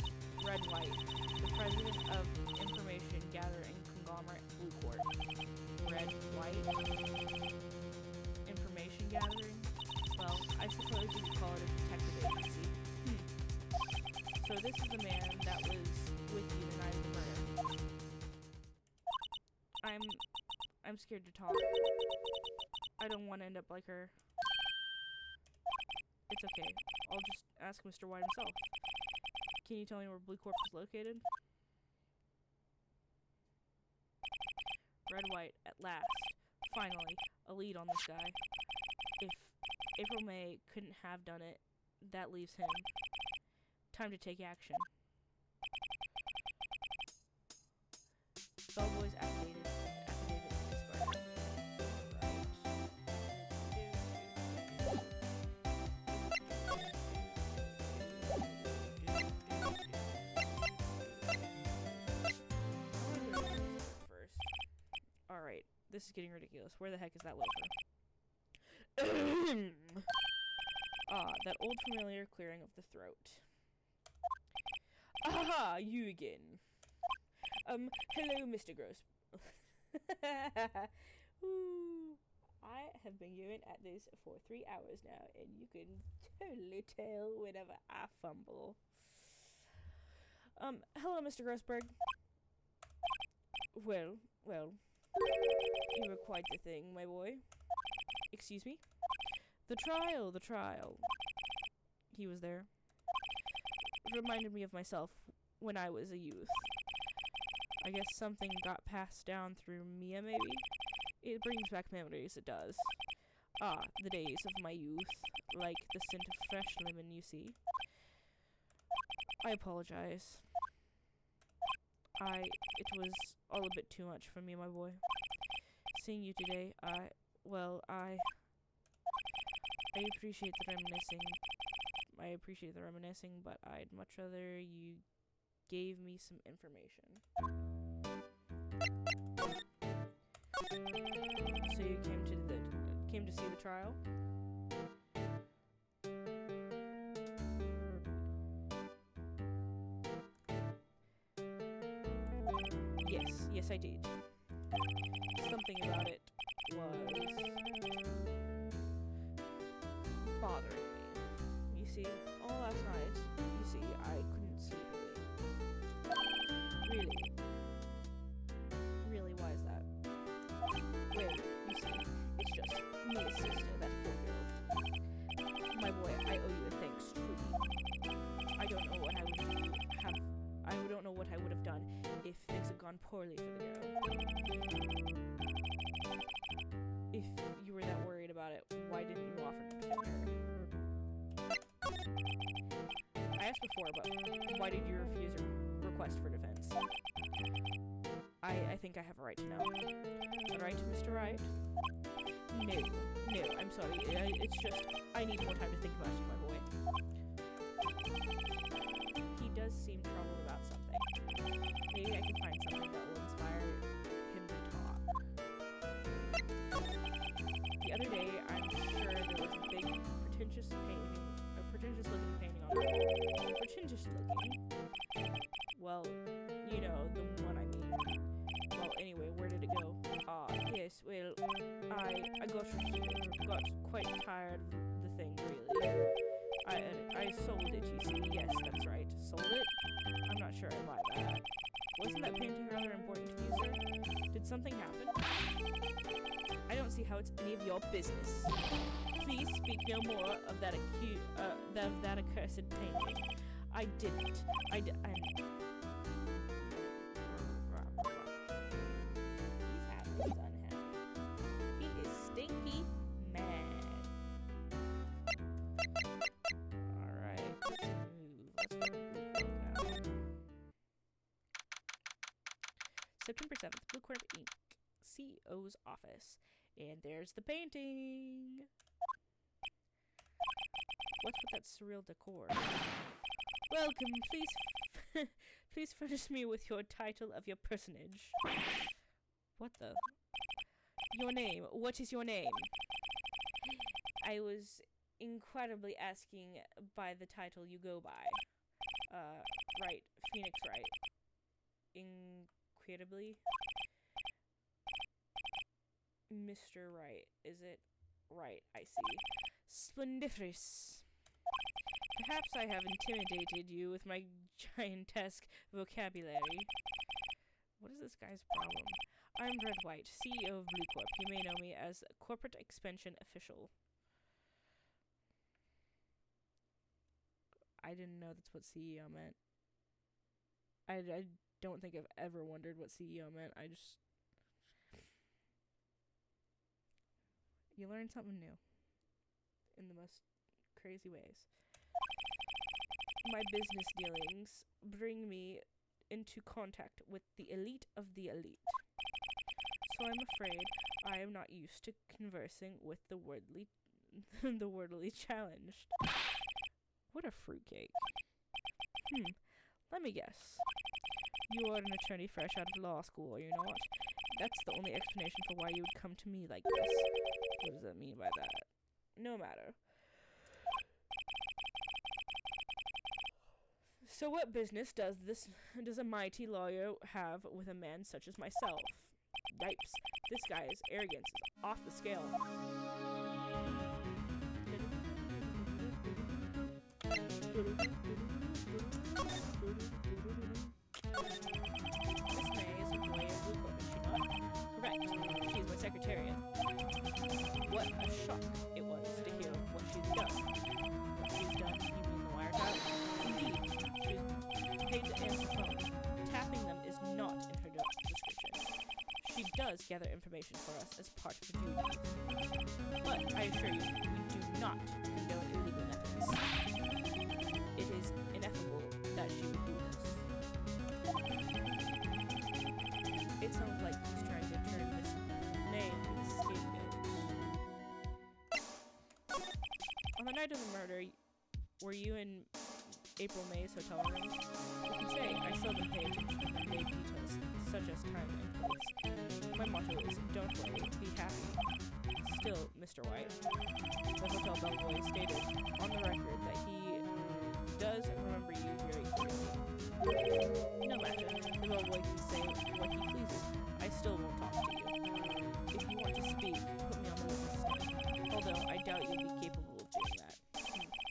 Red White, the president of Information Gathering Conglomerate Blue Court. Red White? Information Gathering? Well, I suppose you could call it a detective agency. So this is the man that was with you the night of the murder. I'm scared to talk. I don't want to end up like her. It's okay. I'll just ask Mr. White himself. Can you tell me where Blue Corp is located? Red White, at last. Finally, a lead on this guy. If April May couldn't have done it, that leaves him. Time to take action. Bellboy's affidavit expired. First. Alright, this is getting ridiculous. Where the heck is that loafer? Ah, that old familiar clearing of the throat. Aha, you again. Hello, Mr. Gross. Ooh, I have been going at this for 3 hours now, and you can totally tell whenever I fumble. Hello, Mr. Grossberg. Well, you were quite the thing, my boy. Excuse me? The trial. He was there. Reminded me of myself when I was a youth. I guess something got passed down through Mia, maybe? It brings back memories, it does. Ah, the days of my youth. Like the scent of fresh lemon, you see. I apologize. It was all a bit too much for me, my boy. Seeing you today, I appreciate the reminiscing. But I'd much rather you gave me some information. So you came to see the trial? Yes, I did. Something about it was bothering me. You see, all last night, I couldn't sleep really. Really, why is that? Well, you see, it's just Mia's sister, that poor girl. My boy, I owe you a thanks, truly. I don't know what I would have done if things had gone poorly for the girl. If you were that worried about it, why didn't you offer to defend her? I asked before, but why did you refuse her request for defense? I think I have a right to know. A right, Mr. Wright? No, I'm sorry. It's just, I need more time to think about it, my boy. He does seem troubled about something. Maybe I can find something that will inspire him to talk. The other day, I'm sure there was a big, pretentious looking painting on the wall. Pretentious looking? Well, you know, the one I mean. Well, anyway, where did it go? Yes, well, I got quite tired of the thing, really. I sold it, you see. Yes, that's right. Sold it? I'm not sure I buy that. Wasn't that painting rather important to you, sir? Did something happen? I don't see how it's any of your business. Please speak no more of that accursed painting. I didn't. He's happy. He's unhappy. He is stinky mad. Alright, let's move. Let's go to Blue Corp now. September 7th, Blue Corp Inc. CEO's office. And there's the painting. What's with that surreal decor? Welcome, please furnish me with your title of your personage. What the? Your name. What is your name? I was incredibly asking by the title you go by. Wright. Phoenix Wright. Incredibly? Mr. Wright. Is it? Right, I see. Splendiferous. Perhaps I have intimidated you with my giantesque vocabulary. What is this guy's problem? I'm Red White, CEO of Blue Corp. You may know me as Corporate Expansion Official. I didn't know that's what CEO meant. I don't think I've ever wondered what CEO meant. You learn something new. In the most crazy ways. My business dealings bring me into contact with the elite of the elite. So I'm afraid I am not used to conversing with the wordly challenged. What a fruitcake. Let me guess. You are an attorney fresh out of law school, are you not? That's the only explanation for why you would come to me like this. What does that mean by that? No matter. So what business does a mighty lawyer have with a man such as myself? Yipes. This guy's arrogance is off the scale. Miss May is employee of Blue Corp, is she not? Correct. She's my secretariat. What a shock it was to hear done. What she's done, you mean the wiretap? Indeed, she's paid to answer phones. Tapping them is not in her description. She does gather information for us as part of her duties. But I assure you, we do not condone illegal methods. It is ineffable that she would do this. It sounds like he's trying to turn this name into the scapegoat. On the night of the murder, were you in April May's hotel room? You can say I seldom pay attention to mundane details, such as time and place. My motto is, don't worry, be happy. Still, Mr. White, the hotel bellboy stated on the record that he does remember you very clearly. No matter, the bellboy can say what he pleases. I still won't talk to you. If you want to speak, put me on the witness stand. Although I doubt you'll be capable of doing that.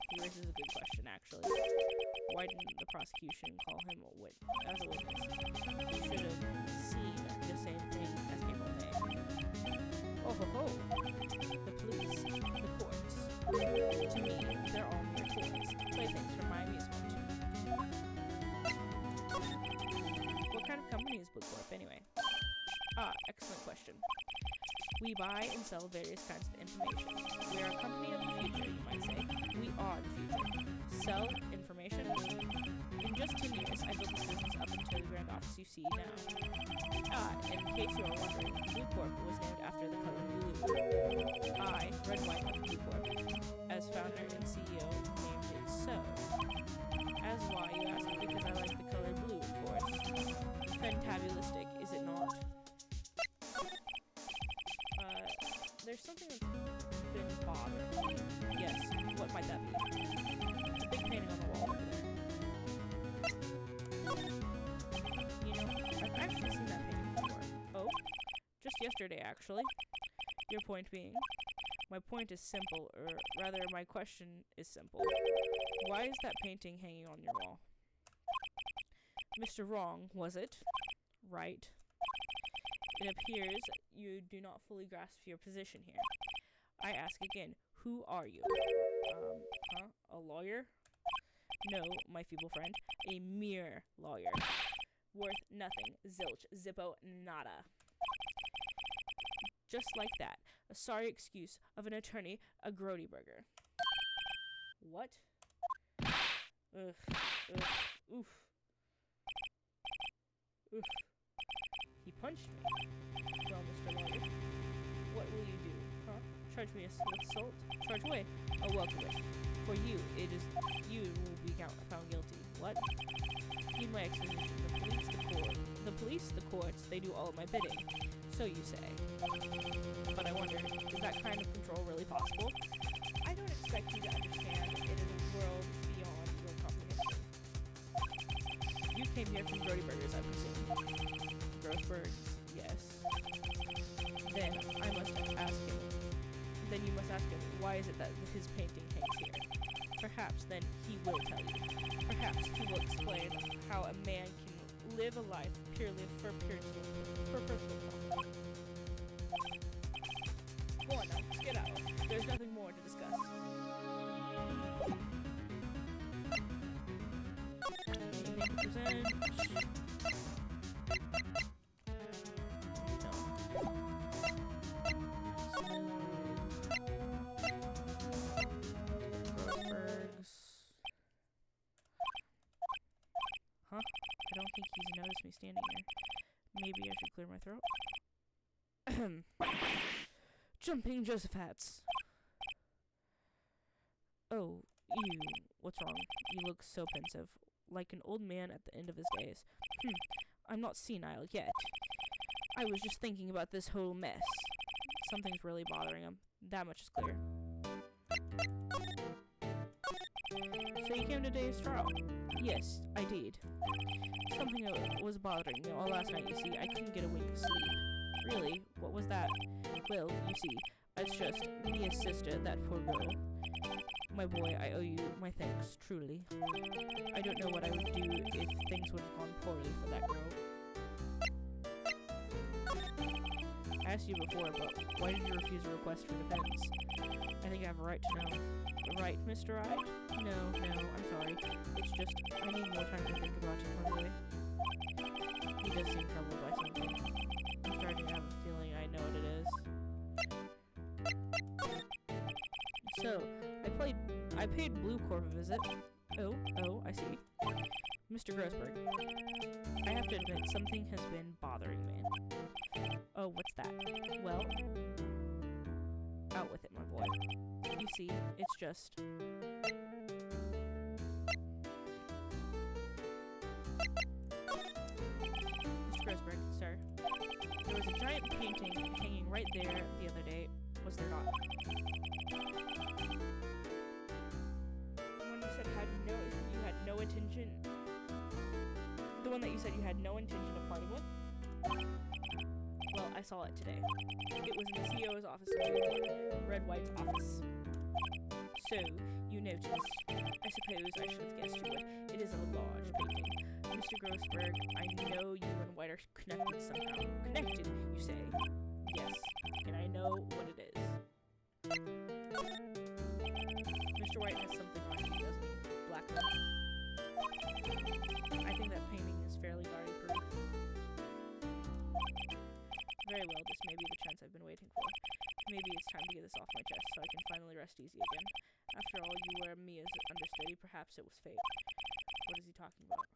He raises a good question, actually. Why didn't the prosecution call him as a witness? He should have seen the same thing as April May. Oh ho ho! The police, the courts. To me, they're all mere toys, playthings for my amusement. What kind of company is Blue Corp, anyway? Ah, excellent question. We buy and sell various kinds of information. We are a company of the future, you might say. We are the future. Sell information? In just 10 years, I built this business up into the grand office you see now. Ah, in case you are wondering, Blue Corp was named after the color blue. I, Red White of Blue Corp, as founder and CEO, named it so. As why, you ask, because I like the color blue, of course. Fantabulistic, is it not? There's something that's been bothering me. Yes, what might that be? It's a big painting on the wall over there. You know, I've actually seen that painting before. Oh? Just yesterday, actually. Your point being? My point is simple, or rather, my question is simple. Why is that painting hanging on your wall? Mr. Wrong, was it? Right. It appears you do not fully grasp your position here. I ask again, who are you? A lawyer? No, my feeble friend, a mere lawyer. Worth nothing, zilch, zippo, nada. Just like that, a sorry excuse of an attorney, a grody burger. What? Ugh, oof. Oof. He punched me. Well, Mr. Lawyer, what will you do? Huh? Charge me with assault? Charge away. I'll welcome it. For you, it is you who will be found guilty. What? Heed my exposition. The police, the courts, they do all of my bidding. So you say. But I wonder, is that kind of control really possible? I don't expect you to understand. It is a world beyond your comprehension. You came here from Grody Burgers, I presume. Grossbergs, yes. Then I must ask him. Then you must ask him, why is it that his painting hangs here? Perhaps then he will tell you. Perhaps he will explain how a man can live a life purely for personal profit. Go on now, let's get out. There's nothing more to discuss. Anything to present? Huh? I don't think he's noticed me standing here. Maybe I should clear my throat. Jumping Josephats. Oh, you. What's wrong? You look so pensive. Like an old man at the end of his days. I'm not senile yet. I was just thinking about this whole mess. Something's really bothering him. That much is clear. So you came to today's trial? Yes, I did. Something was bothering me all last night, you see. I couldn't get a wink of sleep. Really? What was that? Well, you see, it's just Mia's sister, that poor girl. My boy, I owe you my thanks, truly. I don't know what I would do if things would have gone poorly for that girl. asked you before, but why did you refuse a request for defense? I think I have a right to know. Right, Mr. Wright? No, I'm sorry. It's just, I need more time to think about it, by the way. He does seem troubled by something. I'm starting to have a feeling I know what it is. So, I paid Blue Corp a visit. Oh, I see. Mr. Grossberg, I have to admit, something has been bothering me. Oh, what's that? Well, out with it, my boy. You see, it's just... Mr. Grossberg, sir, there was a giant painting hanging right there the other day, was there not? When you said you had no intention... The one that you said you had no intention of parting with? Well, I saw it today. It was in the CEO's office, Red White's office. So, you noticed. I suppose I should have guessed you would. It is a large painting. Mr. Grossberg, I know you and White are connected somehow. Connected, you say? Yes, and I know what it is. Mr. White has something on him, doesn't he? Blackmail. I think that painting is fairly guarded-proof. Very well, this may be the chance I've been waiting for. Maybe it's time to get this off my chest so I can finally rest easy again. After all, you were me as understudy, perhaps it was fate. What is he talking about?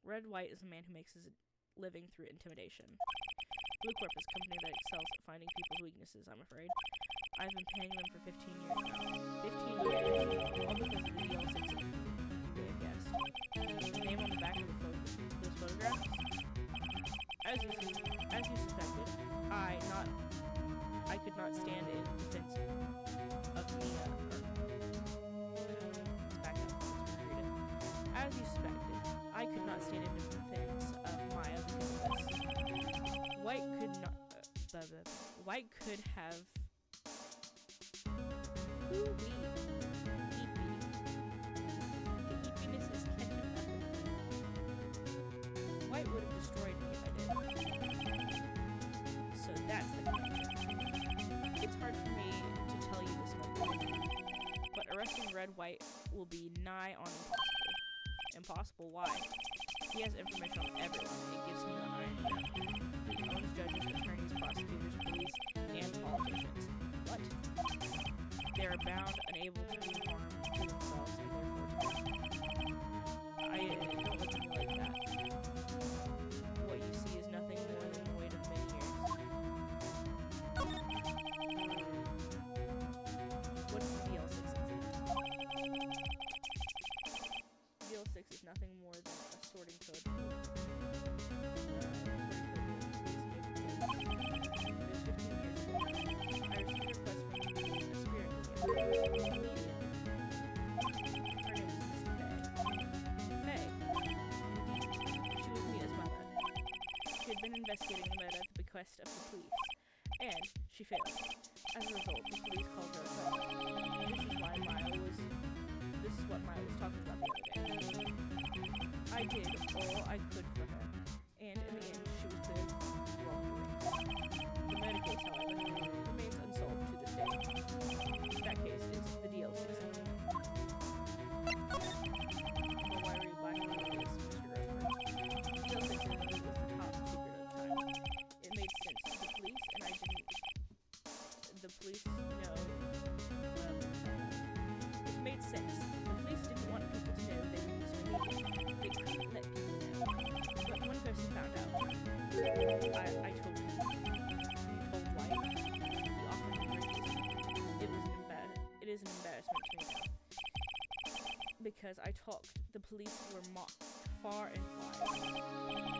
Red White is a man who makes his living through intimidation. Blue Corp is a company that excels at finding people's weaknesses, I'm afraid. I've been paying them for 15 years now. 15 years? All because of the DL6 you may have guessed. The name on the back of those photographs? As you suspected, I could not stand in defense of Mia. Let's back up. Let's reread it. As you suspected, I could not stand in defense of Maya because of this. White could have... Ooh-wee. The eepiness is catching up with me. White would have destroyed me if I did. So that's the connection. It's hard for me to tell you this moment, but arresting Red White will be nigh on impossible. Impossible? Why? He has information on everyone. It gives him an iron grip. He owns judges, attorneys, prosecutors, police, and politicians. What? They are bound, unable to do harm to themselves and therefore to me. I don't look at me like that. What you see is nothing more than the weight of many years. What's the DL6 exactly? DL6 is nothing more than a sorting code. There's 15 years ago. I received a request from a spirit medium. Her name was Miss Faye. She was Mia's mother. She had been investigating the murder at the bequest of the police, and she failed. As a result, the police called her a fraud. This is what Maya was talking about the other day. I did all I could for her, and in the end, she was cleared of wrongdoings. The murder case, however, remains unsolved to this day. That case is the DL6. Well, why were you blackmailing this, Mr. Grossberg? DL6 was the top secret at the time. It made sense to the police, and I didn't... The police, no... it made sense. The police didn't want people to know they were using media. They couldn't let people know. But one person found out. I told him. You told White. He offered me raises. It is an embarrassment to me now. Because I talked. The police were mocked far and wide.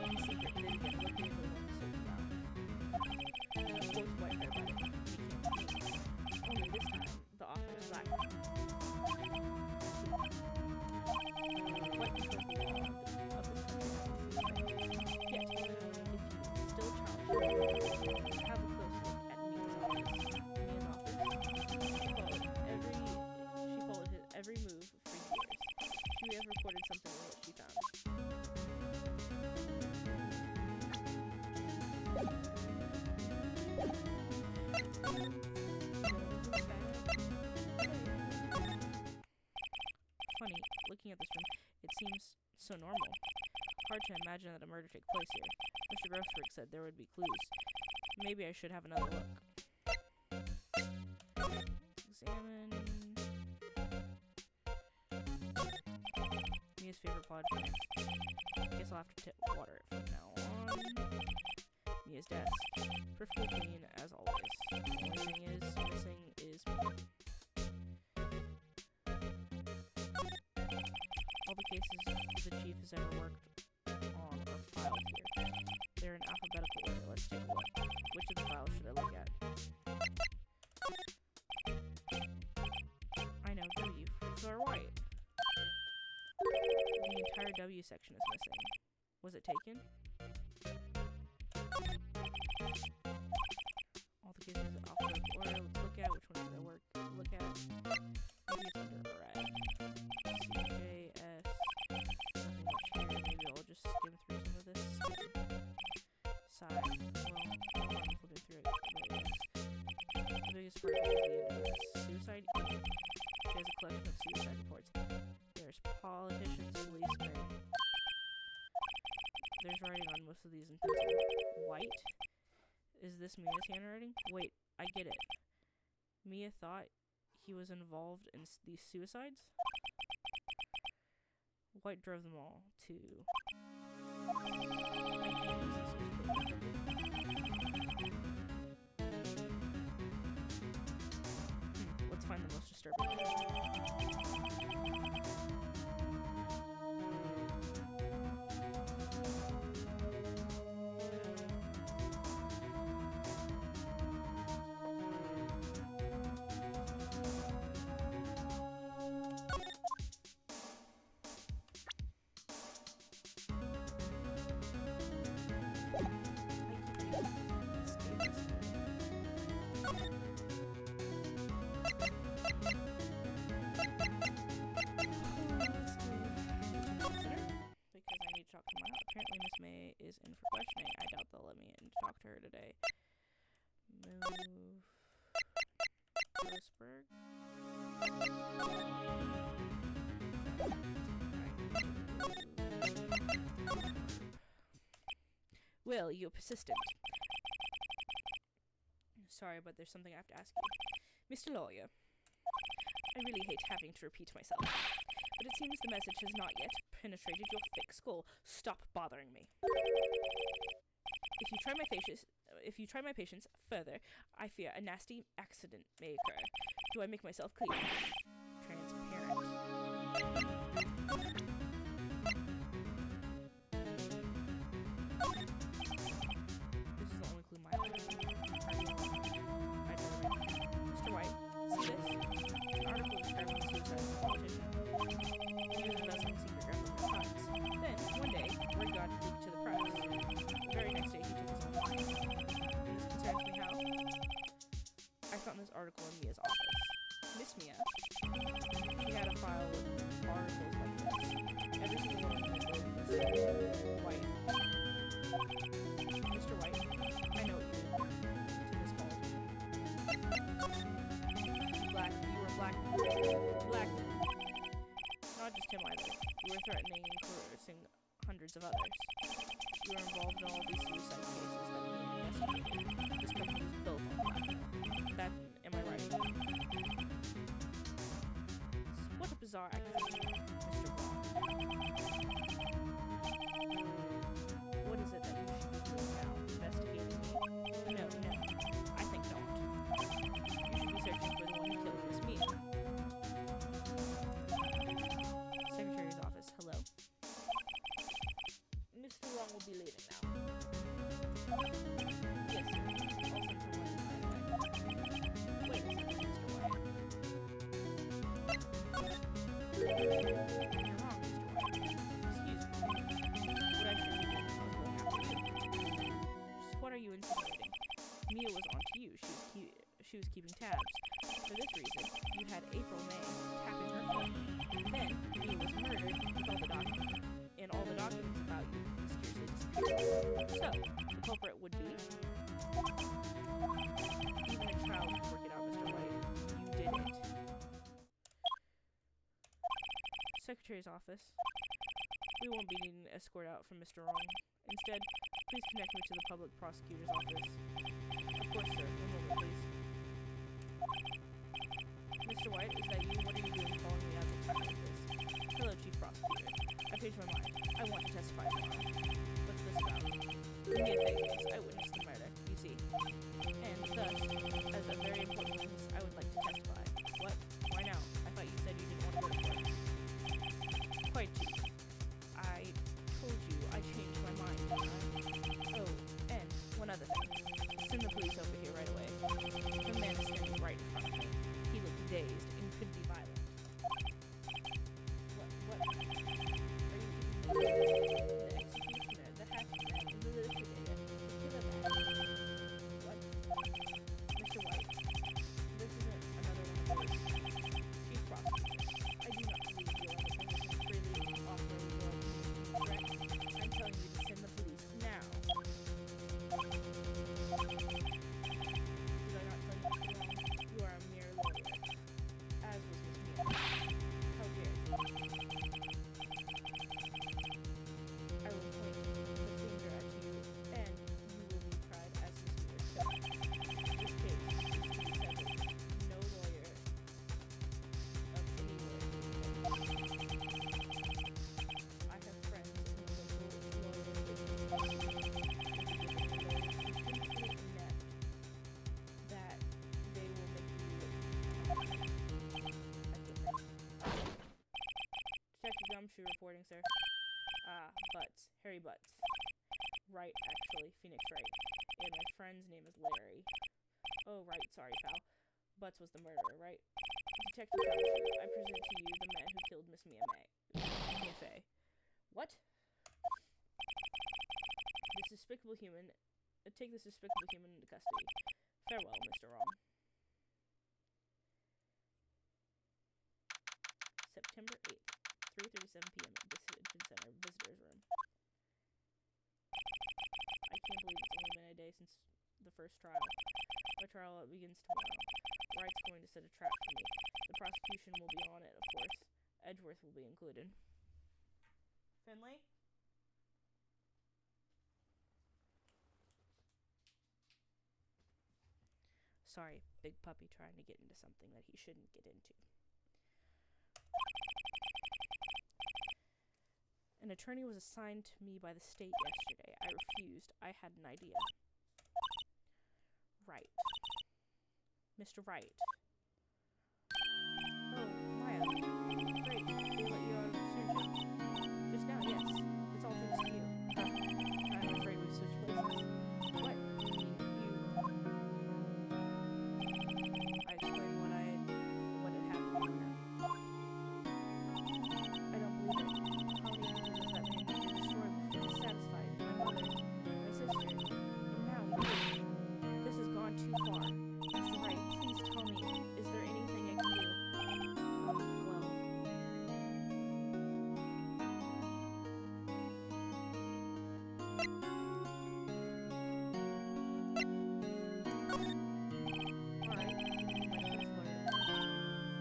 In secret, they didn't get looking at the one certain about. Of course, White heard about it. He came to me. Only this time, the offer was black. White controls the law of this country. Yet, if you still challenge her, have a close look at Mia's office. She followed every move for years. She may have recorded something in what she found. Funny, looking at this room, it seems so normal. Hard to imagine that a murder takes place here. Mr. Grossberg said there would be clues. Maybe I should have another look. Examine. Mia's favorite pod drink. Guess I'll have to water it from now on. Mia's desk. Perfectly clean as always. The only thing is missing is Mia. All the cases the chief has ever worked on are filed here. They're in alphabetical order. Let's take a look. Which of the files should I look at? I know, W. So are Wright. The entire W section is missing. Was it taken? All the cases in alphabetical order. Let's look at which one should I look at. Maybe it's under red. C, J, S. Nothing much here. Maybe I'll just skim through some of this. Side. Well, I'm flipping through it. The biggest part is the end of this. Suicide E. She has a collection of suicide reports. There's politicians, policemen. There's writing on most of these in pencil. White? Is this Mia's handwriting? Wait, I get it. Mia thought he was involved in these suicides? White drove them all to... Let's find the most disturbing. Talk to Maya. Apparently Miss May is in for questioning. I doubt they'll let me in to talk to her today. Move Grossberg. Will, you persistent. Sorry, but there's something I have to ask you. Mr. Lawyer, I really hate having to repeat myself, but it seems the message has not yet penetrated your thick skull. Stop bothering me. If you try my patience further, I fear a nasty accident may occur. Do I make myself clear? Transparent. This is the only clue my life. Mr. White, see this? It's an article describing the suicide of a politician. He was embezzling secret government funds. Then, one day, word got leaked to the press. The very next day, he took his own life. And this concerns me how? I found this article in Mia's office. Miss Mia, she had a file with articles like this. Every single one of them was White. Mr. White, I know what you did to this politician. You were black. Not just him either. You were threatening and coercing hundreds of others. You were involved in all these suicide cases that we investigated. This company was built on that. Am I right? What a bizarre accusation, Mr. Brock. What is it that you should be doing now? Investigating me? No. I think not. You should be searching for the one who killed Miss Mia. Secretary's office. Hello? Mr. Wrong will be leaving now. Yes, sir. I'll send someone in right away. Wait a second, Mr. White. You're wrong, Mr. White. Excuse me. What I should be doing is going after you. Just what are you insinuating? Mia was onto you. She was keeping tabs. For this reason, you had April May tapping her phone. Then, Mia was murdered with all the documents about you mysteriously disappeared. So, the culprit would be Even a child can work it out, Mr. White. You did it. Secretary's office. We won't be needing an escort out from Mr. Wrong. Instead, please connect me to the public prosecutor's office. Of course, sir. One moment, please. Mr. White, is that you? What are you doing calling me out at a time like this? Hello, Chief Prosecutor. I changed my mind. I want to testify tomorrow. What's this about? In the fake case, I witnessed the murder, you see. And thus, as a very important witness, I would like to testify. What? Why now? I thought you said you didn't want to go to court. Quite, Chief. I told you I changed my mind. Oh, and one other thing. Send the police over here right away. The man is standing right in front of me. He looked dazed and could be violent. What? Are you the executioner, the hatchman, the liquidator, the killer man? What? Mr. White, this isn't another one of those. Chief Prosecutor, I do not believe you are in a position to freely offer legal threat. I'm telling you to send the police now. Did I not tell you this wrong? You are a mere lawyer. As was Miss Mia. How dare you? I will point the finger at you, and you will be tried as Miss Mia's killer. This case is to be settled. No lawyer of anywhere. I have friends in the local lawyer business that they will make you Detective Gumshoe reporting, sir. Ah, Butts. Harry Butts. Wright, actually. Phoenix Wright. And my friend's name is Larry. Oh, right. Sorry, pal. Butts was the murderer, right? Detective Gumshoe, I present to you the man who killed Miss Mia Fey. What? This despicable human... take this despicable human into custody. Farewell, Mr. Wrong. September 8th, 3:37 p.m. at Detention Center Visitors Room. I can't believe it's only been a day since the first trial. My trial begins tomorrow. Wright's going to set a trap for me. The prosecution will be on it, of course. Edgeworth will be included. Finley? Sorry, big puppy trying to get into something that he shouldn't get into. An attorney was assigned to me by the state yesterday. I refused. I had an idea. Right. Mr. Wright. Oh, Maya. Great. They let you out of detention. Just now, yes. It's all thanks to you. I'm afraid we switched places. What? You mean you? I explained what had happened here. I don't believe it. How many people does that man need to destroy before he's satisfied? My mother, my sister, and now you. This has gone too far. Mr. Wright, please tell me, is there anything I can do? Well...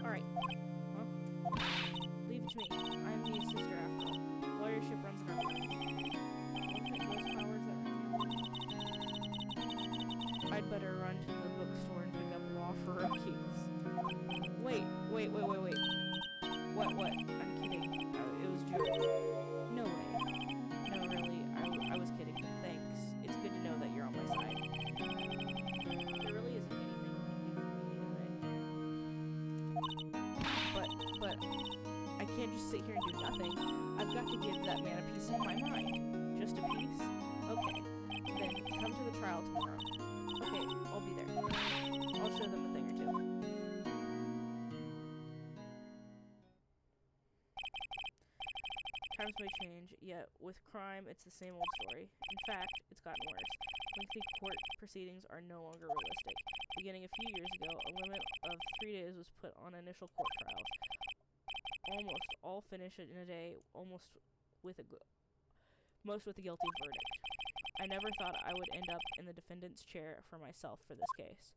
Alright. Huh? Leave it to me. I'm Mia's sister after all. Lawyership runs in our family. Those powers that I'd better run to the bookstore and pick up Law for Rookies. Wait. What? I'm kidding. It was Julie. No way. No, really, I was kidding. Thanks. It's good to know that you're on my side. There really isn't anything you can do for me anyway. But, I can't just sit here and do nothing. I've got to give that man a piece of my mind. Just a piece? Okay. Then come to the trial tomorrow. Okay, I'll be there. I'll show them a thing or two. Times may change, yet with crime, it's the same old story. In fact, it's gotten worse. Lengthy court proceedings are no longer realistic. Beginning a few years ago, a limit of 3 days was put on initial court trials. Almost all finish in a day, most with a guilty verdict. I never thought I would end up in the defendant's chair for myself for this case.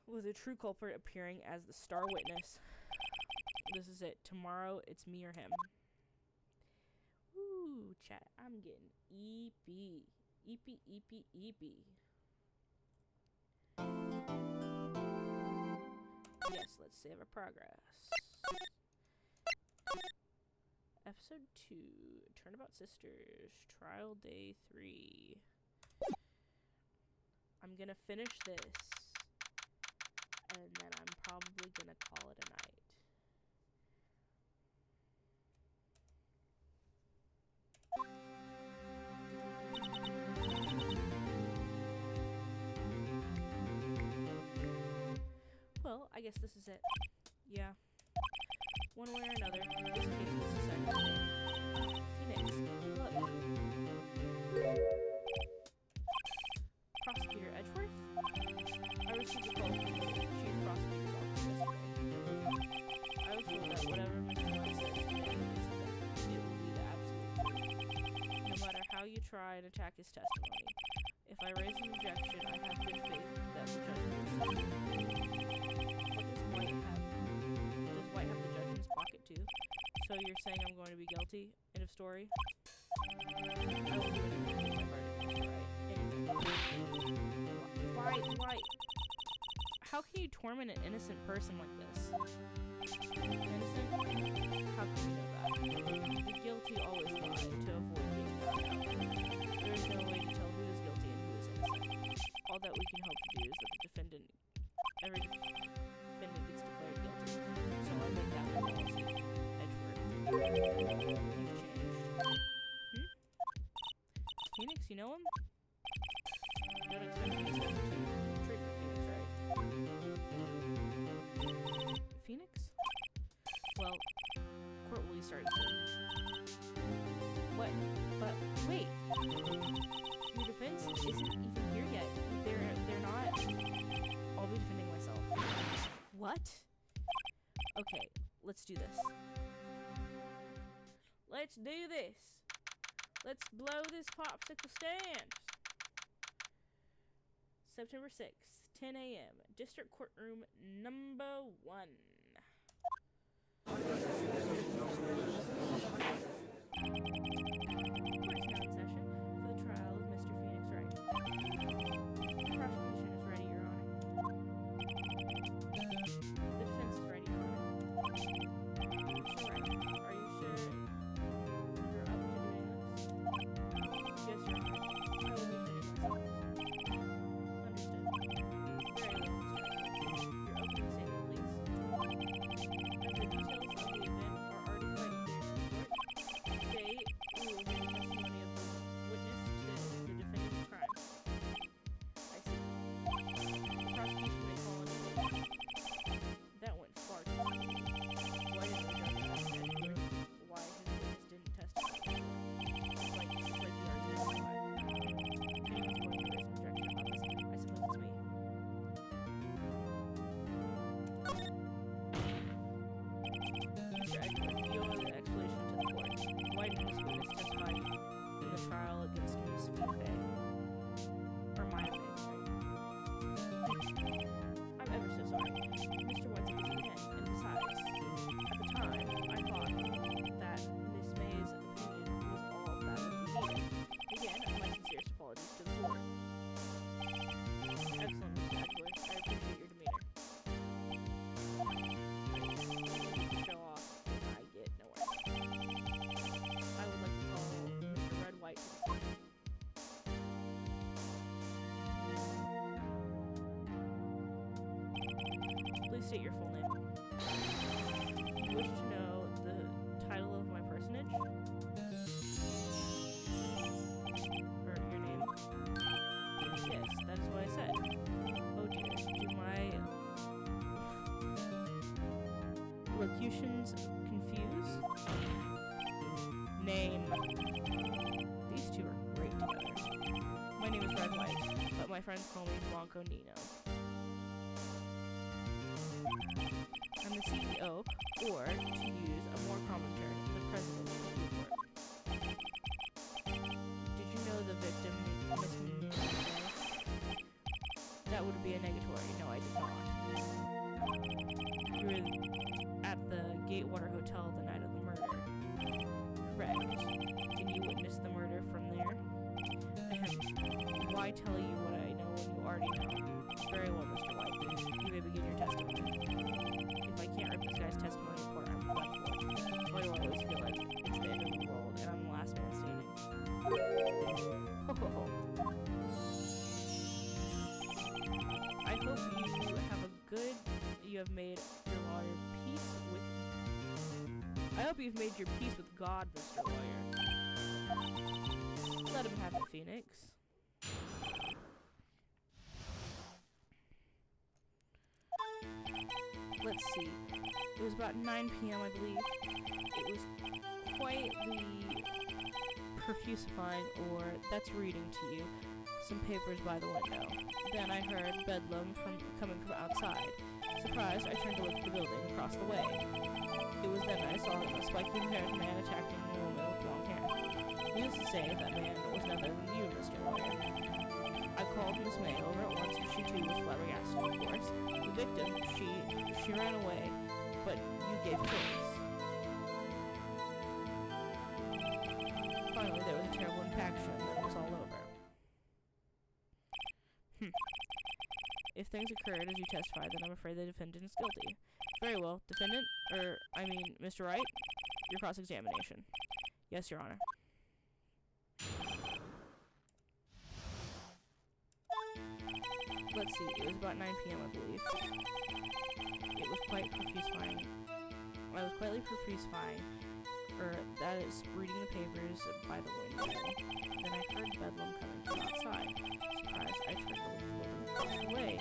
With a true culprit appearing as the star witness. This is it. Tomorrow, it's me or him. Ooh, chat. I'm getting EP. EP, EP, EP. Yes, let's save our progress. Episode 2. Turnabout Sisters. Trial Day 3. I'm gonna finish this. And then I'm probably gonna call it a night. Well, I guess this is it. Yeah. One way or another, this case was decided today. Phoenix, look. Prosecutor Edgeworth? I received a call from the chief prosecutor's office yesterday. I was told that whatever Mr. White says today is that it will be the absolute truth. No matter how you try and attack his testimony, if I raise an objection, I have good faith that the judge will listen. What does White have? Does White have the judge in his pocket too? So you're saying I'm going to be guilty? End of story? I will do anything to get my verdict, Mr. Wright. White. How can you torment an innocent person like this? Innocent? How can you know that? The guilty always lie to avoid being found out. There is no way to tell who is guilty and who is innocent. All that we can hope to do is that the defendant, every defendant gets declared guilty. So I'll make that my policy. Edgeworth. You've changed. Phoenix, you know him? You don't expect me to treatment, Phoenix, right? Phoenix? Well, court will be starting soon. What? But wait. Your defense isn't even here yet. They're not. I'll be defending myself. What? Okay, let's do this. Let's do this. Let's blow this popsicle stand. September 6th, 10 a.m. District Courtroom number 1. Court is now in session for the trial of Mr. Phoenix Wright. The prosecution is ready, Your Honor. The defense is ready, Your Honor. Mr. Wright, are you sure you're up to doing this? Yes, Your Honor. I will be defending myself. Understood. Very well, Mr. Your opening statement, please. As the details of the event are already quite clear, today we will hear the testimony of the witness to the defendant's crime. I see. The prosecution may call on the witness. That went far too far. Why didn't the judge ask Edgeworth why his witness didn't testify before? It's like the argument is why. Anyone's going to raise an objection about this. I suppose it's me. Mr. Edgeworth, you owe an explanation to the court. Why didn't this witness testify in the trial against Miss Faye? Or Maya Faye, sorry. I'm ever so sorry. Mr. White's a busy man, and besides, at the time, I thought that Miss May's opinion was all that would be needed. Again, my sincerest apologies to the court. Excellent, Mr. Edgeworth. I appreciate your demeanor. Show off, and I get nowhere. I would like to call Mr. Red White to the stand. Please state your full name. You wish to know the title of my personage? Or your name? Yes, that is what I said. Oh dear, do my locutions confuse? Name. These two are great together. My name is Red White, but my friends call me Blanco Nino. I'm the CEO, or, to use a more common term, the president of the court. That would be a negatory. No, I did not. You were at the Gatewater Hotel the night of the murder. Correct. Can you witness the murder from there? Why tell you what I know when you already know? Very well, Mr. White. You may begin your testimony. If I can't rip this guy's testimony apart, I'm done for. Why do I always feel like it's the end of the world and I'm the last man standing? Ho ho ho. I hope you have made your lawyer peace with... I hope you've made your peace with God, Mr. Lawyer. Let him have it, Phoenix. Let's see. It was about 9 p.m., I believe. It was quite the profusifying, or that's reading to you, some papers by the window. Then I heard bedlam coming from outside. Surprised, I turned to look at the building across the way. It was then I saw a spiky-haired man attacking a woman with long hair. Needless to say, that man was none other than you, Mr. Lawyer. I called Miss May over at once, and she too was flabbergasted, of course. The victim, she ran away, but you gave chase. Finally, there was a terrible impaction, and then it was all over. If things occurred as you testified, then I'm afraid the defendant is guilty. Very well, defendant, Mr. Wright, your cross-examination. Yes, Your Honor. Let's see, it was about 9 p.m., I believe. It was quite profusifying. I was quietly profusifying, that is, reading the papers by the window. Then I heard bedlam coming from outside. Surprised, I turned to look across the way,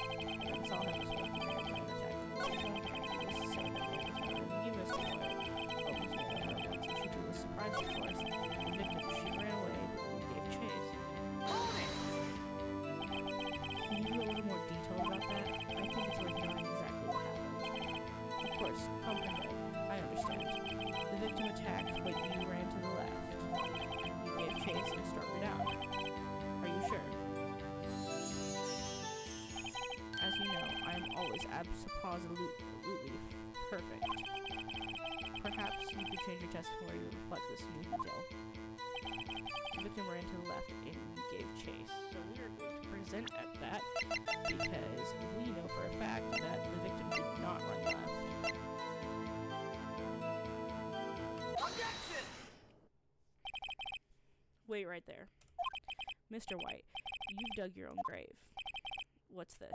and saw him smoking and attacking the woman. Needless to say, that man was not even you, Mr. Lawyer. But Miss May heard once, and she too was surprised, of course. The victim, she ran away, but we gave chase. Can you give a little more detail about that? I think it's worth knowing exactly what happened. Of course, comprehend. I understand. The victim attacked, but you ran to the left. You gave chase and stormed out. Are you sure? As you know, I am always absolutely perfect. Perhaps you could change your testimony to reflect this new detail. The victim ran to the left and you gave chase. So we are going to present at that because we know for a fact that the victim did not run left. Objection! Wait right there. Mr. White, you've dug your own grave. What's this?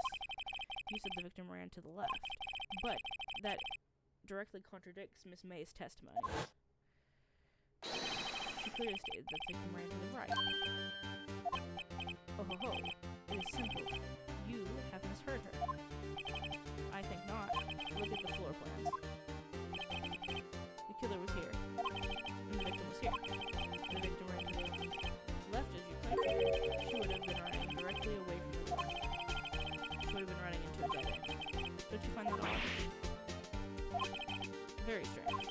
You said the victim ran to the left, but that directly contradicts Miss May's testimony. She clearly stated that the victim ran to the right. Oh ho ho, it is simple. You have misheard her. I think not. Look at the floor plans. The killer was here, and the victim was here. The victim ran to the left as you claimed. She would have been running directly away from the door. She would have been running into a dead end. Don't you find that odd? Very strange.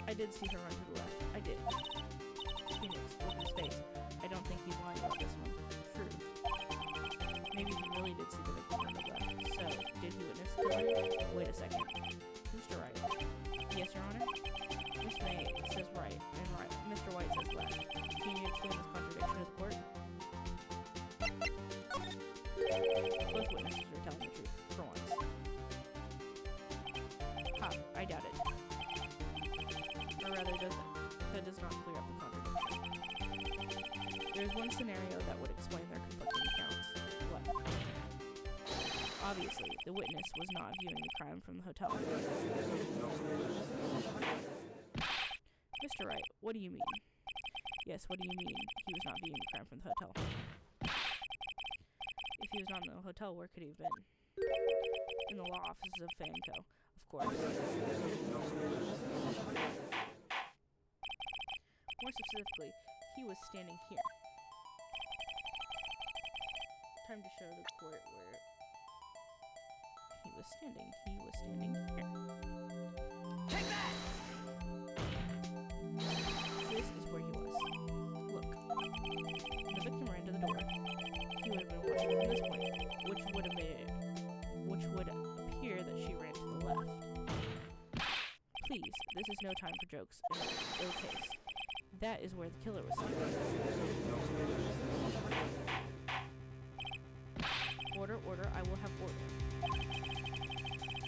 I did see her run to the left. I did. Phoenix, look at his face. I don't think he's lying about this one. True. Maybe he really did see the victim run to the left. So, did he witness the killing? Wait a second. Mr. Wright. Yes, Your Honor? Miss May says right, and Mr. White says left. Can you explain this contradiction to the court? Both witnesses are telling the truth, for once. Ha, I doubt it. Or rather, that does not clear up the contradiction. There is one scenario that would explain their conflicting accounts. What? Obviously, the witness was not viewing the crime from the hotel. Mr. Wright, what do you mean? Yes, what do you mean he was not viewing the crime from the hotel? If he was not in the hotel, where could he have been? In the law offices of Fanco, of course. More specifically, he was standing here. Time to show the court where he was standing. He was standing here. Take that! This is where he was. Look. When the victim ran to the door, he would have been watching from this point, which would have made peace. This is no time for jokes and ill taste. That is where the killer was seen. Order, order, I will have order.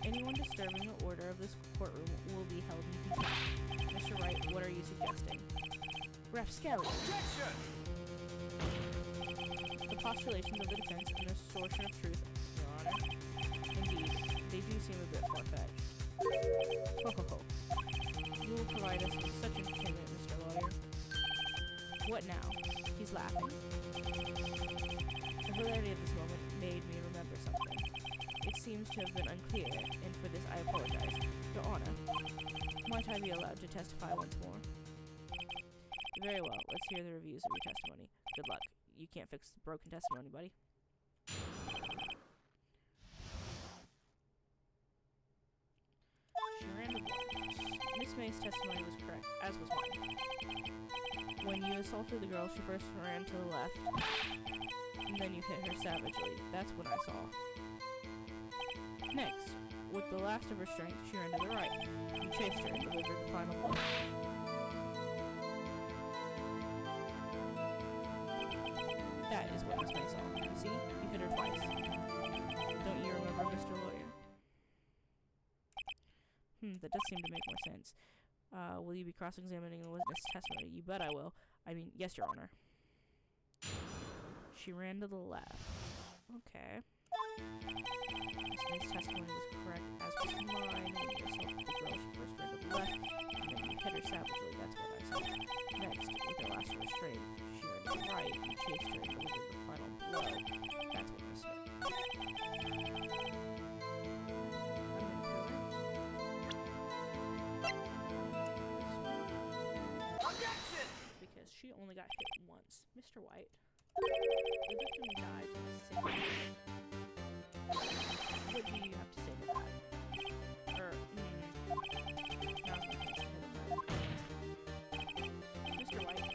Anyone disturbing the order of this courtroom will be held in contempt. Mr. Wright, what are you suggesting? Rapscallion! Objection! The postulations of the defense and the distortion of truth, Your Honor. Indeed, they do seem a bit far-fetched. Ho ho ho. You will provide us with such entertainment, Mr. Lawyer. What now? He's laughing. The hilarity of this moment made me remember something. It seems to have been unclear, and for this I apologize. Your Honor, might I be allowed to testify once more? Very well, let's hear the reviews of your testimony. Good luck. You can't fix the broken testimony, buddy. She ran the block. Miss May's testimony was correct, as was mine. When you assaulted the girl, she first ran to the left, and then you hit her savagely. That's what I saw. Next, with the last of her strength, she ran to the right. You chased her and delivered the final blow. That is what Miss May saw. You see? You hit her twice. Don't you remember, Mr. Lawyer? That does seem to make more sense. Will you be cross-examining the witness testimony? You bet I will. I mean, yes, Your Honor. She ran to the left. Okay. Miss May's testimony was correct, as was mine. When you assaulted the girl, she first ran to the left, and then you hit her savagely. That's what I saw. Next, with her last restraint, she ran to the right, and chased her and delivered the final blow. That's what I saw. Objection! Because she only got hit once. Mr. White. The victim died from a single hit. What do you have to say to that? Mr. White,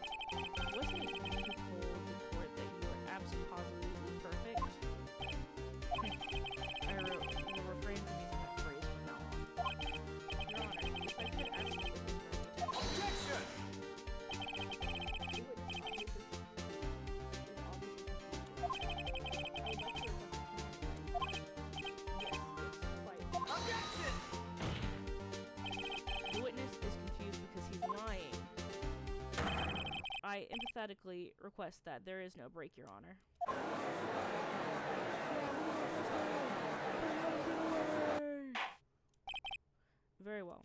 wasn't it you who told the court that you were absolutely perfect? I will refrain from using that phrase from now on. Your Honor, if I could ask you Objection! Objection! The witness is confused because he's lying. I empathetically request that there is no break, Your Honor. Very well.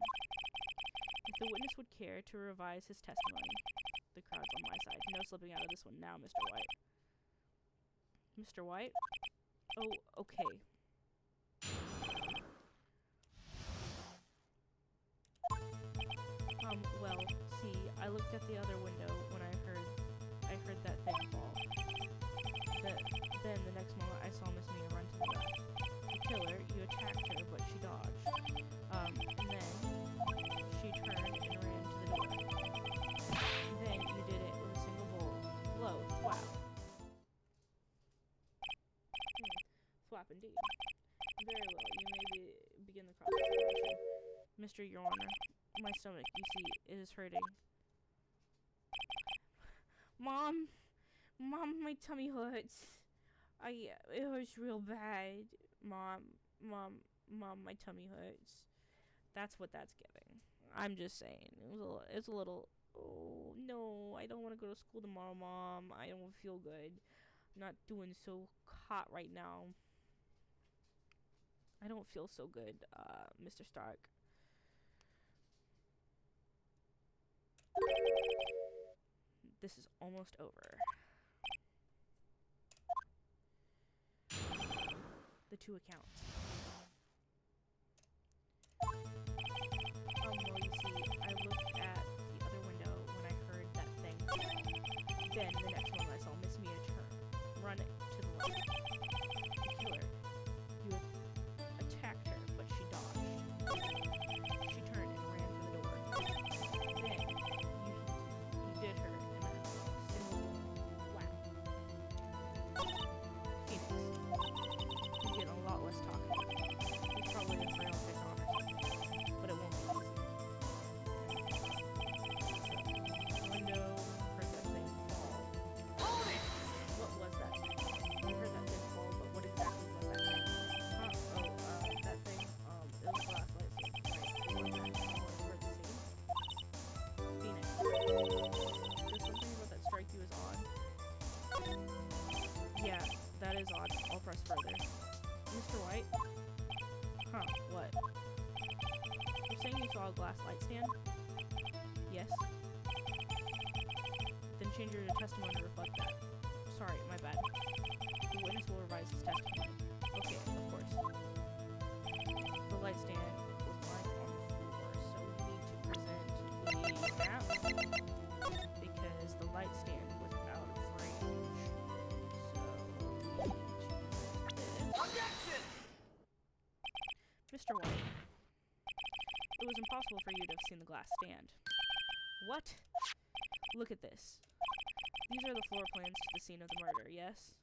If the witness would care to revise his testimony, the crowd's on my side. No slipping out of this one now, Mr. White. Mr. White? Oh, okay. Well, see, I looked at the other window when I heard that thing fall. Then the next moment I saw Miss Mia run to the left. The killer, you attacked her, but she dodged. And then she turned and ran to the door. Then you did it with a single blow. Thwap. Thwap indeed. Very well, you may begin the cross-examination. Mr. Your Honor, my stomach, you see, it is hurting. Mom, my tummy hurts. It hurts real bad. Mom, my tummy hurts. That's what that's giving. I'm just saying. It's a little. Oh no, I don't want to go to school tomorrow, Mom. I don't feel good. I'm not doing so hot right now. I don't feel so good, Mr. Stark. This is almost over. The two accounts. Well, you see, I looked at the other window when I heard that thing. Then, the next moment I saw Miss Mia run to the left. The killer, you attacked her, but she dodged. She turned and ran for the door. Then, you did her in a single whack. Phoenix, you get a lot less talkative. It's probably a frail pick on her, but it won't be easy. Huh, what? You're saying you saw a glass light stand? Yes. Then change your testimony to reflect that. Sorry, my bad. The witness will revise his testimony. Okay, of course. The light stand was lying on the floor, so we need to present the map because the light stand was out of range. So we need to present Objection! Mr. White. It was impossible for you to have seen the glass stand. What? Look at this. These are the floor plans to the scene of the murder, yes?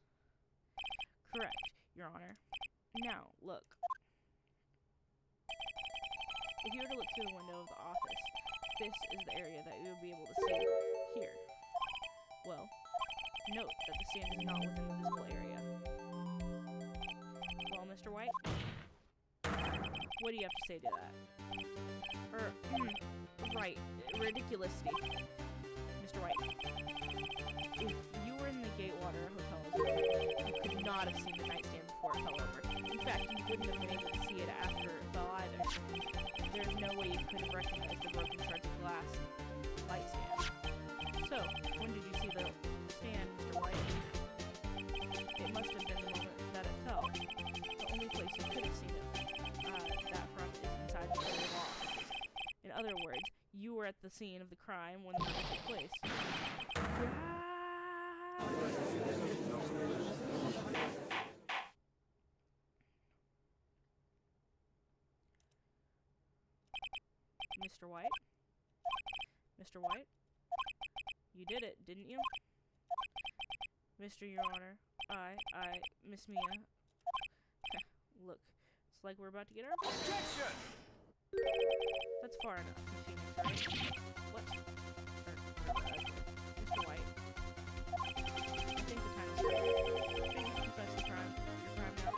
Correct, Your Honor. Now, look. If you were to look through the window of the office, this is the area that you would be able to see here. Well, note that the stand is not within the visible area. Well, Mr. White? What do you have to say to that? Right, ridiculously. Mr. White, if you were in the Gatewater Hotel, you could not have seen the nightstand before it fell over. In fact, you wouldn't have been able to see it after it fell either. There's no way you could have recognized the broken shards of glass light stand. So, when did you see the stand, Mr. White? It must have been the moment that it fell. The only place you could have seen it that from is inside the law offices. In other words, you were at the scene of the crime when the murder took place. Mr. White? Mr. White? You did it, didn't you? Mr. Your Honor, Miss Mia. Look, it's like we're about to get our... Objection! That's far enough, Miss Phoenix, right? What? Mr. White. I think the time is right. Should you confess the crime? Your crime now?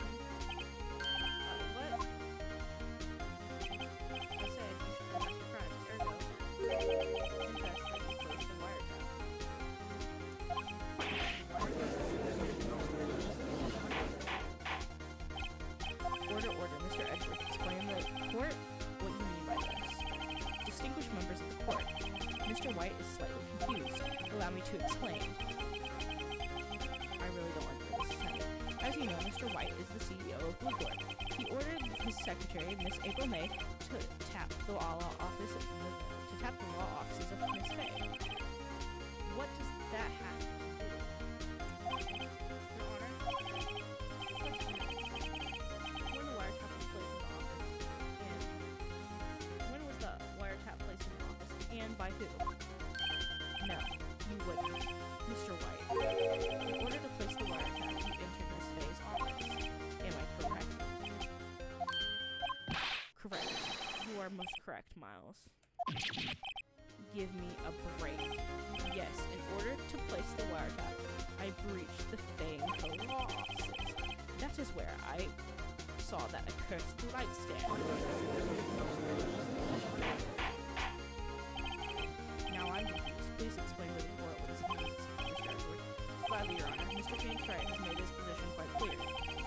What? I said you should confess your crime. Ergo. Confess that you placed the wiretap. Order, Mr. Edwards. Explain the court what you mean by this. Distinguished members of the court, Mr. White is slightly confused. Allow me to explain. I really don't like where this is headed. As you know, Mr. White is the CEO of Blue Court. He ordered his secretary, Miss April May, to tap the law offices of Miss Fay. What does that have to do? Your Honor? When the wiretap was placed in the office, when was the wiretap placed in the office, and by who? No, you wouldn't. Mr. White, in order to place the wiretap, you entered Miss Fay's office. Am I correct? Correct. You are most correct, Miles. Give me a break. Yes, in order to place the wiretap, I breached the Fay & Co. law offices. That is where I saw that accursed light stand. Now I'm confused. Please explain to the court what this means, Mr. Edward. Gladly, Your Honor. Mr. James Wright has made his position quite clear.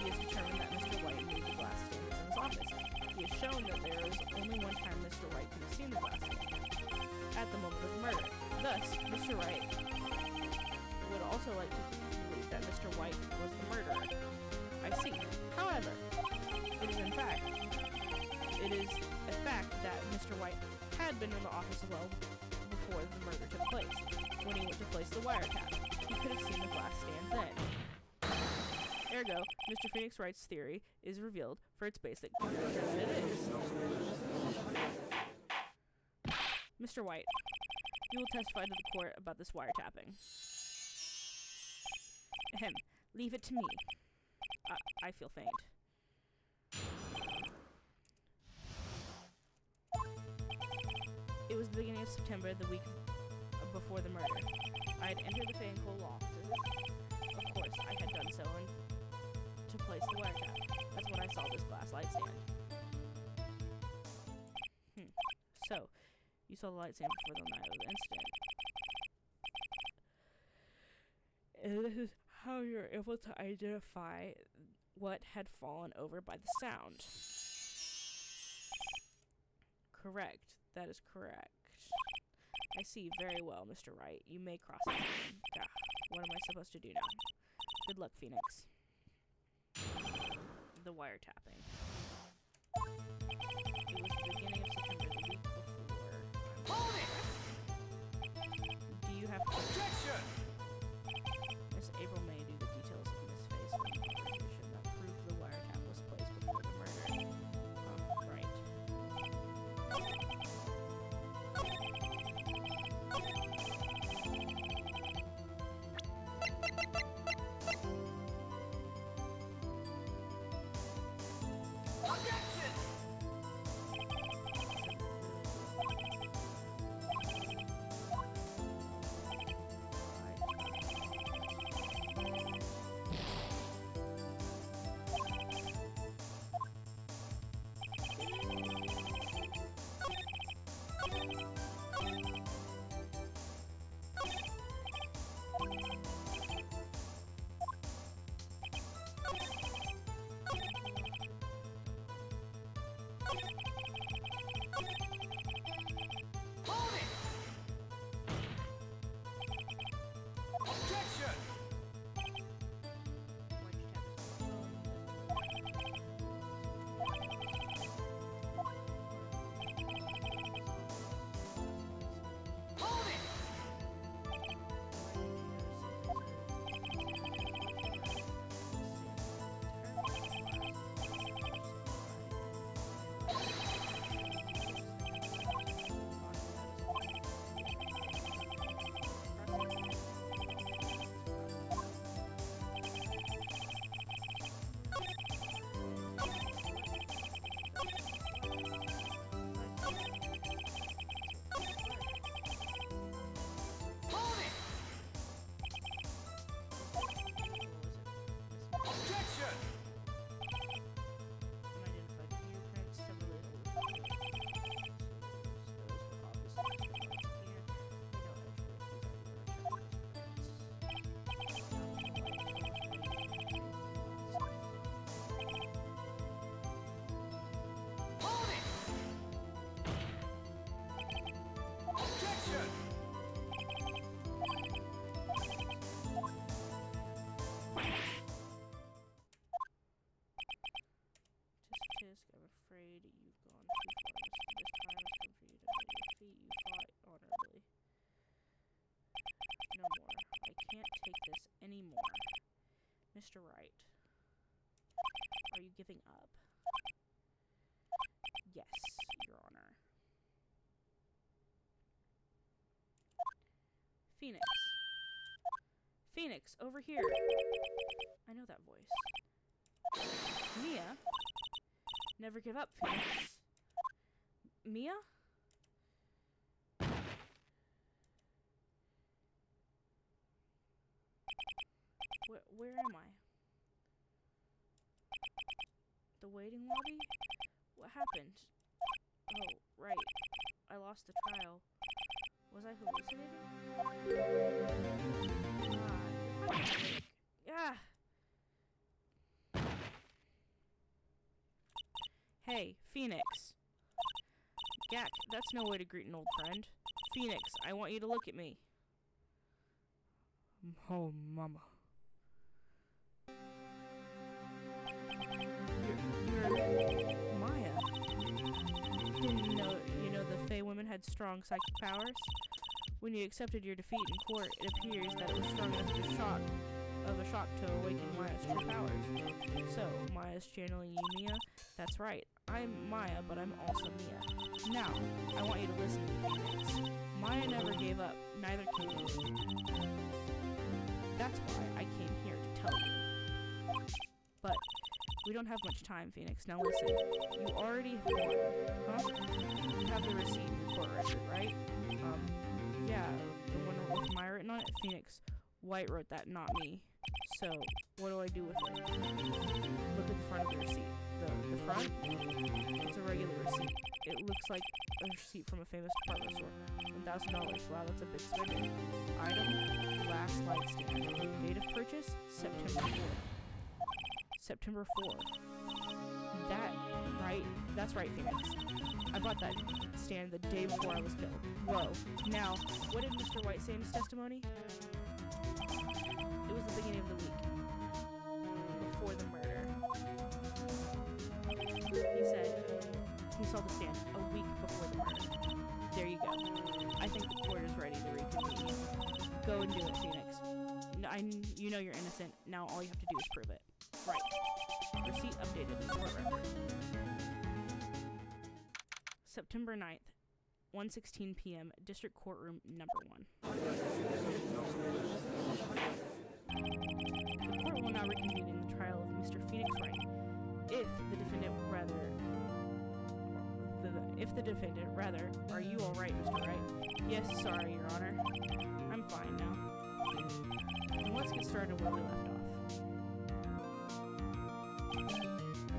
He has determined that Mr. White moved the glass stand in his office. He has shown that there is only one time Mr. Wright could have seen the glass stand. At the moment of the murder. Thus, Mr. Wright would also like to believe that Mr. White was the murderer. I see. However, it is a fact that Mr. White had been in the office well before the murder took place. When he went to place the wiretap, he could have seen the glass stand then. Ergo, Mr. Phoenix Wright's theory is revealed for its basic conclusion that it is. Mr. White, you will testify to the court about this wiretapping. Ahem. Leave it to me. I feel faint. It was the beginning of September, the week before the murder. I had entered the Fay & Co. law offices. Of course, I had done so to place the wiretap. That's when I saw this glass light stand. So, you saw the light stand before the night of the incident. And this is how you're able to identify what had fallen over by the sound. Correct. That is correct. I see very well, Mr. Wright. You may cross it. Ah, what am I supposed to do now? Good luck, Phoenix. The wiretapping. It was the beginning of September, the week before. Hold it! Do you have to... Objection! Miss April may do the details of Miss Faye's conversation that proved the wiretap was placed before the murder. Right. Objection! Hold it! Objection! Hold it! Hold it! Objection! Unidentified fingerprints, several Hold it! Objection! Tisk, I'm afraid you've gone too far. This time has come for you to make your feet. You fought honorably. No more. I can't take this anymore. Mr. Wright, are you giving up? Yes, Your Honor. Phoenix. Phoenix, over here. I know that voice. Mia? Never give up, Phoenix. Mia? Where am I? The waiting lobby? What happened? Oh, right. I lost the trial. Was I hallucinating? Ah! Hey, Phoenix. Gak, that's no way to greet an old friend. Phoenix, I want you to look at me. Oh, mama. You're Maya. You know the Fey women had strong psychic powers? When you accepted your defeat in court, it appears that it was strong enough of a shock to awaken Maya's true powers. So, Maya's channeling you, Mia? That's right. I'm Maya, but I'm also Mia. Now, I want you to listen to me, Phoenix. Maya never gave up, neither can you. That's why I came here to tell you. But we don't have much time, Phoenix. Now listen. You already have won. Huh? You have the receipt in your court record, right? Yeah, the one with Maya written on it? Phoenix. White wrote that, not me. So, what do I do with it? Look at the front of the receipt. The front? It's a regular receipt. It looks like a receipt from a famous department store. $1,000. Wow, that's a big spending. Item, last light stand. Date of purchase, September 4th. September 4th. That right? That's right, Phoenix. I bought that stand the day before I was killed. Whoa. Now, what did Mr. White say in his testimony? It was the beginning of the week. Before the murder. He said he saw the stand a week before the murder. There you go. I think the court is ready to reconvene. Go and do it, Phoenix. You know you're innocent. Now all you have to do is prove it. Right. Receipt updated in court record. September 9th, 1:16 p.m., District Courtroom Number 1. The court will now reconvene in the trial of Mr. Phoenix Wright. If the defendant, are you alright, Mr. Wright? Yes, sorry, Your Honor. I'm fine now. And let's get started where we left off.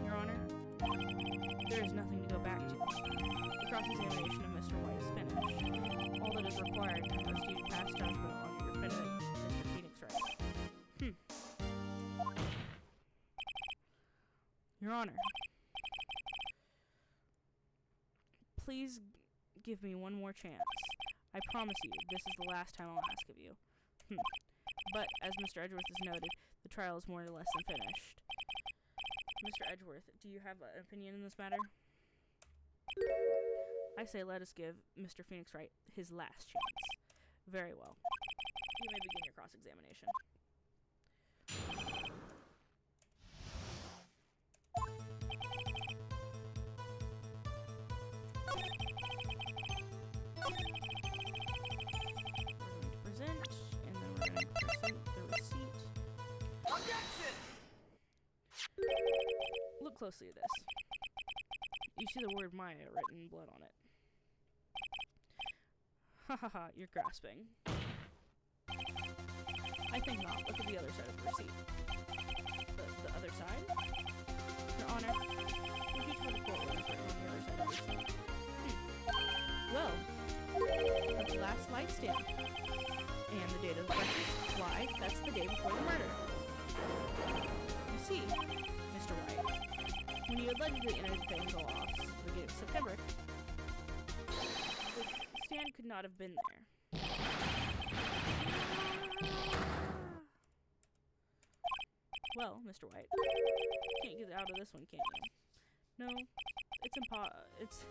Your Honor, there is nothing to go back to. The cross-examination of Mr. White is finished. All that is required to proceed past judgment on your defendant, Mr. Phoenix Wright. Your Honor, please give me one more chance. I promise you, this is the last time I'll ask of you. But, as Mr. Edgeworth has noted, the trial is more or less than finished. Mr. Edgeworth, do you have an opinion in this matter? I say let us give Mr. Phoenix Wright his last chance. Very well. You may begin your cross-examination. Present, and then we're going to present the receipt. Objection! Look closely at this. You see the word Maya written in blood on it. Ha ha ha, you're grasping. I think not. Look at the other side of the receipt. The other side? Your Honor, would you tell the court what is written on the other side of the receipt? Well, the last light stand. And the date of the breakfast. Why, that's the day before the murder. You see, Mr. Wright, when you allegedly entered the Bangle office at the beginning of September, the stand could not have been there. Well, Mr. White, you can't get out of this one, can you? No, it's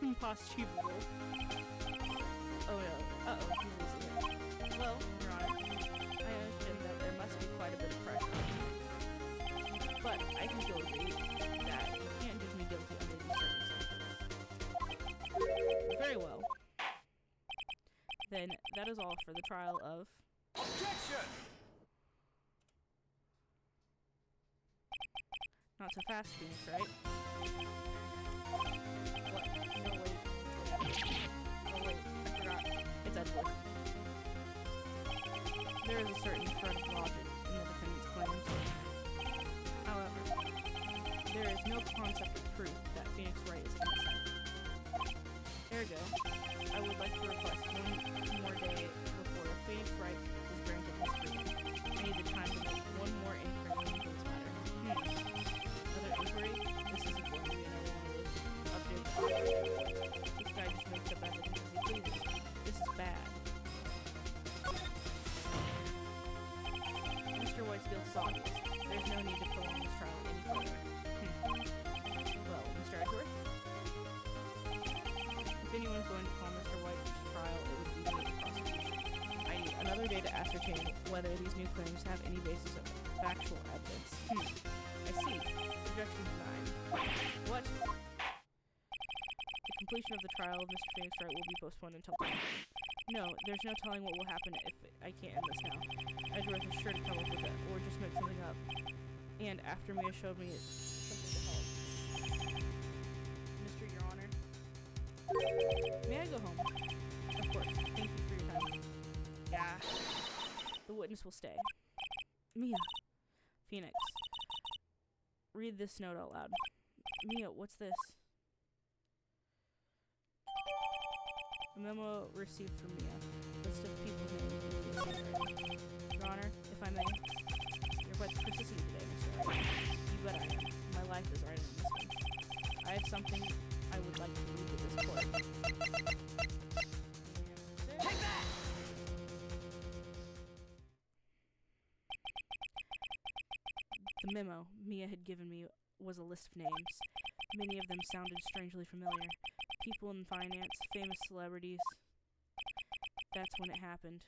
impossible. Oh no, uh-oh, he's losing it. Well, Your Honor, I understand that there must be quite a bit of pressure. But I can still agree that you can't judge me guilty under these circumstances. Very well. Then, that is all for the trial of... Objection! Not so fast, Phoenix, right? What? No, wait. Oh, wait. I forgot. It's Edgeworth. There is a certain thread of logic in the defendant's claims. However, there is no concept of proof that Phoenix Wright is innocent. Ergo, I would like to request one more day before Phoenix Wright is granted his freedom. I need the time to make one more inquiry into this matter. Another inquiry? This isn't going to be another one of those updates. This guy just makes up evidence as he pleases. This is bad. Mr. White's guilt is obvious. There's no need to prolong this trial any further. Well, Mr. Edgeworth? If anyone's going to call Mr. White to trial, it would be me, the prosecution. I need another day to ascertain whether these new claims have any basis of factual evidence. I see. Objection denied. What? The completion of the trial of Mr. Phoenix Wright will be postponed until then. No, there's no telling what will happen if I can't end this now. Edgeworth is sure to come up with it, or just make something up. And after Mia showed me something to help. Mr. Your Honor. May I go home? Of course. Thank you for your time. Yeah. The witness will stay. Mia. Phoenix. Read this note out loud. Mia, what's this? A memo received from Mia. List of people's names. Your Honor, if I may. You're quite persistent today, Mr. Wright. You bet I am. My life is right in this one. I have something The memo Mia had given me was a list of names. Many of them sounded strangely familiar. People in finance, famous celebrities. That's when it happened.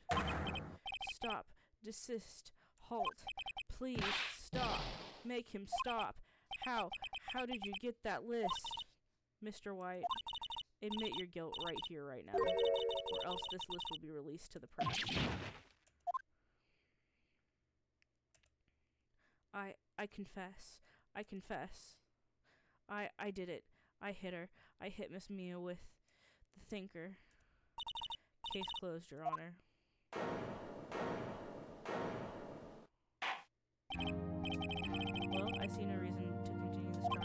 Stop. Desist. Halt. Please, stop. Make him stop. How did you get that list? Mr. White, admit your guilt right here, right now, or else this list will be released to the press. I confess. I confess. I did it. I hit her. I hit Miss Mia with the thinker. Case closed, Your Honor. Well, I see no reason to continue this trial.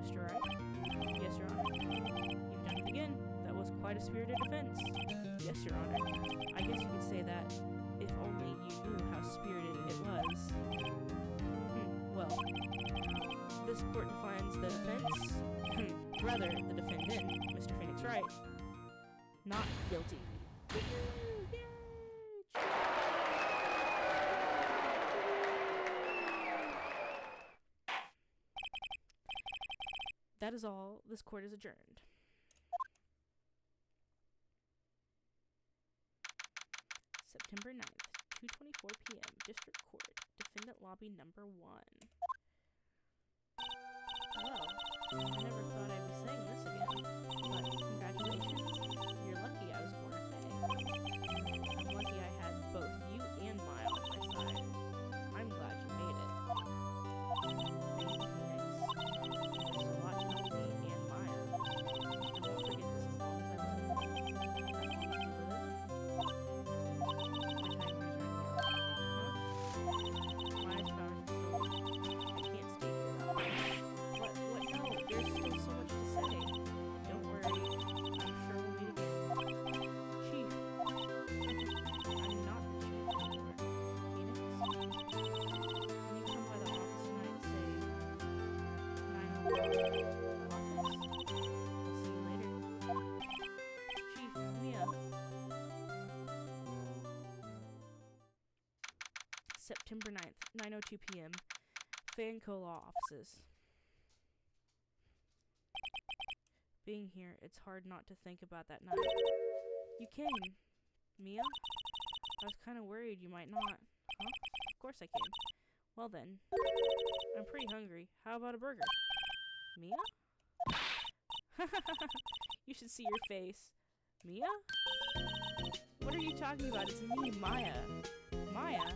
Mr. Wright? Yes, Your Honor. You've done it again. That was quite a spirited defense. Yes, Your Honor. I guess you could say that if only you knew how spirited it was. Well, this court defines the defense, rather, the defendant, Mr. Phoenix Wright, not guilty. That is all. This court is adjourned. September 9th, 2:24 p.m. District Court. Defendant Lobby Number 1. Well, I never thought I'd be saying this again, but congratulations. You're lucky I was born a fae. I'm lucky I had both you and Maya on my side. I'm glad you made it. Thank you, Phoenix. It was a lot to help me and Maya. I won't forget this as long as I live. As long as you live. My timer's running out. Huh? Maya's powers are still. I can't stay here that long. What? No, there's still so much to say. Don't worry. I'm sure we'll meet again. Chief. I'm not the chief anymore. Phoenix? Can you come by the office tonight and say 901? The office? I'll see you later. Chief, Mia. September 9th, 9:02 p.m. Fanco Law Offices. Being here, it's hard not to think about that night. You came, Mia? I was kind of worried you might not. Huh? Of course I came. Well then, I'm pretty hungry. How about a burger? Mia? You should see your face. Mia? What are you talking about? It's me, Maya. Maya?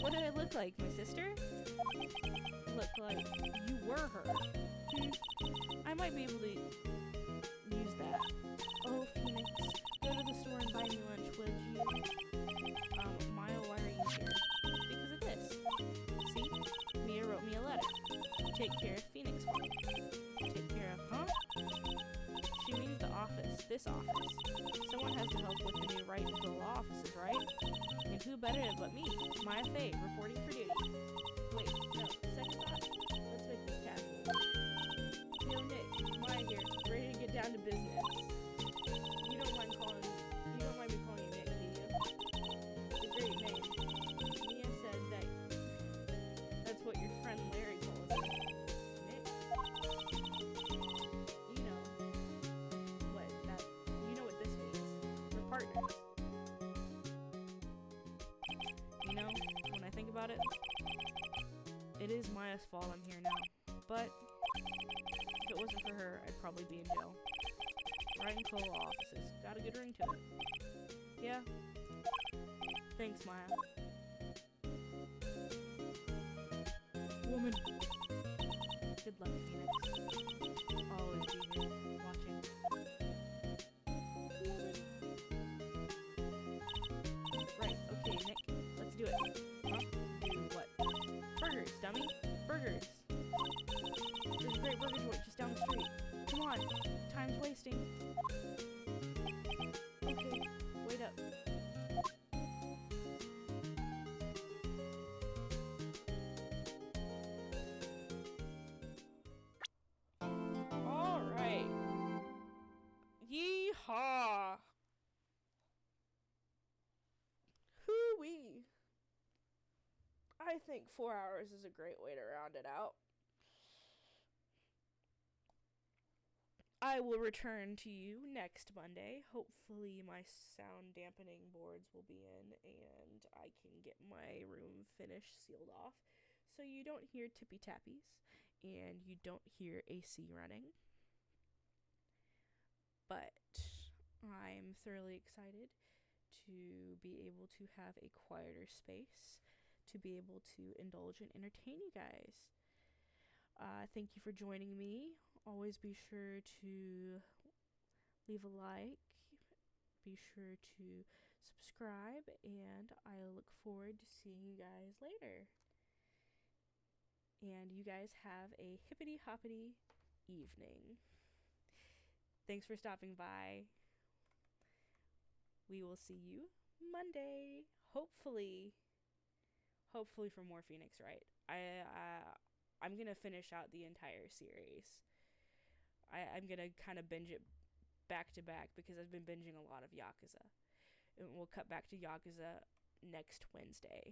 What did I look like, my sister? Look like you were her. I might be able to use that. Oh, Phoenix, go to the store and buy me lunch, would you? Maya, why are you here? Because of this. See? Mia wrote me a letter. Take care of Phoenix for me. Take care of, huh? She means the office. This office. Someone has to help with the new Wright and law offices, right? And who better but me, Maya Faye, reporting for duty. Wait, no, second thought. Let's make this casual. Yo, Nick, Maya here, ready to get down to business. You don't mind me calling you Nick, do you? It's a great name. Mia said that's what your friend Larry calls you. Nick? You know what this means. We're partners. You know, when I think about it, it is Maya's fault I'm here now. But if it wasn't for her, I'd probably be in jail. Wright and Cole offices. Got a good ring to it. Yeah. Thanks, Maya. Woman. Good luck, Phoenix. I'll always be here, watching. Right, okay, Nick. Let's do it. Huh? Do what? Burgers, dummy. Burgers. There's a great burger joint just down the street. Come on. Time's wasting. Okay, wait up. Alright. Yeehaw. Hoo-wee. I think 4 hours is a great way to round it out. I will return to you next Monday. Hopefully my sound dampening boards will be in and I can get my room finished, sealed off, so you don't hear tippy tappies and you don't hear AC running. But I'm thoroughly excited to be able to have a quieter space, to be able to indulge and entertain you guys. Thank you for joining me. Always be sure to leave a like, be sure to subscribe, and I look forward to seeing you guys later. And you guys have a hippity hoppity evening. Thanks for stopping by. We will see you Monday. Hopefully for more Phoenix Wright. I'm gonna finish out the entire series. I'm gonna kind of binge it back to back because I've been binging a lot of Yakuza. And we'll cut back to Yakuza next Wednesday.